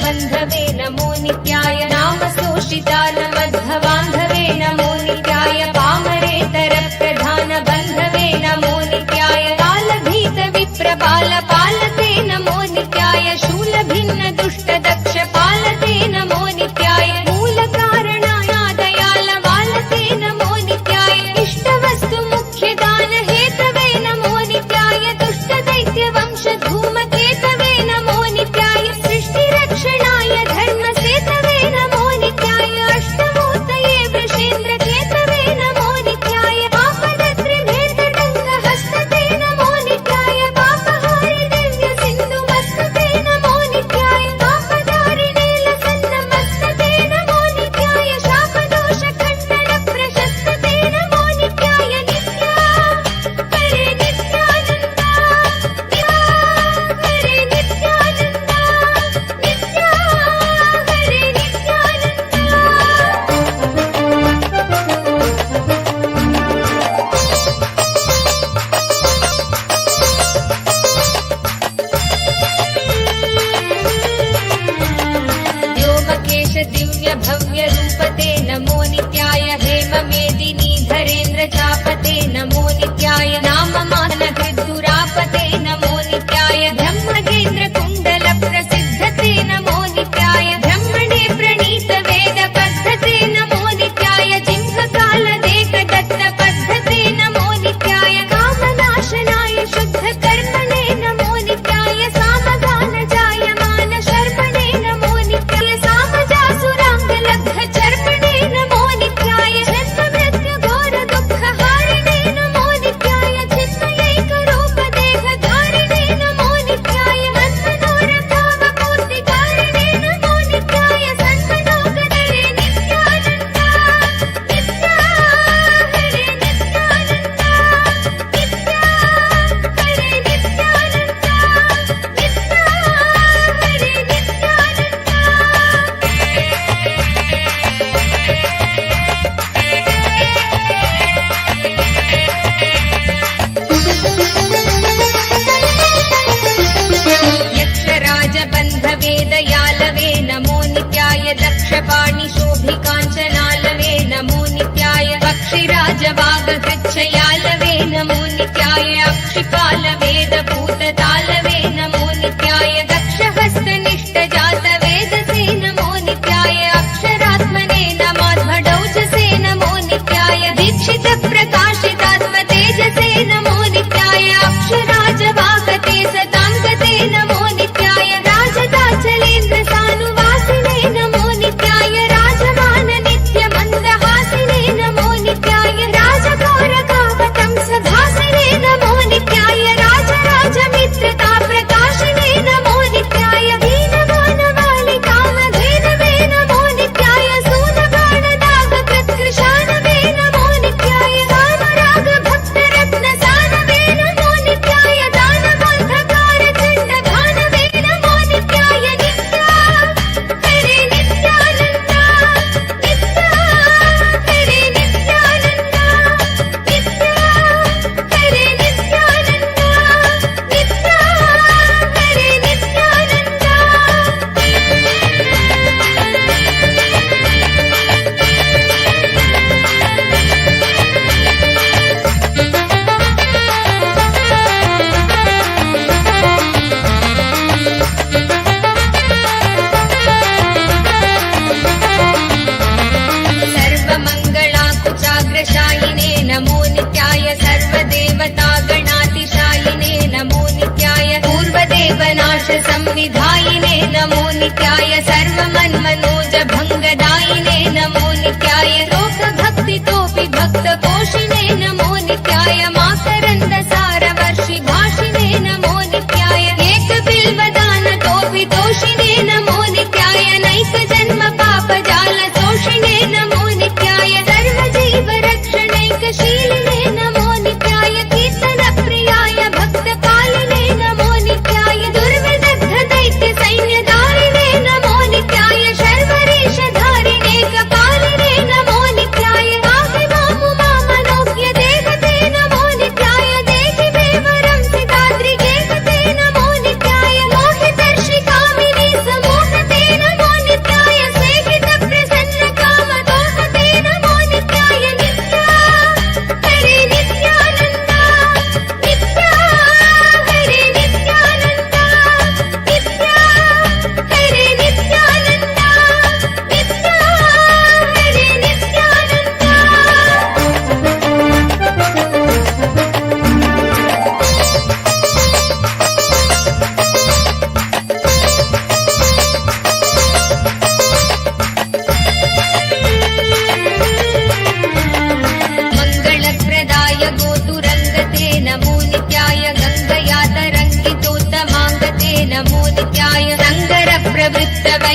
बंधवे नमो नित्याय नाम स्तोषितान मध्वबांधवे नमो नित्याय पामरेतर प्रधान बंधवे नमो नित्याय कालभीत विप्रबाल पालते नमो नित्याय शूल भिन्न दुष्ट दक्ष पालते नमो नित्याय मूल कारणाय दयाल वालते नमो नित्याय इष्ट वस्तु मुख्य दान हेतवे नमो नित्याय दुष्ट दैत्य वंश धूमकेतवे नमो नित्याय सृष्टि रक्षणाय धर्म सेतवे नमो नित्याय अष्टमूर्तये वृषेन्द्र केतवे नमो नित्याय आपदत्रिभेदडङ्क हस्तते नमो नित्याय पापहारि दिव्य सिन्धु मस्तते नमो नित्याय पापधारिणे लसन्न मस्तते नमो नित्याय शापदोष खण्डन प्रशस्तते नमो नित्याय नित्या हरे नित्यानन्द हरे नित्यानन्द नित्या हरे नित्यानन्द व्योमकेश दिव्य भव्य रूपते नमो नित्याय हेम मेदिनी धरेन्द्र चापते नमो नित्याय नाम मान हृद्दुरापते नमो नित्याय ब्रह्मगेन्द्र कुण्डल प्रसिद्धते नमो नित्याय ब्रह्मणे प्रणीत वेद पद्धते नमो नित्याय जिह्वकाल देक दत्त पद्धते नमो नित्याय कामनाशनाय शुद्ध कर्मणे नमो नित्याय सामगान जायमान शर्मणे नमो नित्याय सामजासुरांग लब्ध चर्मणे नमो नित्याय जन्म मृत्यु घोर दुःख हारिणे नमो नित्याय चिन्मयैक रूप देह धारिणे नमो नित्याय मन्मनोरथावपूर्तिकारिणे नमो नित्याय सन्मनोगतरे नित्यानन्द नित्या हरे नित्यानन्द नित्या हरे नित्यानन्द नित्या हरे यक्षराज बन्धवे दयालवे नमो नित्याय दक्षपाणि शोभिकाञ्चनालवे नमो नित्याय पक्षिराज वागकृच्छयालवे नमो नित्याय अक्षिपाल वेद भूततालवे नमो नित्याय दक्षहस्तनिष्ठ जात वेदसे नमो नित्याय अक्षरात्मने नमाध्वडौजसे नमो नित्याय दीक्षित प्रकाशितात्म तेजसे नमो नित्याय अक्षराज वागते सताङ्गते नमो नित्याय राजदाचलेन्द्र सानुवासिने नमो नित्याय राजमान नित्य मन्दहासिने नमो नित्याय राजगौरकावतं सभासिने नमो नित्याय राजराज मित्रता प्रकाशिने नमो नित्याय दीनमानवालि कामधेनवे नमो नित्याय सूनबाणदाग कृत्कृशानवे नमो नित्याय कामराग भक्तरत्न सानवे नमो नित्याय दानवान्धकार चण्डघानवे नमो नित्याय नित्या हरे नित्यानन्द नित्या हरे नित्यानन्द नित्या हरे नित्यानन्द नित्या हरे नित्यानन्द सर्वमङ्गलाकुचाग्रशायिने नमो नित्याय सर्वदेवतागणातिशायिने नमो नित्याय पूर्वदेवनाश संविधायिने नमो नित्याय सर्वमन्मनो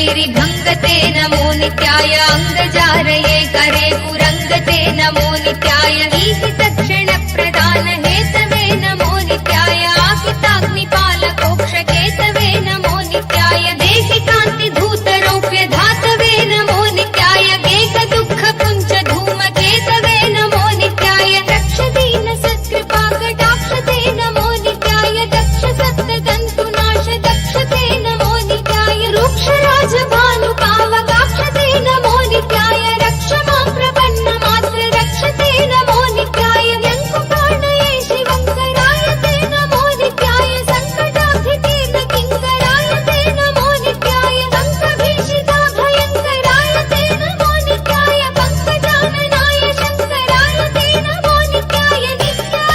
वैरिभङ्गते नमो नित्याय अङ्गजारये करे पुरङ्गते नमो नित्याय ईहितक्षणप्रदान हेतवे नमो नित्याय आहिताग्निपालकोक्षकेतवे नमो नित्याय देहि कान्तिधूतरौप्य धातवे नमो नित्याय गेकदुःखपुञ्ज धूमकेतवे नमो नित्याय रक्षदीन सत्कृपाकटाक्षते नमो नित्याय दक्ष सप्ततन्तुनाश दक्षते नमो नित्याय रुक्षराजभानुकावकाक्षते नमो नित्याय रक्ष मां प्रपन्नमात्र रक्षते नमो नित्याय यङ्कुकार्णये शिवङ्कराय ते नमो नित्याय सङ्कटाधितीर्न किङ्कराय ते नमो नित्याय अङ्कभीषिताभयङ्कराय ते नमो नित्याय पङ्कजाननाय शङ्कराय ते नमो नित्याय नित्या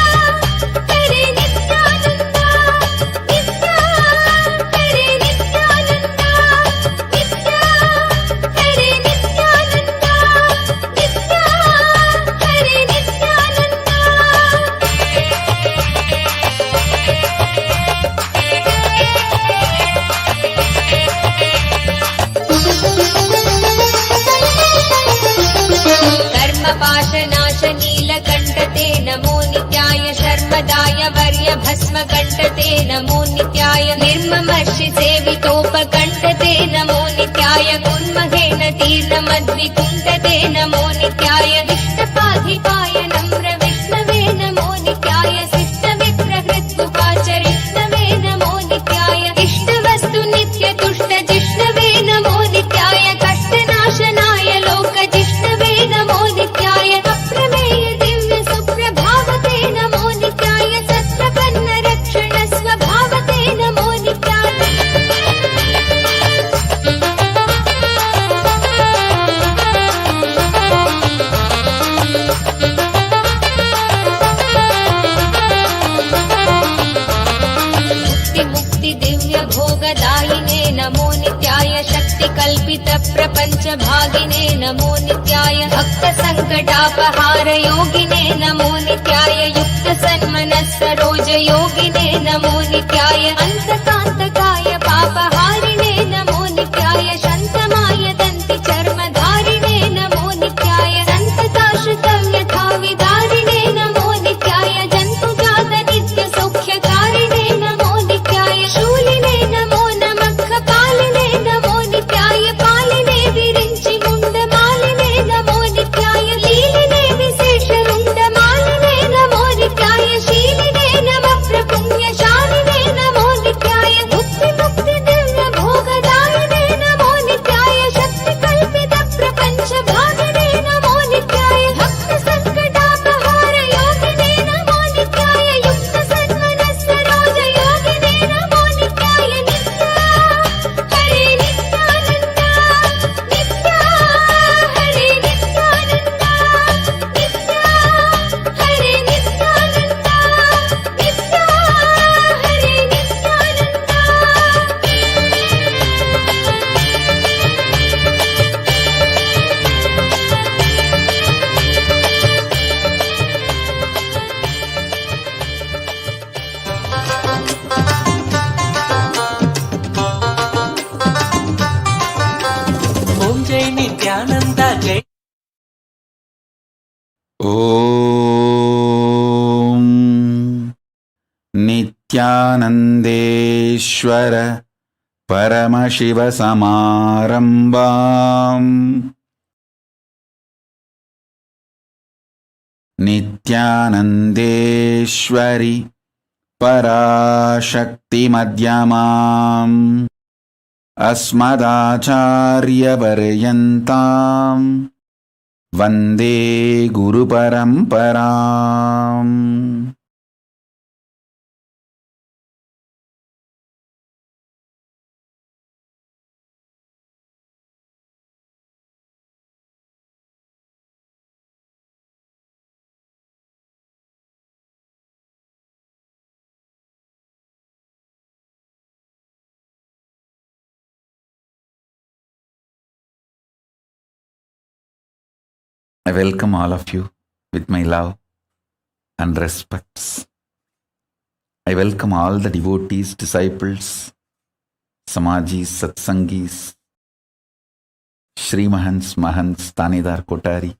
हरे नित्यानन्दा नित्या हरे नित्यानन्दा नित्या हरे नित्यानन्दा नित्या हरे नित्यानन्दा कर्मपाशनाश नीलकण्ठते नमो नित्याय शर्मदाय वर्य भस्मकण्ठते नमो नित्याय निर्ममर्षि सेवितोपकण्ठते नमो नित्याय कुन्महेन तीर्णमद्विकुण्ठते नमो नित्याय इष्टपाधिपाय नम्र विष्णवे नमो नित्याय शिष्टविप्रहृत्कुपाचरिष्णवे नमो नित्याय इष्टवस्तु नित्यतुष्ट जिष्णवे नमो नित्याय कष्टनाशनाय लोकजिष्णवे नमो नित्याय अप्रमेय दिव्य सुप्रभावते नमो नित्याय सत्प्रपन्न रक्षण स्वभावते नमो नित्याय मुक्ति दिव्य भोगदायिने नमो नित्याय शक्ति कल्पित प्रपंच भागिने नमो नित्याय भक्त संकटापहार योगिने नमो नित्याय युक्त सन्मनः सरोज योगिने नमो नित्याय अंतकांतकाय पापहारिणे नमो नित्याय शन्तमाय दन्ति चर्मधारिणे नमो नित्याय संतताश्रितं यथा विदारिणे नमो नित्याय जन्तुजात नित्य सौख्यकारिणे नमो नित्याय शूलिने नमो नमः कपालिने नमो नित्याय पालिने विरिञ्चि मुण्डमालिने नमो नित्याय लीलिने विशेषरुण्डमालिने नमो नित्याय शीलिने नमः प्रपुण्यशालिने नमो नित्याय मुक्ति दिव्य भोगदायिने नमो नित्याय शक्ति कल्पित प्रपंच भागिने नमो नित्याय भक्त संकटापहार योगिने नमो नित्याय युक्त सन्मनः सरोज योगिने नमो नित्याय नित्या हरे नित्यानन्दा नित्या हरे नित्यानन्दा नित्या हरे नित्यानन्दा नित्या हरे ओम जय नित्यानंदा जय ॐ नित्यानन्देश्वर परमशिवसमारम्भाम् नित्यानन्देश्वरि पराशक्तिमध्यमाम् अस्मदाचार्यपर्यन्ताम् वन्दे गुरुपरम्पराम् I welcome all of you with my love and respects. I welcome all the devotees, disciples, Samajis, Satsangis, Shri Mahants, Mahants, Tanedar Kotari,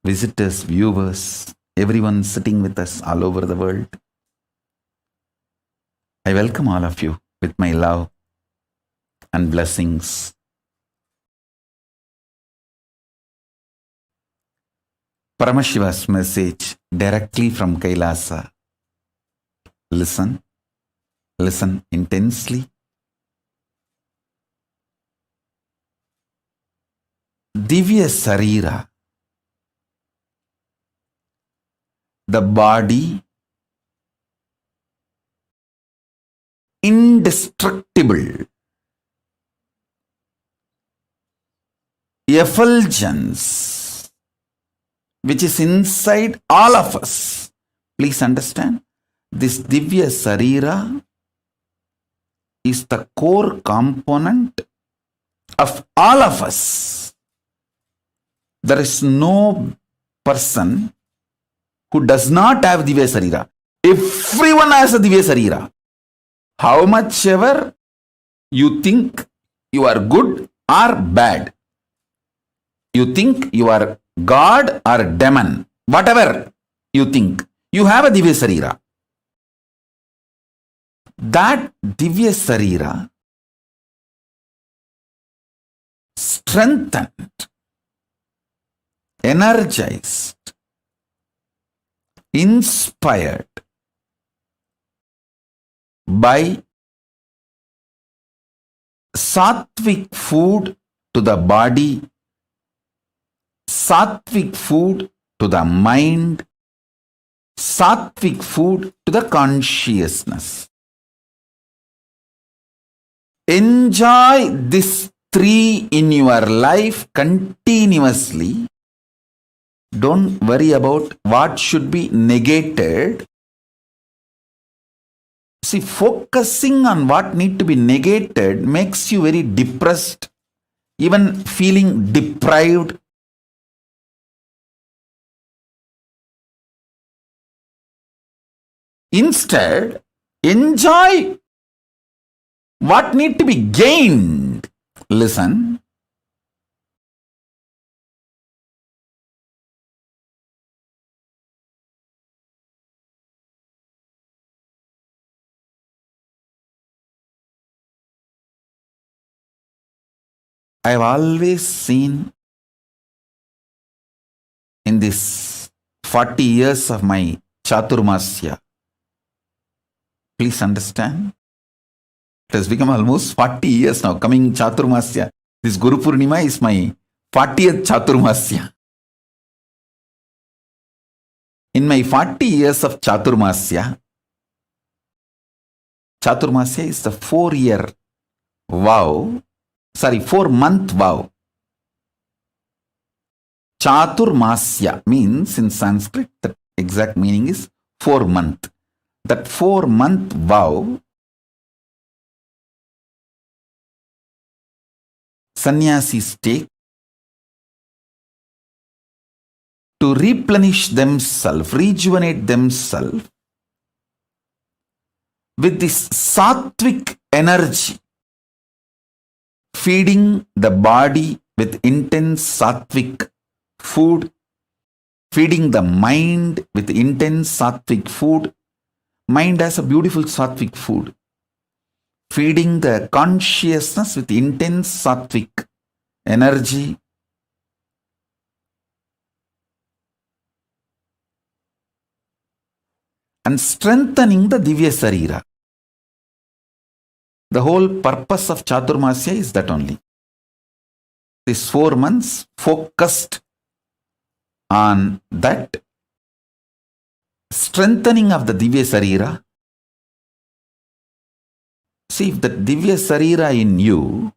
visitors, viewers, everyone sitting with us all over the world. I welcome all of you with my love and blessings. Paramashiva's message directly from Kailasa. Listen, listen intensely. Divya Sarira, the body, indestructible, effulgence, which is inside all of us. Please understand, this Divya Sarira is the core component of all of us. There is no person who does not have Divya Sarira. Everyone has a Divya Sarira. How much ever you think you are good or bad, you think you are God or demon, whatever you think, you have a Divya Sarira. That Divya Sarira strengthened, energized, inspired by sattvic food to the body, sattvic food to the mind, sattvic food to the consciousness. Enjoy these three in your life continuously. Don't worry about what should be negated. See, focusing on what need to be negated makes you very depressed, even feeling deprived. Instead, enjoy what need to be gained. Listen. I have always seen in this 40 years of my Chaturmasya, please understand, it has become almost 40 years now, coming Chaturmasya. This Guru Purnima is my 40th Chaturmasya. In my 40 years of Chaturmasya, Chaturmasya is the 4-year vow, 4-month vow. Chaturmasya means in Sanskrit, the exact meaning is 4-month. That 4-month vow, sannyasis take to replenish themselves, rejuvenate themselves with this sattvic energy, feeding the body with intense sattvic food, feeding the mind with intense sattvic food. Mind has a beautiful sattvic food. Feeding the consciousness with intense sattvic energy. And strengthening the Divya Sarira. The whole purpose of Chaturmasya is that only. These 4 months focused on that strengthening of the Divya Sarira. See, if the Divya Sarira in you,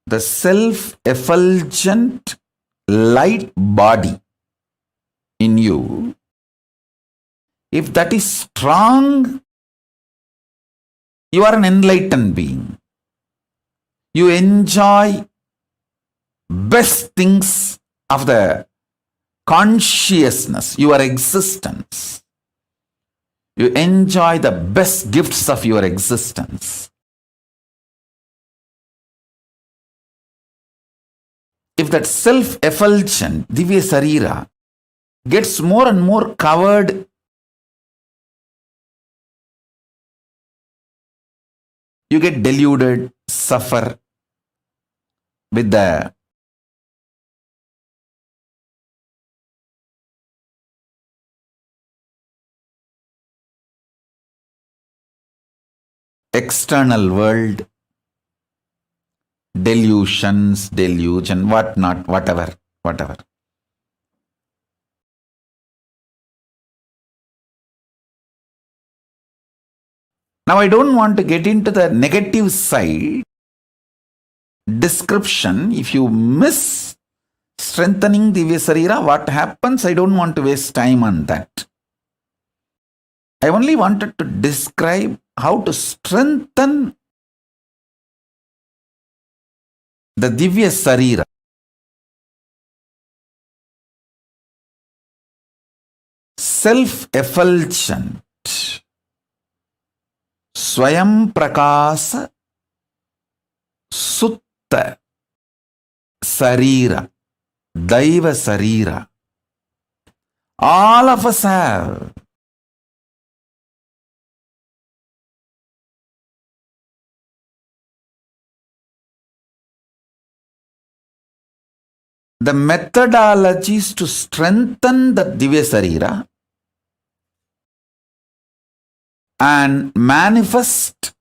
the self-effulgent light body in you, if that is strong, you are an enlightened being. You enjoy best things of the consciousness, your existence. You enjoy the best gifts of your existence. if that self-effulgent Divya Sarira gets more and more covered you get deluded, suffer with the external world, delusions, delusion, whatnot, whatever. Now I don't want to get into the negative side description. If you miss strengthening the Visarira, what happens? I don't want to waste time on that. I only wanted to describe how to strengthen the Divya Sarira. Self-effulgent, Swayam Prakasa, Sutta Sarira, Daiva Sarira. All of us have. The methodologies to strengthen the Divya Sarira and manifest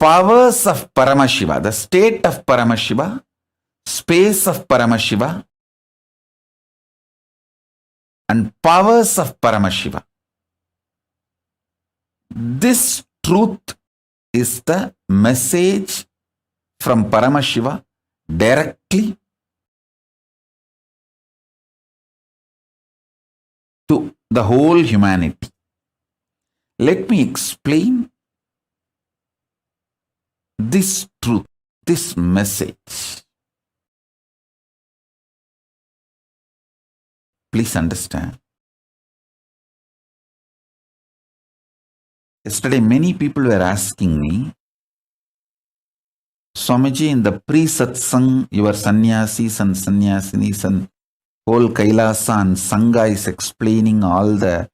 powers of Paramashiva, the state of Paramashiva, space of Paramashiva, and powers of Paramashiva. This truth is the message from Paramashiva directly to the whole humanity. Let me explain this truth, this message. Please understand. Yesterday, many people were asking me, Swamiji, in the pre-satsang, your sannyasis and sannyasinis and whole Kailasa and Sangha is explaining all the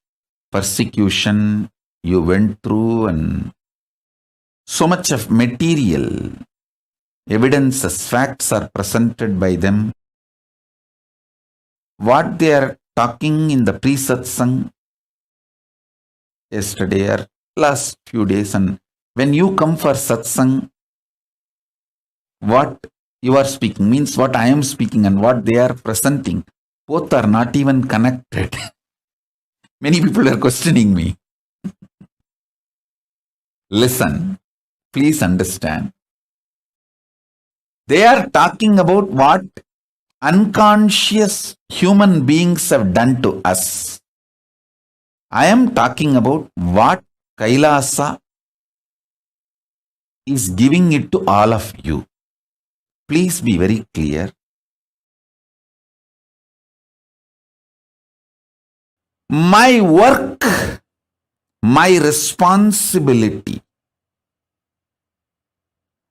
persecution you went through and so much of material evidences, facts are presented by them. What they are talking in the pre-satsang yesterday or last few days, and when you come for satsang, what you are speaking means what I am speaking and what they are presenting, both are not even connected. Many people are questioning me. Listen, please understand. They are talking about what unconscious human beings have done to us. I am talking about what Kailasa is giving it to all of you. Please be very clear. My work, my responsibility,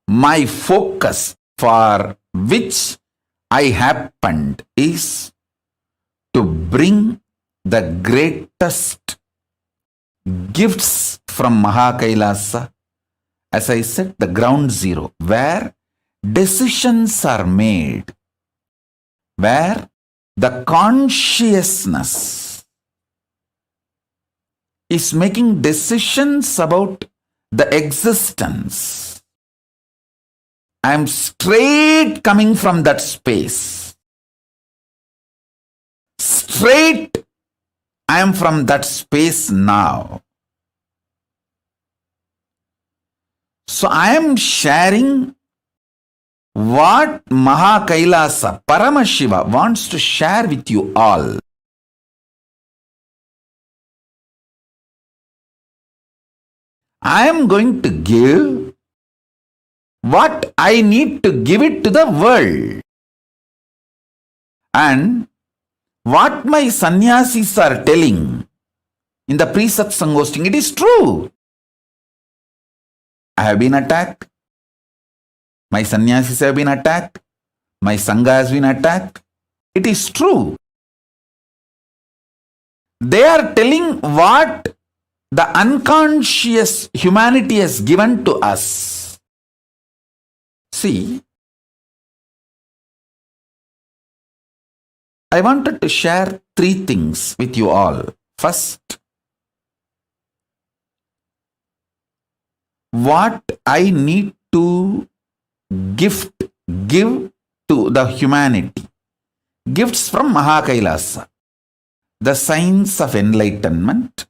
my focus for which I happened is to bring the greatest gifts from Maha Kailasa. As I said, the ground zero, where decisions are made, where the consciousness is making decisions about the existence. I am straight coming from that space. Straight I am from that space now. So I am sharing what Maha Kailasa, Paramashiva wants to share with you all. I am going to give what I need to give it to the world. And what my sannyasis are telling in the pre-satsang hosting, it is true. I have been attacked. My sannyasis have been attacked. My sangha has been attacked. It is true. They are telling what the unconscious humanity has given to us. See, I wanted to share 3 things with you all. First, what I need to give to the humanity. Gifts from Kailasa. The science of enlightenment,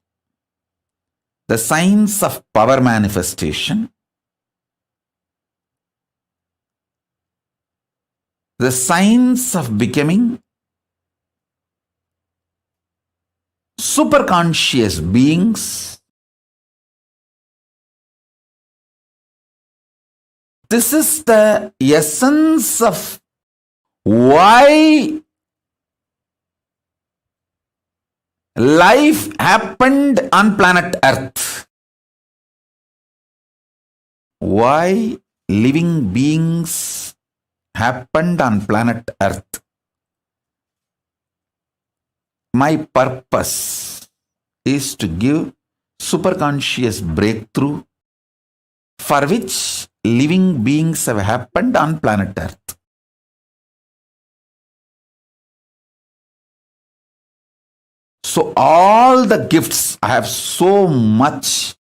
the science of power manifestation, the science of becoming superconscious beings. This is the essence of why life happened on planet Earth. Why living beings happened on planet Earth. My purpose is to give superconscious breakthrough for which living beings have happened on planet Earth. So all the gifts, I have so much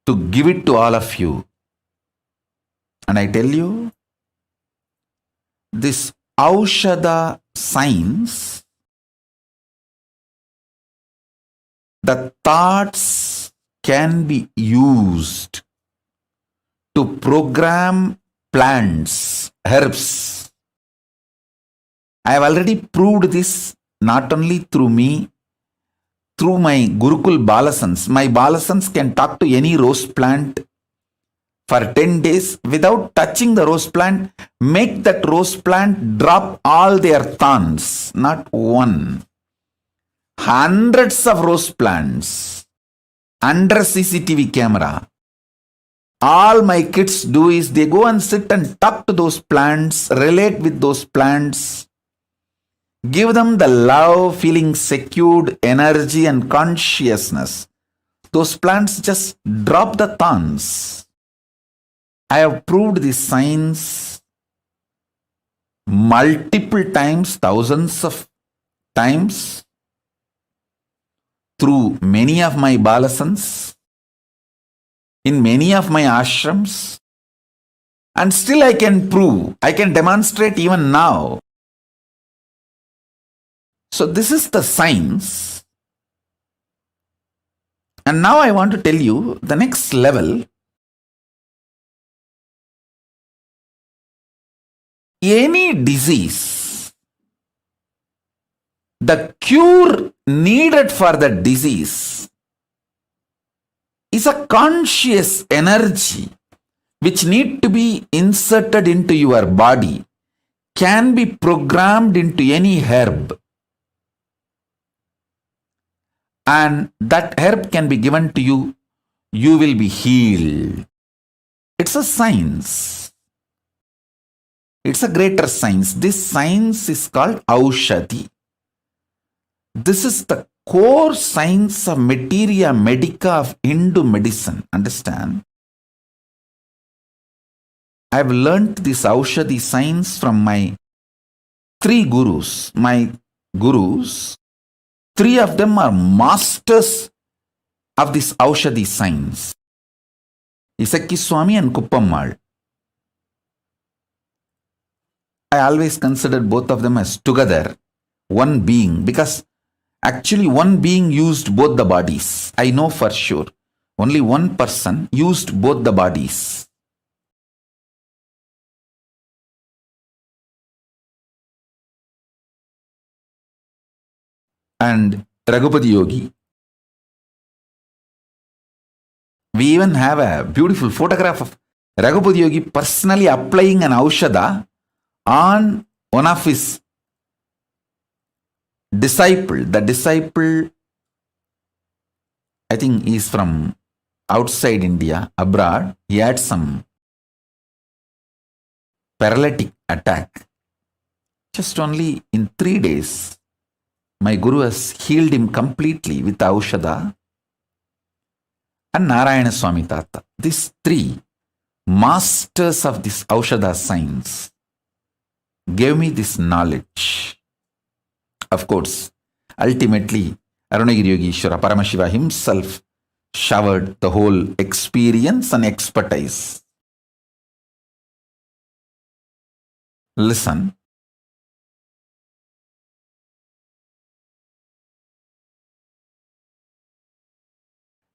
to give it to all of you. And I tell you, this Aushadha science, the thoughts can be used to program plants, herbs. I have already proved this not only through me, through my Gurukul Balasans. My Balasans can talk to any rose plant for 10 days without touching the rose plant, make that rose plant drop all their thorns, not one. Hundreds of rose plants under CCTV camera. All my kids do is they go and sit and talk to those plants, relate with those plants, give them the love, feeling secured, energy and consciousness. Those plants just drop the thorns. I have proved this science multiple times, thousands of times, through many of my balasans, in many of my ashrams, and still I can prove, I can demonstrate even now. So this is the science. And now I want to tell you the next level. Any disease, the cure needed for the disease is a conscious energy which need to be inserted into your body, can be programmed into any herb, and that herb can be given to you, you will be healed. It's a science. It's a greater science. This science is called Aushadhi. This is the core science of materia medica of Hindu medicine. Understand? I have learnt this Aushadhi science from my 3 gurus. My gurus, 3 of them are masters of this Aushadhi science. Isakki Swami and Kuppammal. I always considered both of them as together, one being, because actually one being used both the bodies. I know for sure. Only one person used both the bodies. And Raghupati Yogi. We even have a beautiful photograph of Raghupati Yogi personally applying an Aushadha on one of his disciple. The disciple, I think, is from outside India, abroad, he had some paralytic attack. Just only in 3 days, my Guru has healed him completely with Aushadha and Narayana Swami Tata. These three masters of this Aushadha science gave me this knowledge. Of course, ultimately, Arunagiri Yogeshwara Paramashiva himself showered the whole experience and expertise. Listen.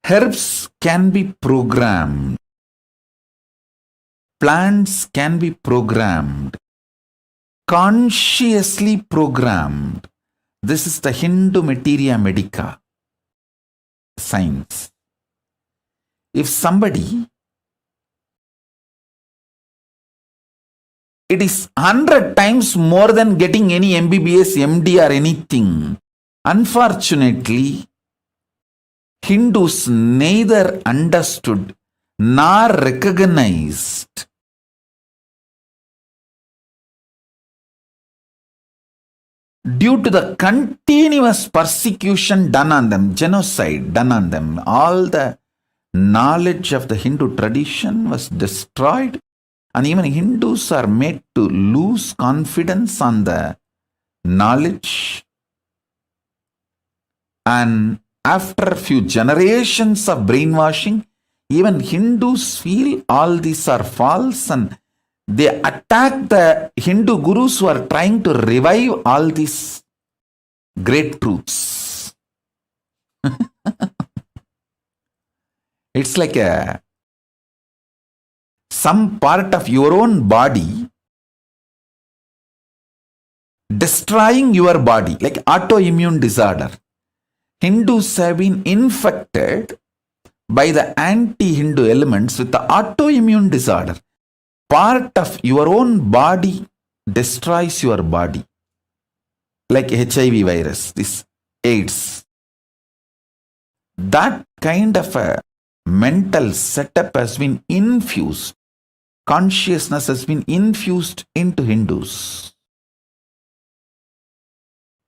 Herbs can be programmed. Plants can be programmed. Consciously programmed. This is the Hindu materia medica science. If somebody, it is 100 times more than getting any MBBS, MD or anything. Unfortunately, Hindus neither understood nor recognized due to the continuous persecution done on them, genocide done on them. All the knowledge of the Hindu tradition was destroyed, and even Hindus are made to lose confidence on the knowledge. And after a few generations of brainwashing, even Hindus feel all these are false, and they attack the Hindu gurus who are trying to revive all these great truths. It's like some part of your own body destroying your body, like autoimmune disorder. Hindus have been infected by the anti-Hindu elements with the autoimmune disorder. Part of your own body destroys your body, like HIV virus, this AIDS. That kind of a mental setup has been infused. Consciousness has been infused into Hindus.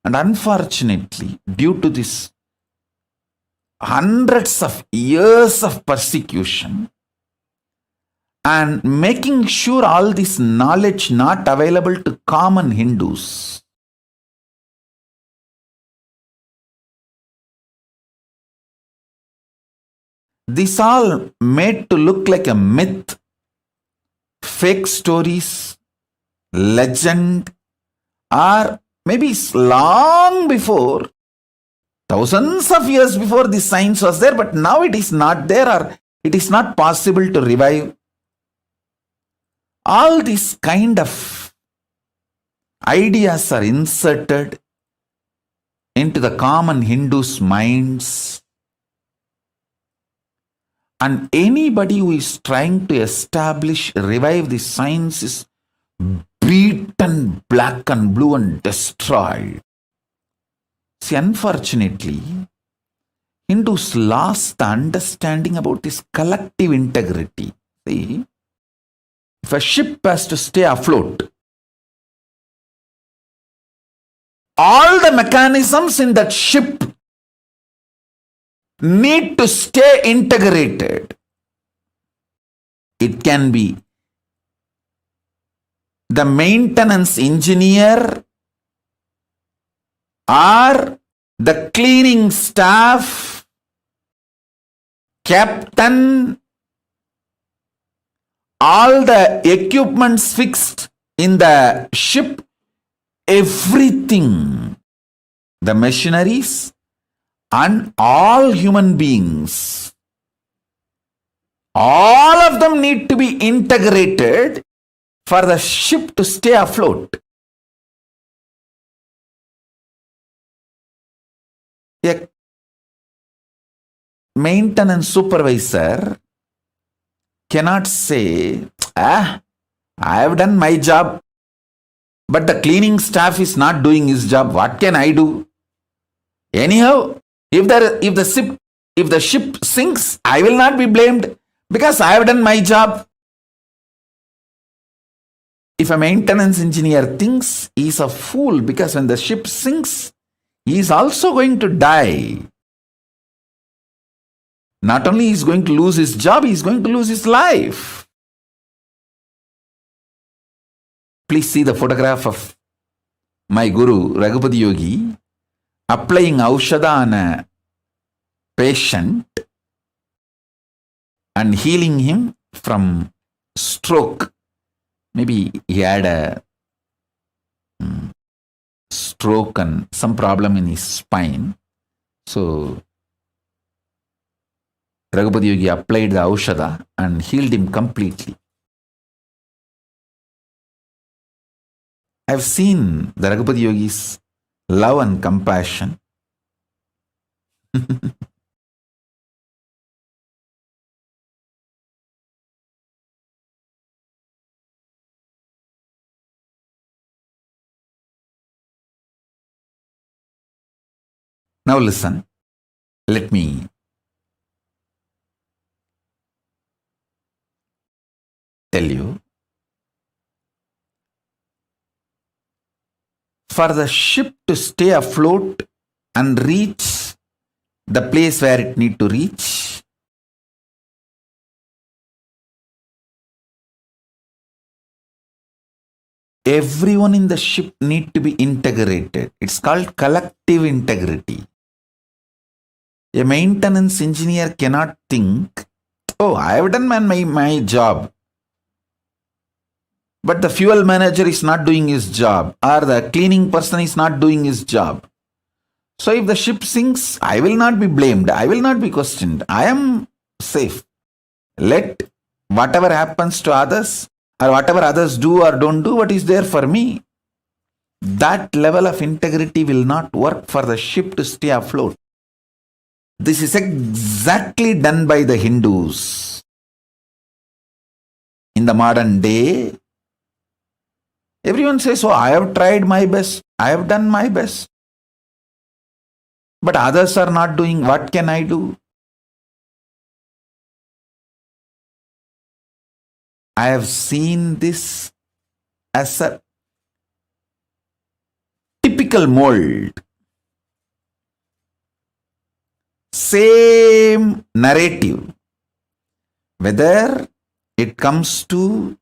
And unfortunately, due to this hundreds of years of persecution and making sure all this knowledge not available to common Hindus, this all made to look like a myth, fake stories, legend, or maybe long before, thousands of years before this science was there, but now it is not there, or it is not possible to revive. All these kind of ideas are inserted into the common Hindus' minds. And anybody who is trying to establish, revive this science is beaten black and blue and destroyed. See, unfortunately, Hindus lost the understanding about this collective integrity. See, if a ship has to stay afloat, all the mechanisms in that ship need to stay integrated. It can be the maintenance engineer or the cleaning staff, captain, all the equipments fixed in the ship, everything, the machineries, and all human beings, all of them need to be integrated for the ship to stay afloat. A maintenance supervisor cannot say, I have done my job, but the cleaning staff is not doing his job. What can I do? Anyhow, if the ship If the ship sinks, I will not be blamed because I have done my job. If a maintenance engineer thinks he is a fool because when the ship sinks, he is also going to die. Not only he is going to lose his job, he is going to lose his life. Please see the photograph of my Guru, Raghupati Yogi, applying Aushadha on a patient and healing him from stroke. Maybe he had a stroke and some problem in his spine. So Raghupati Yogi applied the Aushadha and healed him completely. I've seen the Raghupati Yogi's love and compassion. Now listen, let me tell you. For the ship to stay afloat and reach the place where it need to reach, everyone in the ship need to be integrated. It's called collective integrity. A maintenance engineer cannot think, oh, I have done my job, but the fuel manager is not doing his job, or the cleaning person is not doing his job. So if the ship sinks, I will not be blamed. I will not be questioned. I am safe. Let whatever happens to others, or whatever others do or don't do, what is there for me. That level of integrity will not work for the ship to stay afloat. This is exactly done by the Hindus. In the modern day, everyone says, oh, I have tried my best. I have done my best. But others are not doing. What can I do? I have seen this as a typical mold. Same narrative. Whether it comes to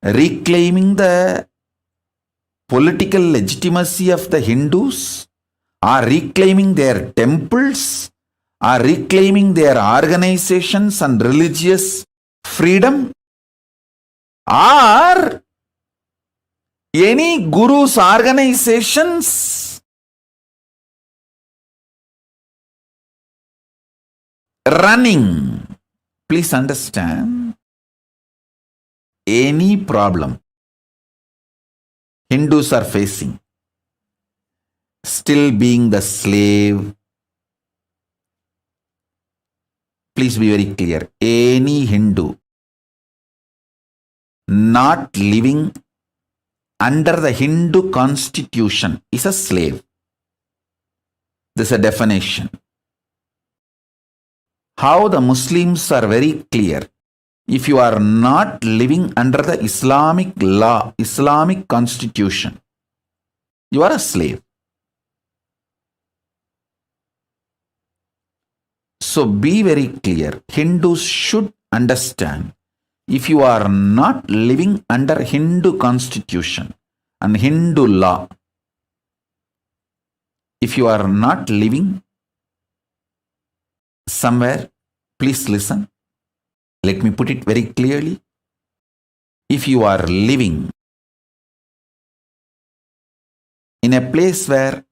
reclaiming the political legitimacy of the Hindus, or reclaiming their temples, or reclaiming their organizations and religious freedom, or any guru's organizations running. Please understand, any problem Hindus are facing, still being the slave. Please be very clear. Any Hindu not living under the Hindu constitution is a slave. This is a definition. How the Muslims are very clear. If you are not living under the Islamic law, Islamic constitution, you are a slave. So be very clear. Hindus should understand, if you are not living under Hindu constitution and Hindu law, if you are not living somewhere, please listen. Let me put it very clearly. If you are living in a place where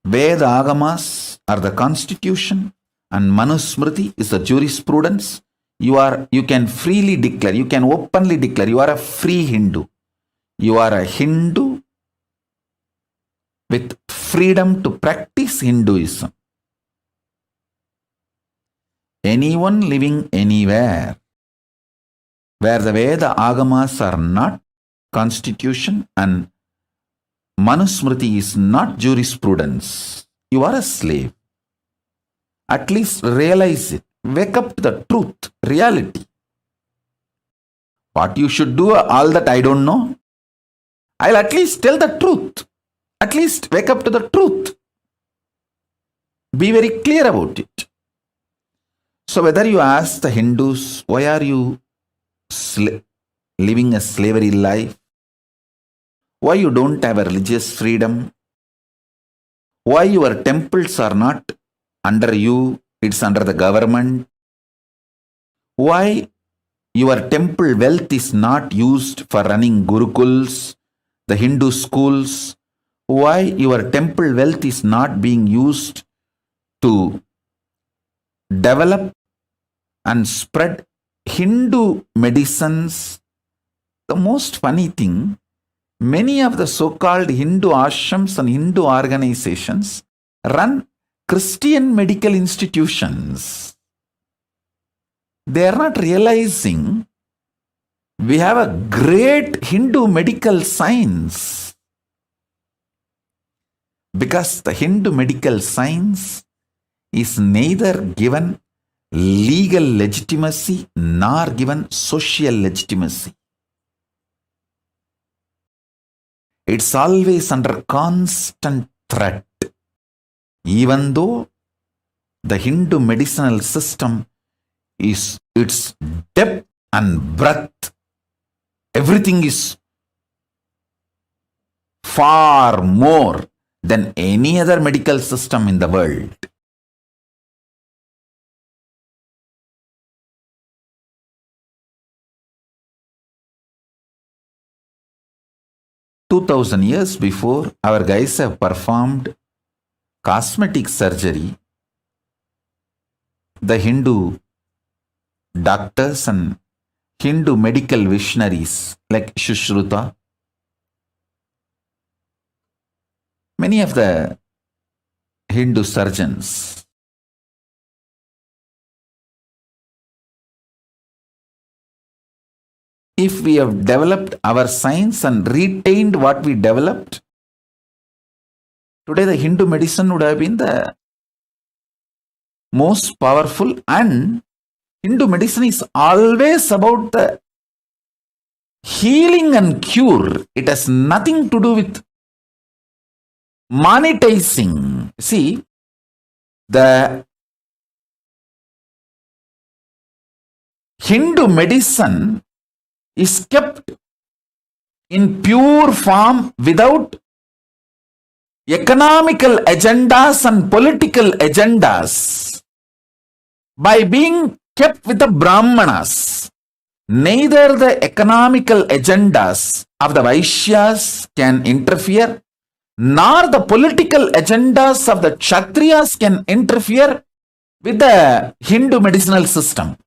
Veda Agamas are the constitution and Manusmriti is the jurisprudence, you can freely declare, you can openly declare, you are a free Hindu. You are a Hindu with freedom to practice Hinduism. Anyone living anywhere where the Veda Agamas are not constitution and Manusmriti is not jurisprudence, you are a slave. At least realize it. Wake up to the truth, reality. What you should do, all that I don't know. I'll at least tell the truth. At least wake up to the truth. Be very clear about it. So whether you ask the Hindus, why are you living a slavery life? Why you don't have a religious freedom? Why your temples are not under you, it's under the government? Why your temple wealth is not used for running gurukuls, the Hindu schools? Why your temple wealth is not being used to develop and spread Hindu medicines? The most funny thing, many of the so-called Hindu ashrams and Hindu organizations run Christian medical institutions. They are not realizing we have a great Hindu medical science. Because the Hindu medical science is neither given legal legitimacy nor given social legitimacy. It's always under constant threat. Even though the Hindu medicinal system is its depth and breadth, everything is far more than any other medical system in the world. "2,000 years before, our guys have performed cosmetic surgery. The Hindu doctors and Hindu medical visionaries like Shushruta, many of the Hindu surgeons, if we have developed our science and retained what we developed, today the Hindu medicine would have been the most powerful. And Hindu medicine is always about the healing and cure. It has nothing to do with monetizing. See, the Hindu medicine is kept in pure form without economical agendas and political agendas. By being kept with the Brahmanas, neither the economical agendas of the Vaishyas can interfere, nor the political agendas of the Kshatriyas can interfere with the Hindu medicinal system.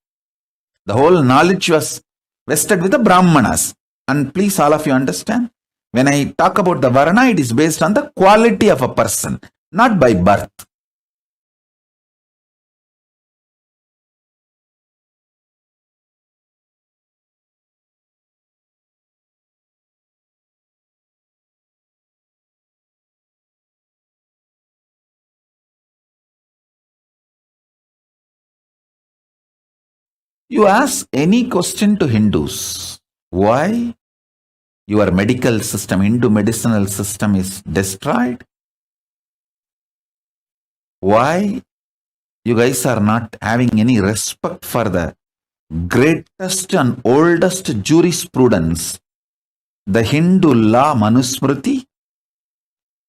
The whole knowledge was vested with the Brahmanas. And please, all of you understand, when I talk about the Varna, it is based on the quality of a person, not by birth. You ask any question to Hindus, why your medical system, Hindu medicinal system is destroyed? Why you guys are not having any respect for the greatest and oldest jurisprudence, the Hindu law Manusmriti?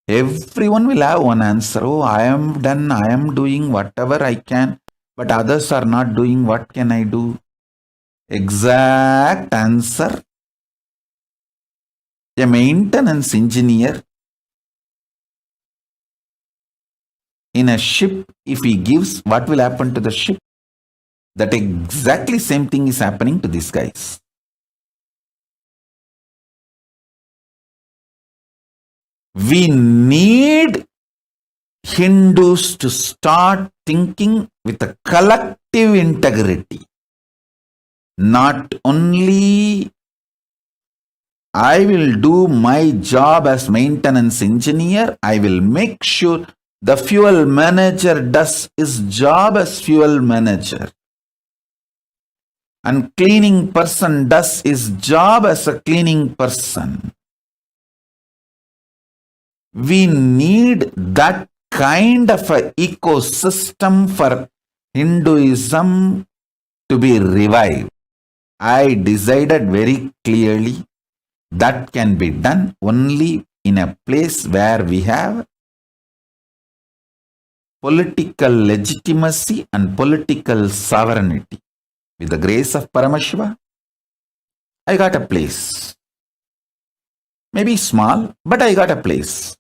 Everyone will have one answer. Oh, I am done, I am doing whatever I can, but others are not doing. What can I do? Exact answer. A maintenance engineer in a ship, if he gives, what will happen to the ship? That exactly same thing is happening to these guys. We need Hindus to start thinking with a collective integrity. Not only I will do my job as maintenance engineer, I will make sure The fuel manager does his job as fuel manager. And cleaning person does his job as a cleaning person. We need that kind of an ecosystem for Hinduism to be revived. I decided very clearly that can be done only in a place where we have political legitimacy and political sovereignty. With the grace of Paramashiva, I got a place. Maybe small, but I got a place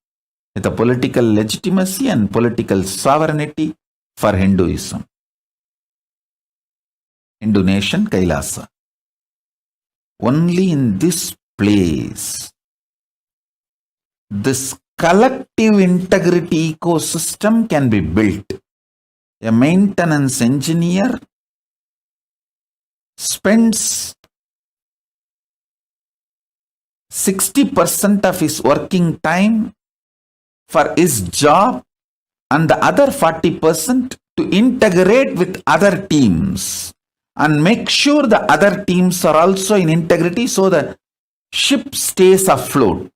with a political legitimacy and political sovereignty for Hinduism. Hindu nation, Kailasa. Only in this place, this collective integrity ecosystem can be built. A maintenance engineer spends 60% of his working time for his job and the other 40% to integrate with other teams and make sure the other teams are also in integrity so the ship stays afloat.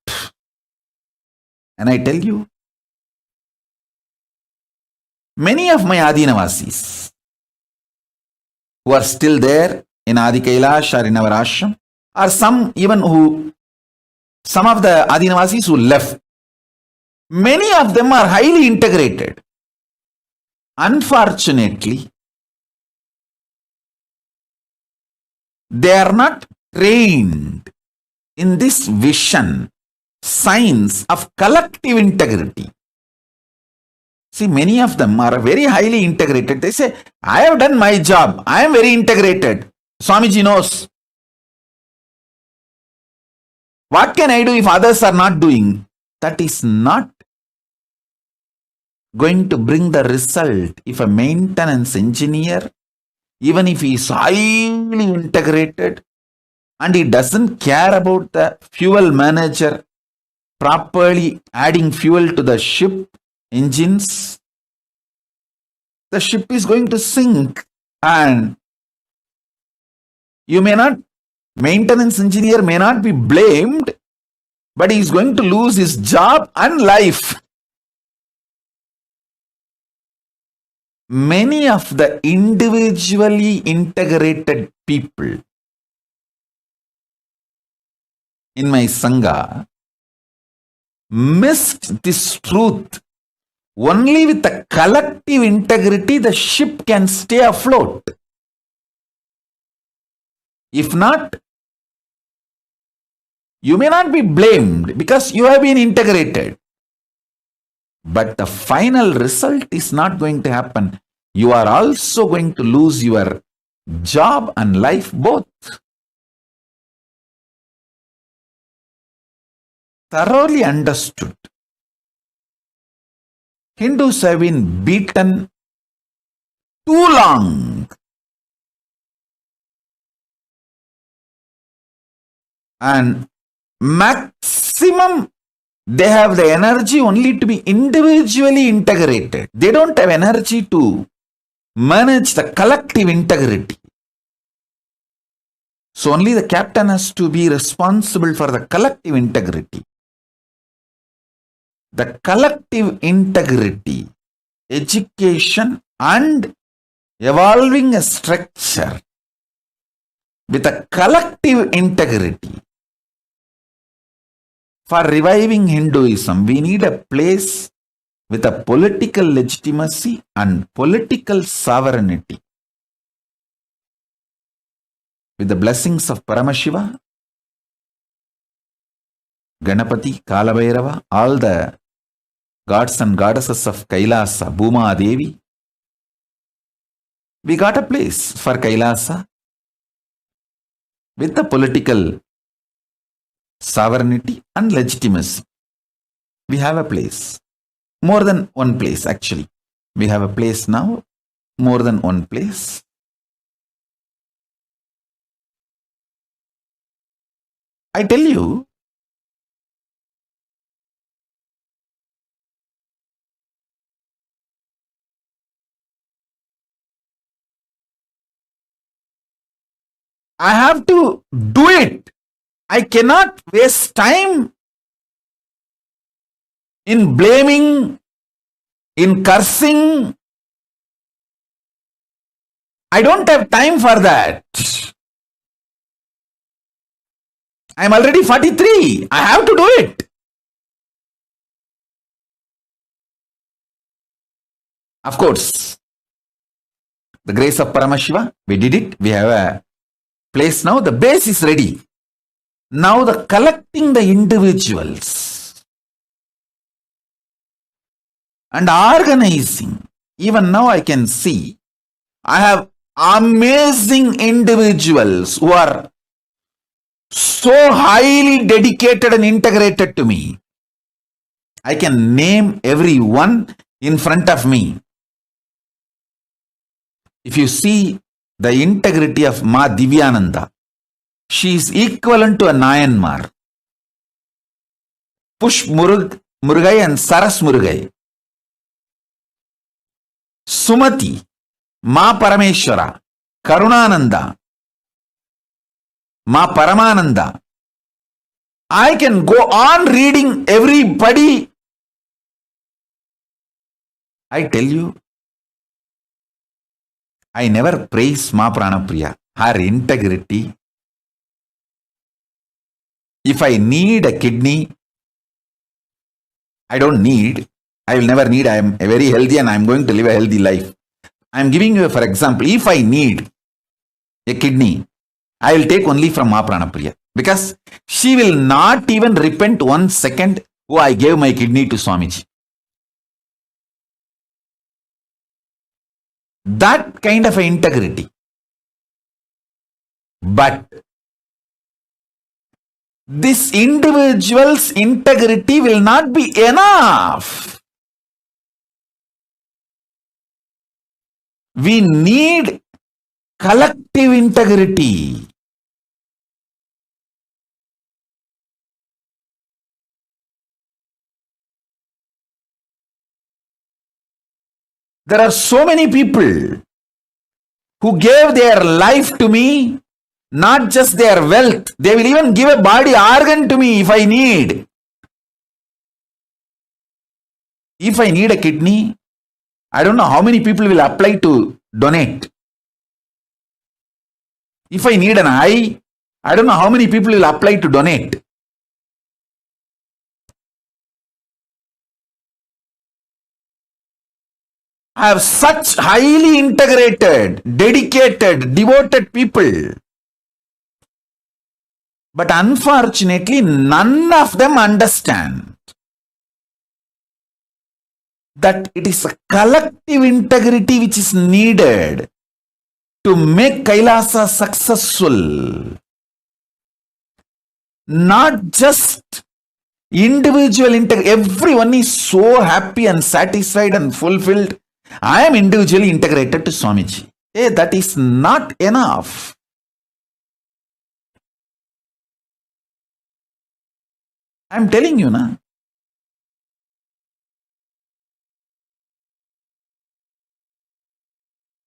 And I tell you, many of my Adinavasis who are still there in Adi Kailasa or in our ashram, or some of the Adinavasis who left, many of them are highly integrated. Unfortunately, they are not trained in this vision, science of collective integrity. See, many of them are very highly integrated. They say, I have done my job. I am very integrated. Swamiji knows. What can I do if others are not doing? That is not going to bring the result if a maintenance engineer, even if he is highly integrated and he doesn't care about the fuel manager properly adding fuel to the ship engines, the ship is going to sink. And maintenance engineer may not be blamed, but he is going to lose his job and life. Many of the individually integrated people in my Sangha missed this truth. Only with the collective integrity, the ship can stay afloat. If not, you may not be blamed because you have been integrated. But the final result is not going to happen. You are also going to lose your job and life both. Thoroughly understood. Hindus have been beaten too long. And maximum they have the energy only to be individually integrated. They don't have energy to manage the collective integrity. So only the captain has to be responsible for the collective integrity. The collective integrity, education and evolving a structure with a collective integrity. For reviving Hinduism, we need a place with a political legitimacy and political sovereignty. With the blessings of Paramashiva, Ganapati, Kalabhairava, all the gods and goddesses of Kailasa, Bhuma Devi, we got a place for Kailasa with the political sovereignty and legitimacy. We have a place. More than one place, actually. We have a place now, more than one place. I tell you, I have to do it. I cannot waste time in blaming, in cursing. I don't have time for that. I'm already 43. I have to do it. Of course, the grace of Paramashiva, we did it. We have a place now. The base is ready. Now the collecting the individuals and organizing. Even now I can see I have amazing individuals who are so highly dedicated and integrated to me. I can name every one in front of me. If you see the integrity of Ma Divyananda, she is equivalent to a Nayanmar. Push Murugai and Saras Murugai. Sumati, Ma Parameshwara, Karunananda, Ma Paramananda. I can go on reading everybody. I tell you, I never praise Ma Pranapriya, her integrity. If I need a kidney, I don't need, I will never need, I am very healthy and I am going to live a healthy life. I am giving you, for example, if I need a kidney, I will take only from Ma Pranapriya, because she will not even repent 1 second, oh, I gave my kidney to Swamiji. That kind of integrity. But this individual's integrity will not be enough. We need collective integrity. There are so many people who gave their life to me, not just their wealth. They will even give a body organ to me if I need. If I need a kidney, I don't know how many people will apply to donate. If I need an eye, I don't know how many people will apply to donate. I have such highly integrated, dedicated, devoted people. But unfortunately, none of them understand that it is a collective integrity which is needed to make Kailasa successful. Not just individual integrity. Everyone is so happy and satisfied and fulfilled. I am individually integrated to Swamiji. Hey, that is not enough. I am telling you, na.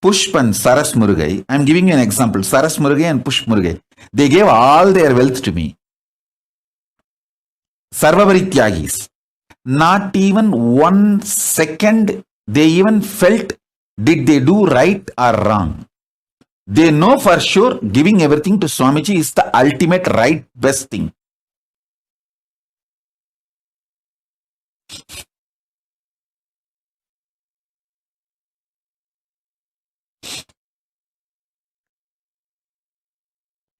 Pushp and Saras Murugai, I am giving you an example. Saras Murugai and Pushp Murugai, they gave all their wealth to me. Sarvavari Tyagis, not even 1 second they even felt did they do right or wrong. They know for sure giving everything to Swamiji is the ultimate right, best thing.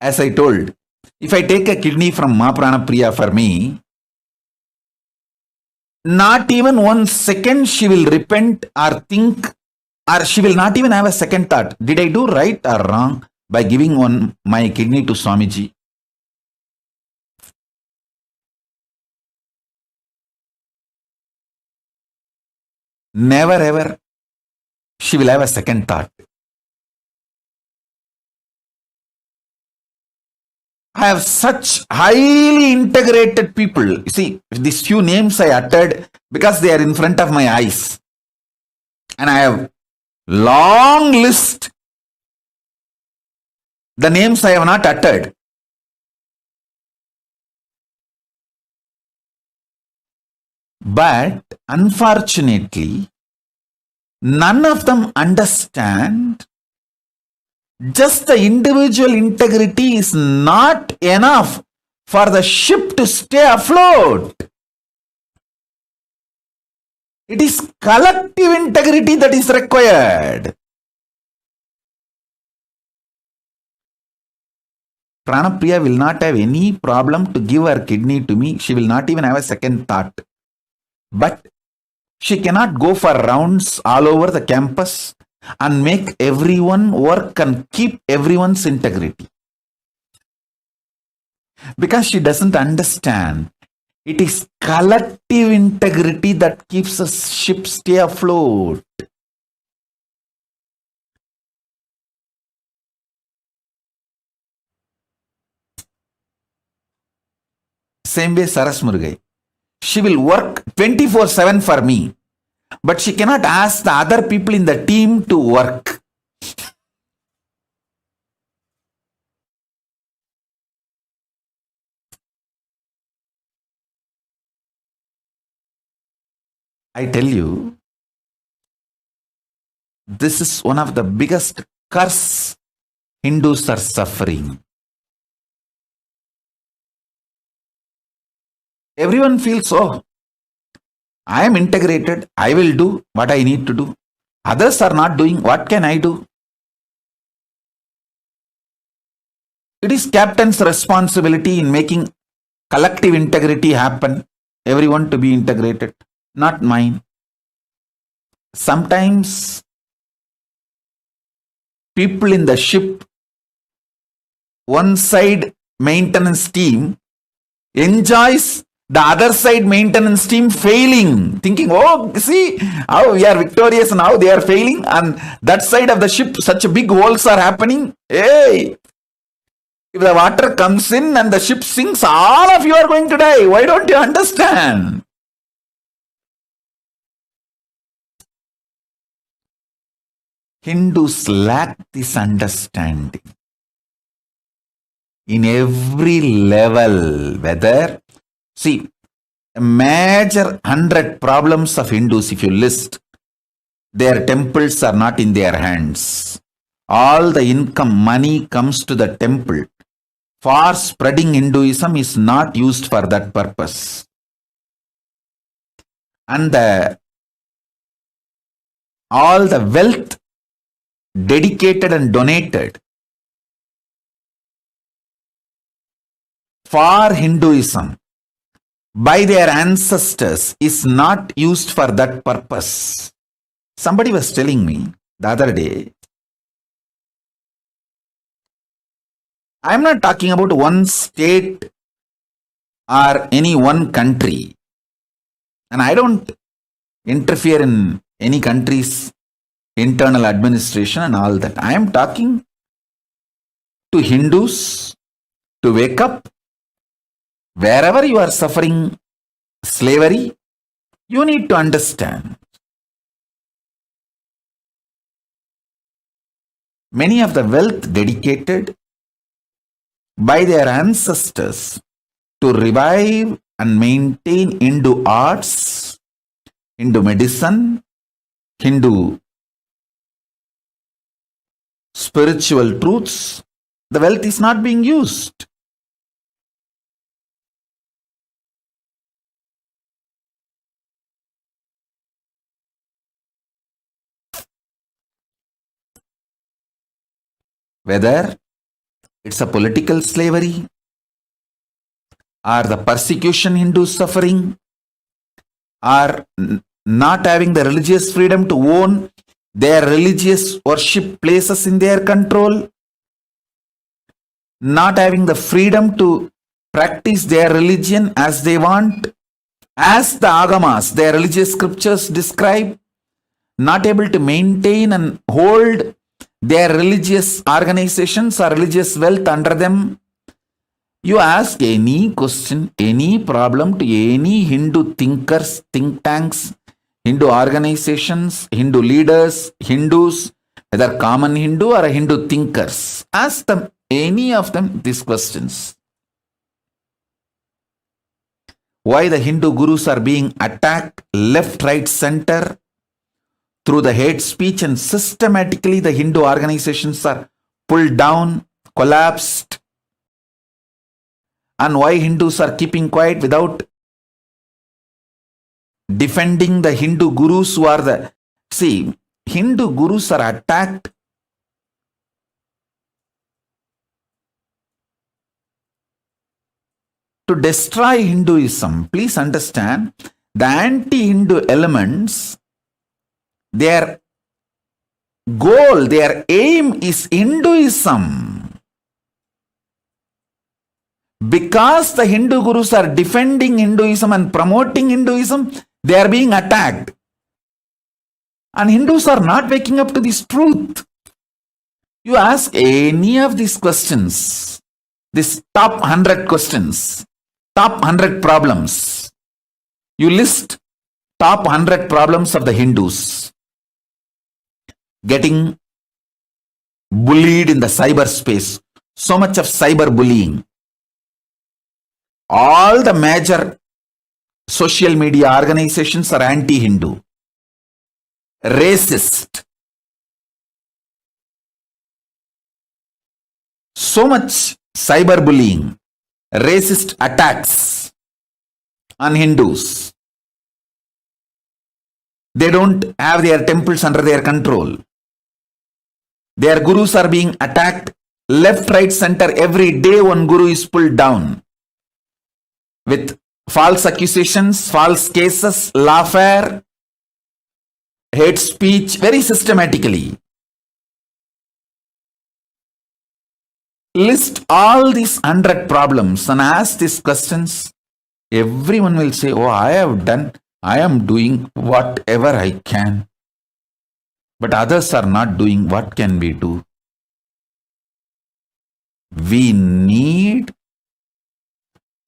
As I told, if I take a kidney from Ma Pranapriya for me, not even 1 second she will repent or think, or she will not even have a second thought. Did I do right or wrong by giving my kidney to Swamiji? Never ever she will have a second thought. I have such highly integrated people. You see, these few names I uttered because they are in front of my eyes. And I have long list. The names I have not uttered. But unfortunately, none of them understand just the individual integrity is not enough for the ship to stay afloat. It is collective integrity that is required. Pranapriya will not have any problem to give her kidney to me. She will not even have a second thought. But she cannot go for rounds all over the campus and make everyone work and keep everyone's integrity. Because she doesn't understand. It is collective integrity that keeps a ship stay afloat. Same way Saras Murugai. She will work 24/7 for me. But she cannot ask the other people in the team to work. I tell you, this is one of the biggest curse Hindus are suffering. Everyone feels, oh, I am integrated, I will do what I need to do. Others are not doing, what can I do? It is captain's responsibility in making collective integrity happen, everyone to be integrated, not mine. Sometimes people in the ship, one side maintenance team enjoys the other side maintenance team failing, thinking, oh, see how we are victorious now, they are failing, and that side of the ship, such big holes are happening. Hey, if the water comes in and the ship sinks, all of you are going to die. Why don't you understand? Hindus lack this understanding. In every level, whether, see, a major 100 problems of Hindus, if you list, their temples are not in their hands. All the income, money comes to the temple. For spreading Hinduism is not used for that purpose. And all the wealth dedicated and donated for Hinduism by their ancestors is not used for that purpose. Somebody was telling me the other day, I am not talking about one state or any one country, and I don't interfere in any country's internal administration and all that. I am talking to Hindus to wake up. Wherever you are suffering slavery, you need to understand. Many of the wealth dedicated by their ancestors to revive and maintain Hindu arts, Hindu medicine, Hindu spiritual truths, the wealth is not being used. Whether it's a political slavery or the persecution Hindus suffering or not having the religious freedom to own their religious worship places in their control, not having the freedom to practice their religion as they want, as the agamas, their religious scriptures describe, not able to maintain and hold their religious organizations or religious wealth under them. You ask any question, any problem to any Hindu thinkers, think tanks, Hindu organizations, Hindu leaders, Hindus, whether common Hindu or Hindu thinkers, ask them any of them these questions. Why the Hindu gurus are being attacked left, right, center through the hate speech, and systematically the Hindu organizations are pulled down, collapsed, and why Hindus are keeping quiet without defending the Hindu gurus who are the... See, Hindu gurus are attacked to destroy Hinduism. Please understand, the anti-Hindu elements, their goal, their aim is Hinduism. Because the Hindu gurus are defending Hinduism and promoting Hinduism, they are being attacked. And Hindus are not waking up to this truth. You ask any of these questions, this top 100 questions, top 100 problems. You list top 100 problems of the Hindus. Getting bullied in the cyberspace. So much of cyber bullying. All the major social media organizations are anti-Hindu. Racist. So much cyberbullying, racist attacks on Hindus. They don't have their temples under their control. Their gurus are being attacked left, right, center. Every day one guru is pulled down with false accusations, false cases, lawfare, hate speech, very systematically. List all these 100 problems and ask these questions. Everyone will say, oh, I am doing whatever I can. But others are not doing. What can we do? We need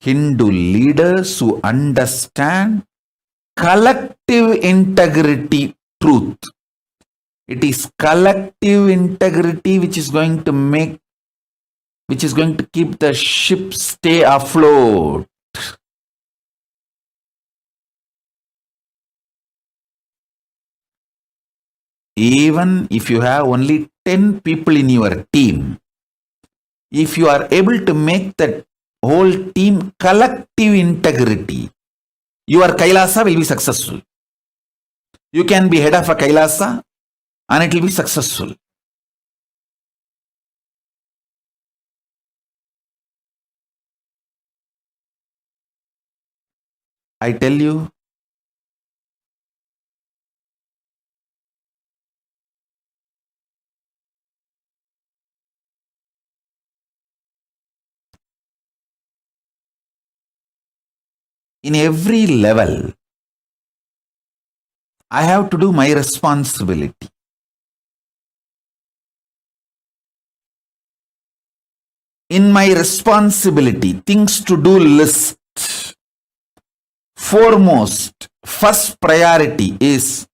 Hindu leaders who understand collective integrity truth. It is collective integrity which is going to keep the ship stay afloat. Even if you have only 10 people in your team, if you are able to make that whole team collective integrity, your Kailasa will be successful. You can be head of a Kailasa and it will be successful. I tell you, in every level, I have to do my responsibility. In my responsibility, things to do list, foremost, first priority is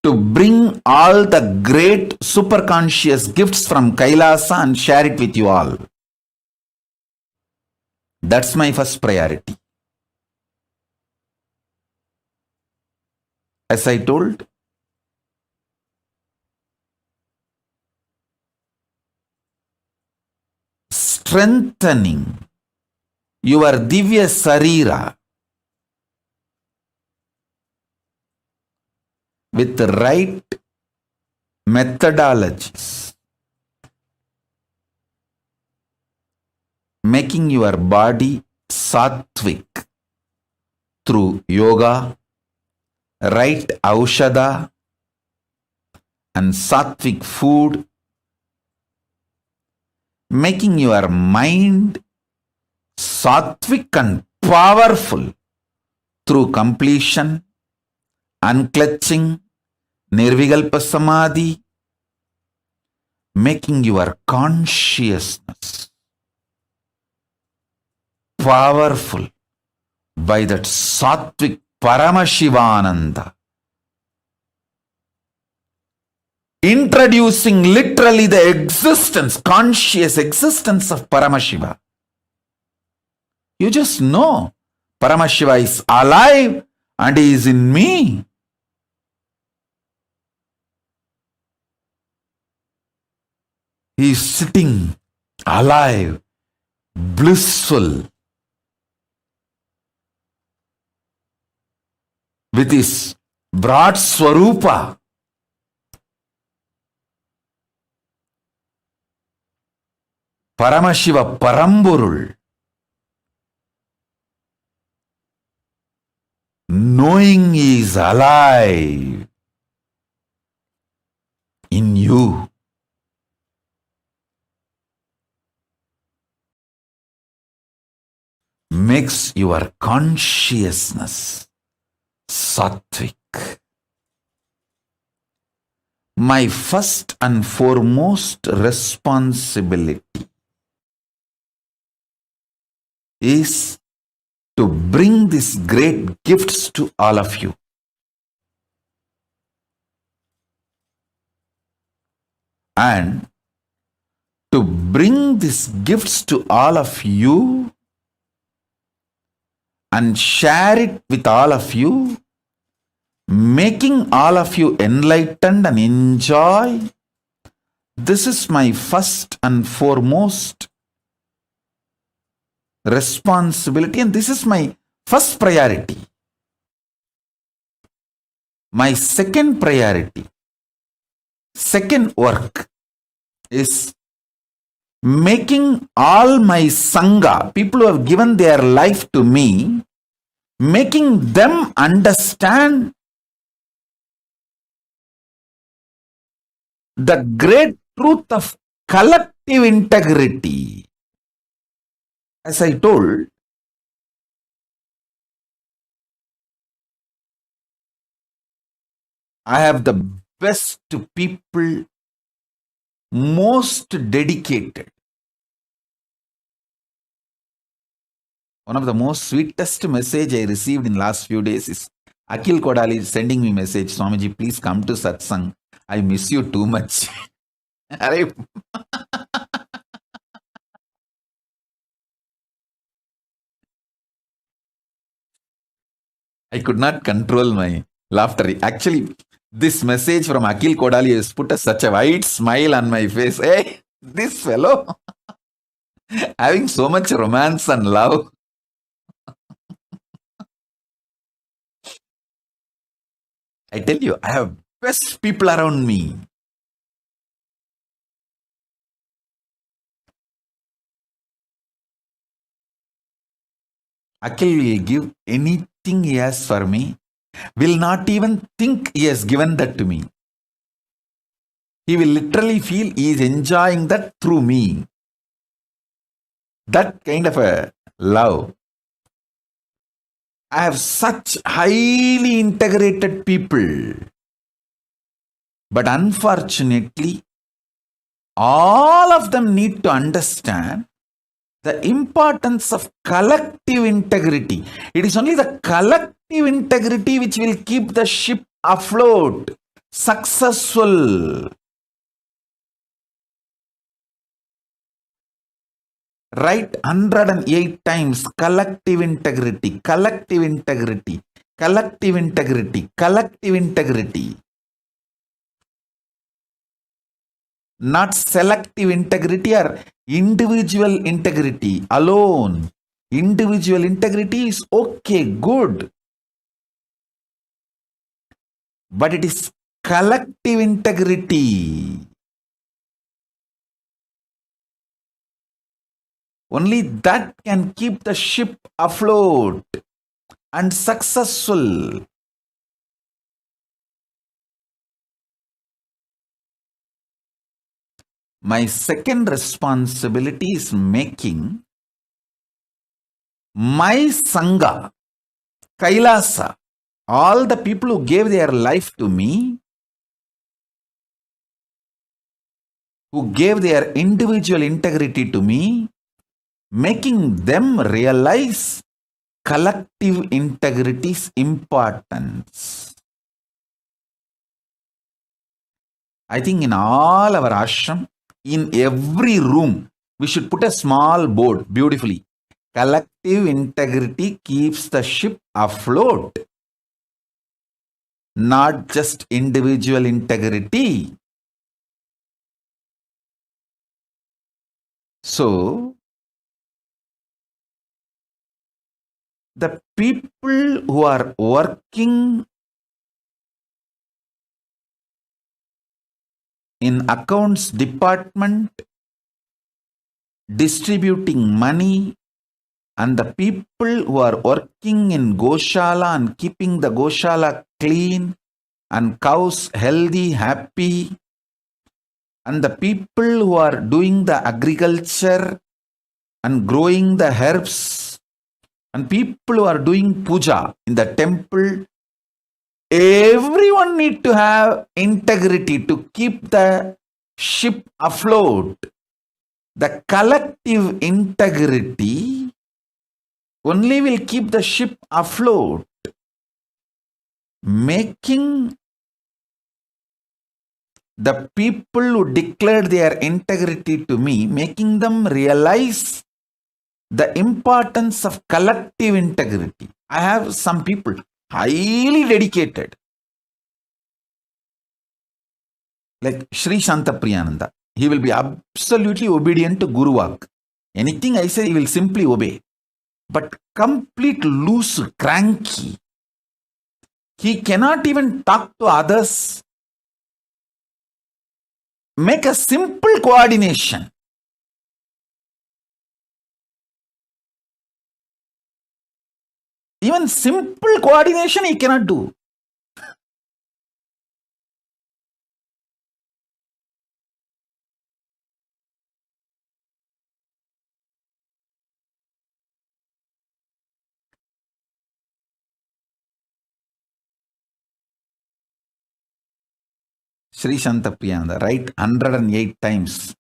to bring all the great superconscious gifts from Kailasa and share it with you all. That's my first priority. As I told, strengthening your Divya Sarira with the right methodologies, making your body sattvic through yoga, right aushadha and sattvic food, making your mind sattvic and powerful through completion, unclutching, nirvikalpa samadhi, making your consciousness powerful by that sattvic Paramashivananda. introducing literally the existence, conscious existence of Paramashiva. You just know Paramashiva is alive and he is in me. He is sitting alive, blissful, with his broad Swarupa. Paramashiva Paramburul. Knowing he is alive in you. Makes your consciousness sattvic. My first and foremost responsibility is to bring these great gifts to all of you. And to bring these gifts to all of you and share it with all of you, making all of you enlightened and enjoy. This is my first and foremost responsibility, and this is my first priority. My second priority, second work is making all my Sangha, people who have given their life to me, making them understand the great truth of collective integrity. As I told, I have the best people, most dedicated. One of the most sweetest message I received in last few days is Akhil Kodali sending me message, Swamiji, please come to satsang. I miss you too much. I could not control my laughter. Actually, this message from Akhil Kodali has put such a wide smile on my face. Hey, this fellow having so much romance and love. I tell you, I have best people around me. Akhil will give anything he has for me, will not even think he has given that to me. He will literally feel he is enjoying that through me. That kind of a love. I have such highly integrated people. But unfortunately, all of them need to understand the importance of collective integrity. It is only the collective integrity which will keep the ship afloat, successful. Write 108 times collective integrity, collective integrity, collective integrity, collective integrity. Not selective integrity or individual integrity alone. Individual integrity is okay, good. But it is collective integrity. Only that can keep the ship afloat and successful. My second responsibility is making my Sangha, Kailasa, all the people who gave their life to me, who gave their individual integrity to me, making them realize collective integrity's importance. I think in all our ashram, in every room, we should put a small board beautifully. Collective integrity keeps the ship afloat, not just individual integrity. So, the people who are working in accounts department, distributing money, and the people who are working in Goshala and keeping the Goshala clean and cows healthy, happy, and the people who are doing the agriculture and growing the herbs, and people who are doing puja in the temple, everyone need to have integrity to keep the ship afloat. The collective integrity only will keep the ship afloat, making the people who declared their integrity to me, making them realize the importance of collective integrity. I have some people highly dedicated, like Sri Shantapriyananda. He will be absolutely obedient to Guru Vak. Anything I say, he will simply obey. But complete loose, cranky. He cannot even talk to others. Make a simple coordination. Even simple coordination he cannot do. Sri Shantapriyananda, write 108 times.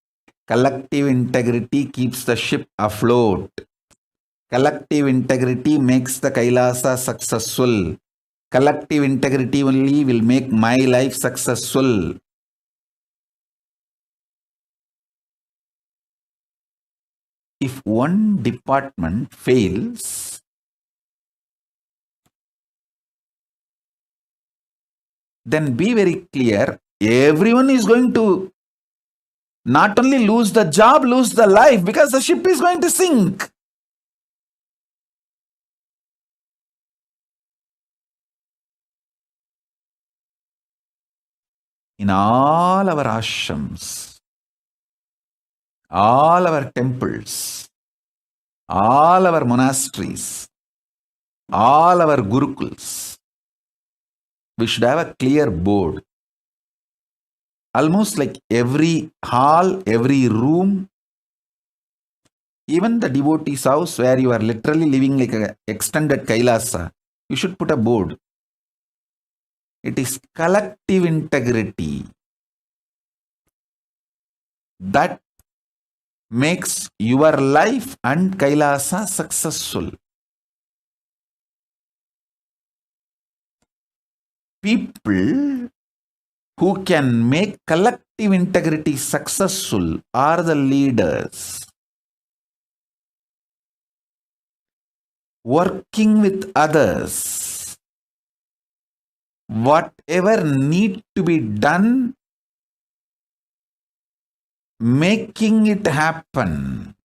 Collective integrity keeps the ship afloat. Collective integrity makes the Kailasa successful. Collective integrity only will make my life successful. If one department fails, then be very clear, everyone is going to not only lose the job, lose the life, because the ship is going to sink. In all our ashrams, all our temples, all our monasteries, all our gurukuls, we should have a clear board. Almost like every hall, every room, even the devotee's house where you are literally living like an extended Kailasa, you should put a board. It is collective integrity that makes your life and Kailasa successful. People who can make collective integrity successful are the leaders. Working with others, whatever need to be done, making it happen.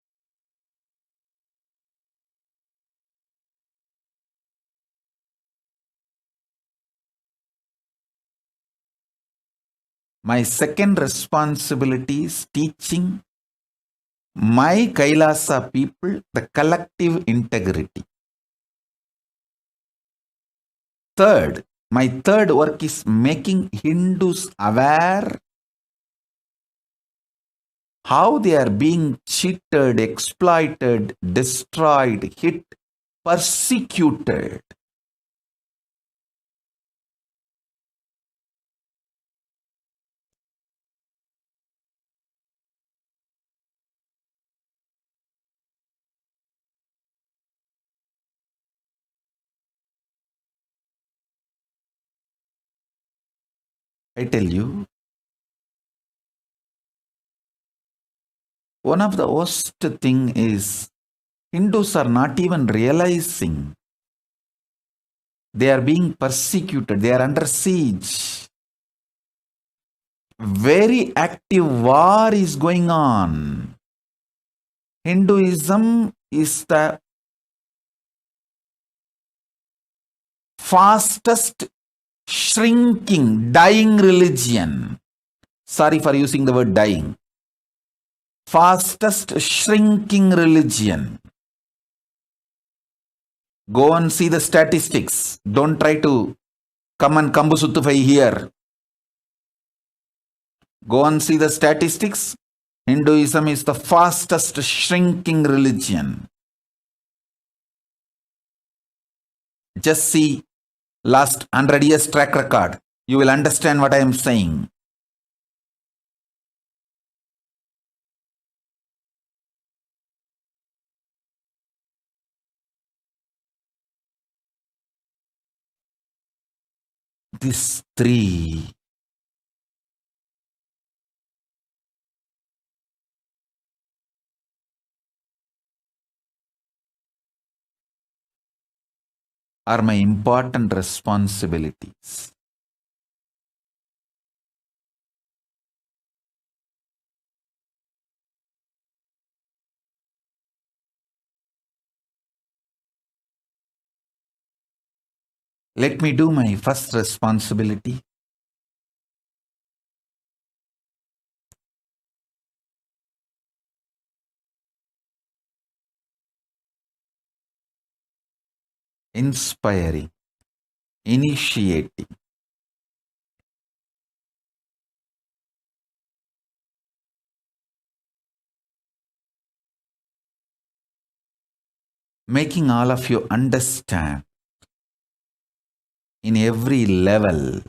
My second responsibility is teaching my Kailasa people the collective integrity. Third, my third work is making Hindus aware how they are being cheated, exploited, destroyed, hit, persecuted. I tell you, One of the worst thing is Hindus are not even realizing they are being persecuted. They are under siege. Very active war is going on. Hinduism is the fastest shrinking, dying religion. Sorry for using the word dying. Fastest shrinking religion. Go and see the statistics. Don't try to come and kambusutufai here. Go and see the statistics. Hinduism is the fastest shrinking religion. Just see last 100 years track record. You will understand what I am saying. These three are my important responsibilities. Let me do my first responsibility. Inspiring, initiating, making all of you understand in every level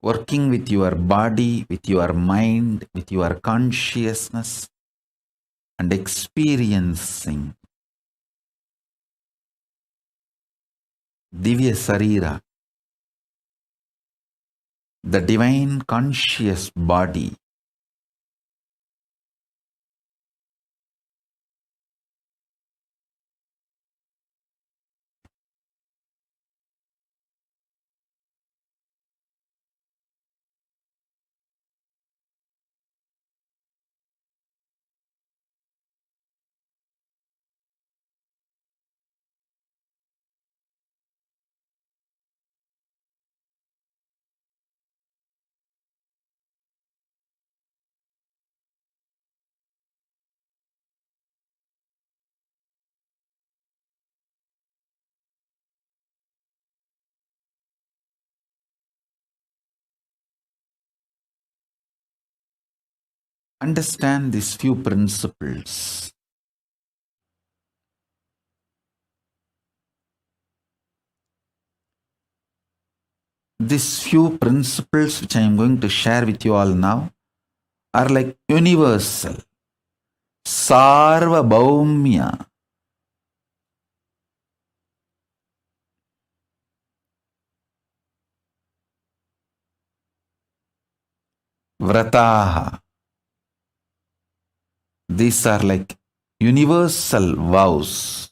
working with your body, with your mind, with your consciousness, and experiencing Divya Sarira, the divine conscious body. Understand these few principles. These few principles which I am going to share with you all now are like universal. Sarva Bhaumya. Vrataha. These are like universal vows,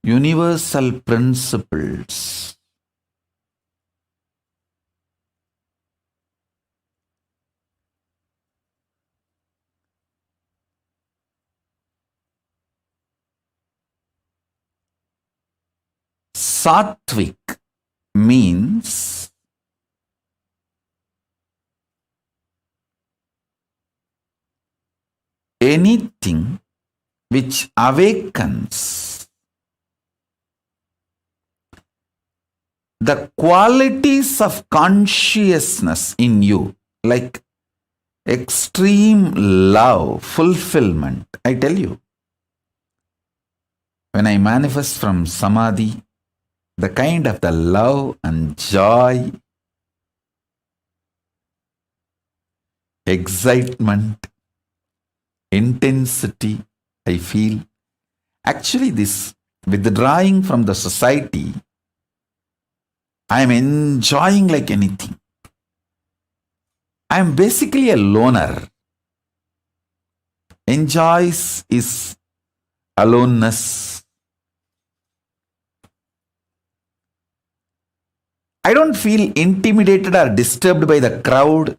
universal principles. Sattvic means anything which awakens the qualities of consciousness in you, like extreme love, fulfillment. I tell you, when I manifest from Samadhi, the kind of the love and joy, excitement, intensity I feel, Actually, this withdrawing from the society, I am enjoying like anything. I am basically a loner. Enjoys is aloneness. I don't feel intimidated or disturbed by the crowd.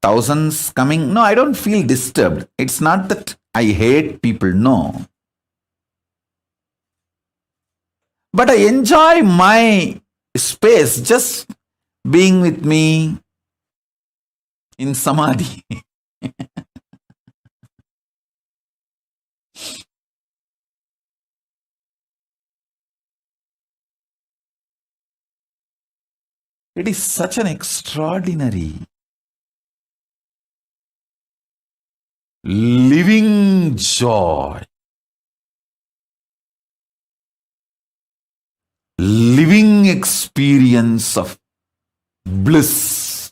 Thousands coming. No, I don't feel disturbed. It's not that I hate people, no. But I enjoy my space, just being with me in samadhi. It is such an extraordinary living joy, living experience of bliss,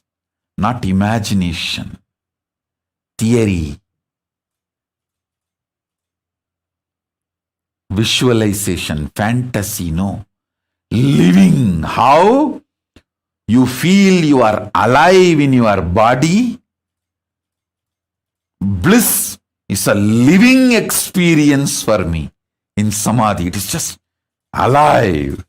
not imagination, theory, visualization, fantasy, no. Living, how? You feel you are alive in your body. Bliss is a living experience for me in samadhi. It is just alive.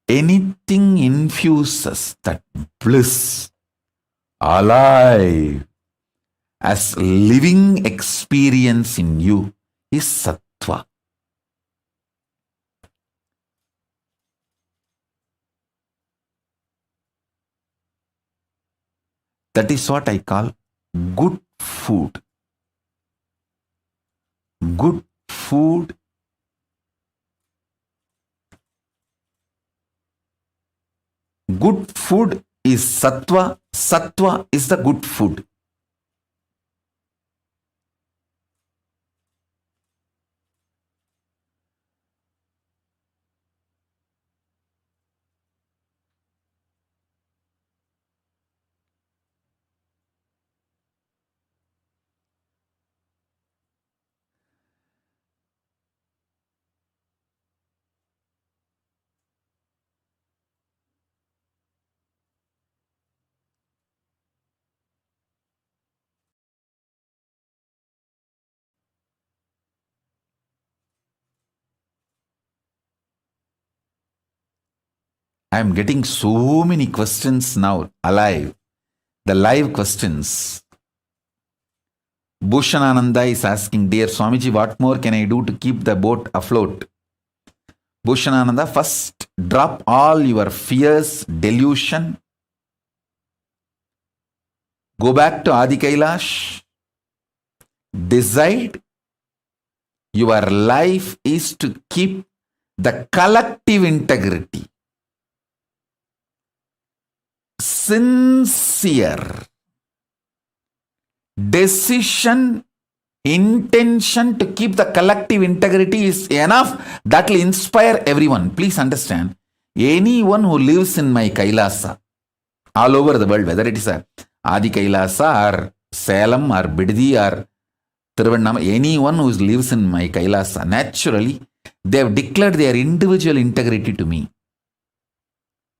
Anything infuses that bliss, alive, as living experience in you is sattva. That is what I call good food. Good food is sattva. Sattva is the good food. I am getting so many questions now, alive. The live questions. Bhushanananda is asking, Dear Swamiji, what more can I do to keep the boat afloat? Bhushanananda, first drop all your fears, delusion. Go back to Adi Kailash. Decide your life is to keep the collective integrity. Sincere decision, intention to keep the collective integrity is enough. That will inspire everyone. Please understand, anyone who lives in my Kailasa, all over the world, whether it is a Adi Kailasa or Salem or Biddi or Tiruvannama, anyone who lives in my Kailasa, naturally, they have declared their individual integrity to me.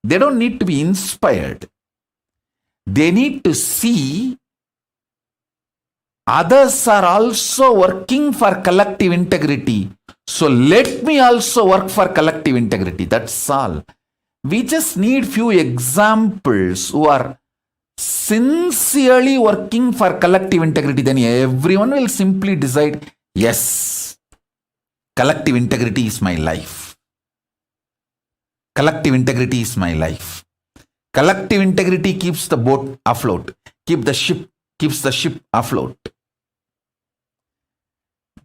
They don't need to be inspired. They need to see others are also working for collective integrity. So let me also work for collective integrity. That's all. We just need few examples who are sincerely working for collective integrity. Then everyone will simply decide, yes, collective integrity is my life. Collective integrity is my life. Collective integrity keeps the boat afloat. Keeps the ship afloat.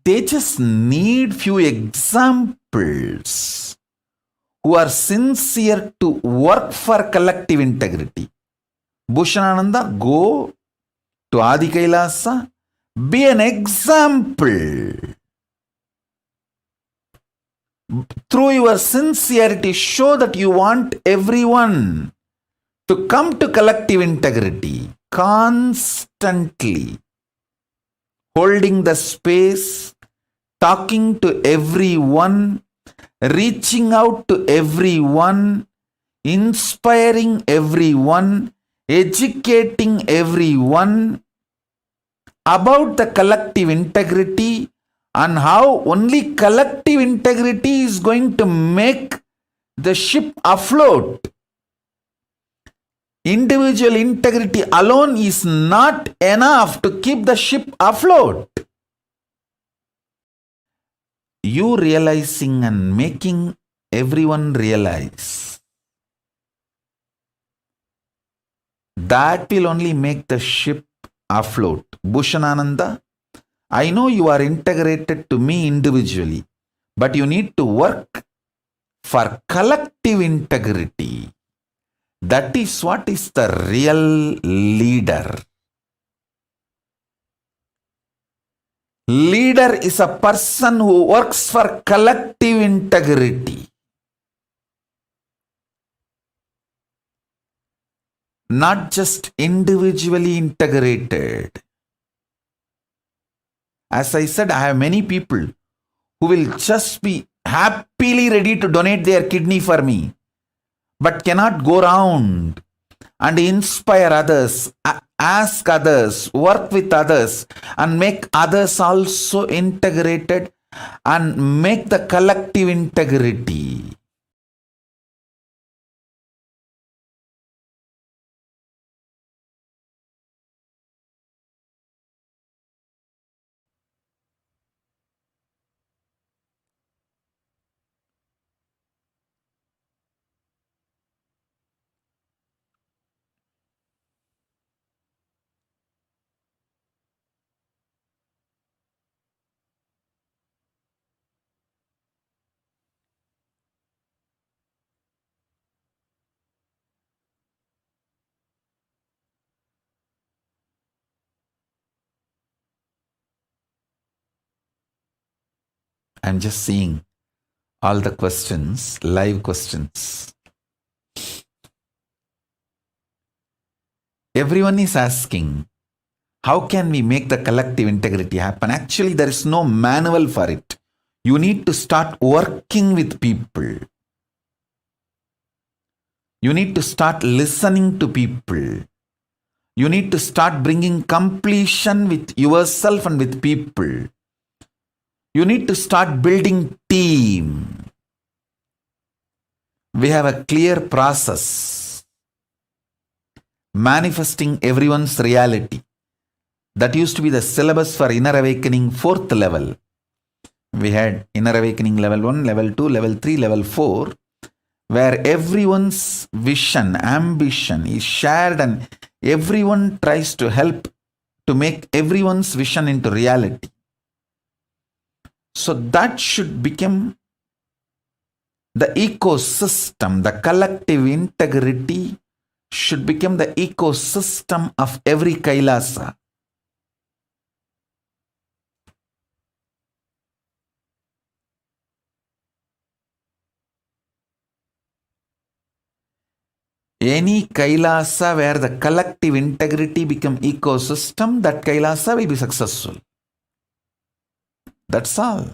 They just need few examples who are sincere to work for collective integrity. Bhushanananda, go to Adi Kailasa, be an example. Through your sincerity, show that you want everyone to come to collective integrity, constantly holding the space, talking to everyone, reaching out to everyone, inspiring everyone, educating everyone about the collective integrity and how only collective integrity is going to make the ship afloat. Individual integrity alone is not enough to keep the ship afloat. You realizing and making everyone realize, that will only make the ship afloat. Bhushanananda, I know you are integrated to me individually, but you need to work for collective integrity. That is what is the real leader. Leader is a person who works for collective integrity, not just individually integrated. As I said, I have many people who will just be happily ready to donate their kidney for me, but cannot go around and inspire others, ask others, work with others, and make others also integrated and make the collective integrity. I'm just seeing all the questions, live questions. Everyone is asking, how can we make the collective integrity happen? Actually, there is no manual for it. You need to start working with people. You need to start listening to people. You need to start bringing completion with yourself and with people. You need to start building team. We have a clear process. Manifesting everyone's reality. That used to be the syllabus for Inner Awakening 4th level. We had Inner Awakening level 1, level 2, level 3, level 4, where everyone's vision, ambition is shared and everyone tries to help to make everyone's vision into reality. So that should become the ecosystem, the collective integrity should become the ecosystem of every Kailasa. Any Kailasa where the collective integrity become ecosystem, that Kailasa will be successful. That's all.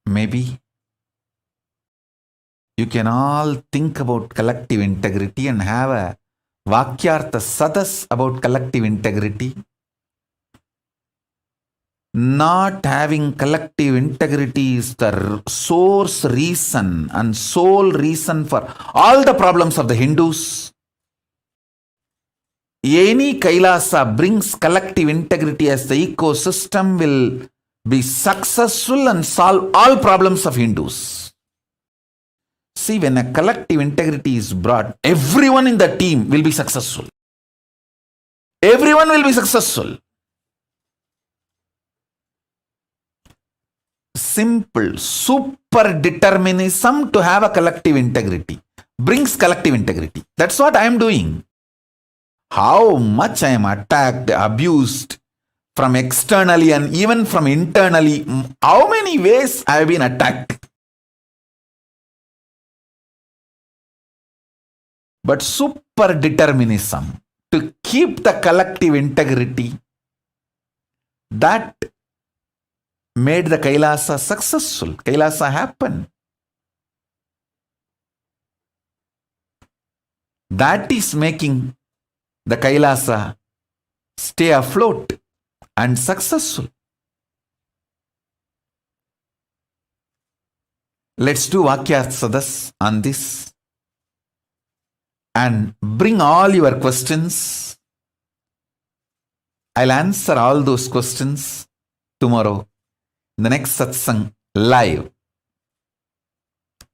Maybe you can all think about collective integrity and have a Vakyartha Sadas about collective integrity. Not having collective integrity is the source reason and sole reason for all the problems of the Hindus. any Kailasa brings collective integrity as the ecosystem will be successful and solve all problems of Hindus. See, when a collective integrity is brought, everyone in the team will be successful. Everyone will be successful. Simple, super determinism to have a collective integrity brings collective integrity. That's what I am doing. How much I am attacked, abused from externally and even from internally, how many ways I have been attacked. But super determinism to keep the collective integrity, that made the Kailasa successful. Kailasa happened. That is making the Kailasa stay afloat and successful. Let's do Vakya Sadas on this and bring all your questions. I'll answer all those questions tomorrow in the next satsang live.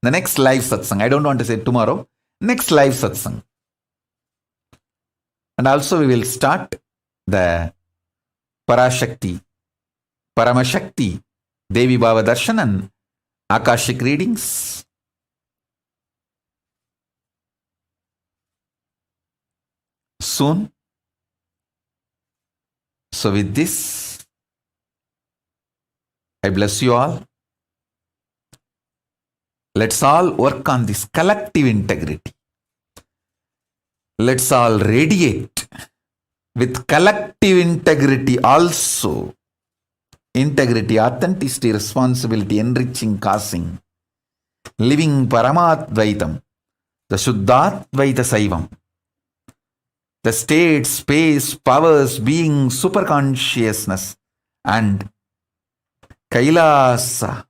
The next live satsang. I don't want to say tomorrow. Next live satsang. And also we will start the Parashakti, Paramashakti, Devi Bhava Darshan and Akashic readings. Soon. So with this, I bless you all. Let's all work on this collective integrity. Let's all radiate with collective integrity also. Integrity, authenticity, responsibility, enriching, causing, living Paramadvaitam, the Shuddhadvaita Saivam, the state, space, powers, being, superconsciousness, and Kailasa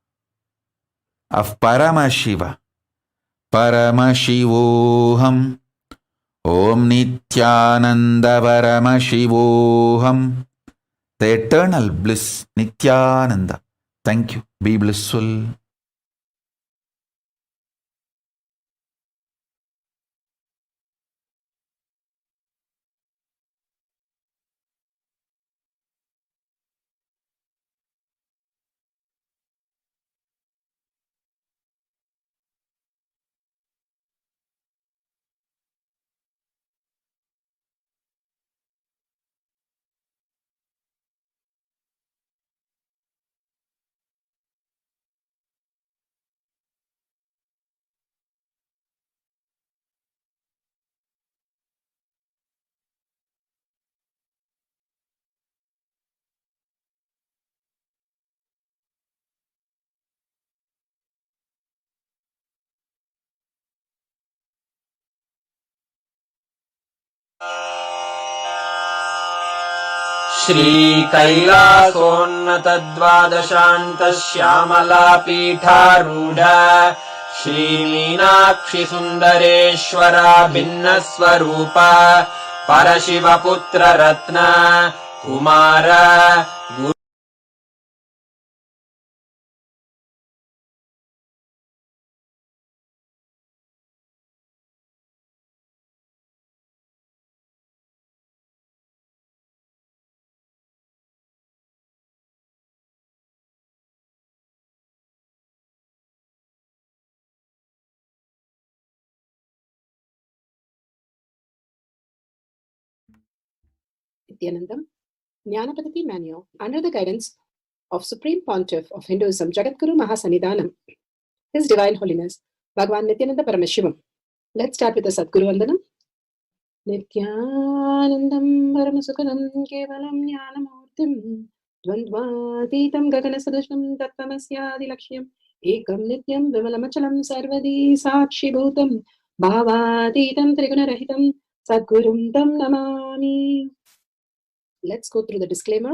of Paramashiva, Paramashivoham, Om Nithyananda Paramashivoham, the eternal bliss, Nithyananda. Thank you. Be blissful. श्रीकैलासोन्नतद्वादशान्तश्यामलापीठारूढ श्रीमीनाक्षिसुन्दरेश्वरा भिन्नस्वरूप परशिवपुत्ररत्न Kumar Nithyanandam, Jnanapadati Manual, under the guidance of Supreme Pontiff of Hinduism, Jagadguru Mahasanidhanam, His Divine Holiness, Bhagavan Nithyananda Paramashivam. Let's start with the Sadguru Vandanam. Nithyanandam Paramasukhanam Kevalam Jnanamurtim Dvandvatitam Gaganasadushnam Tattvamasya Laksham Ekam Nityam Vimalamachalam Sarvadi Sakshi Bhutam Bhavatitam Trigunarahitam Sadgurum Tam Namami. Let's go through the disclaimer.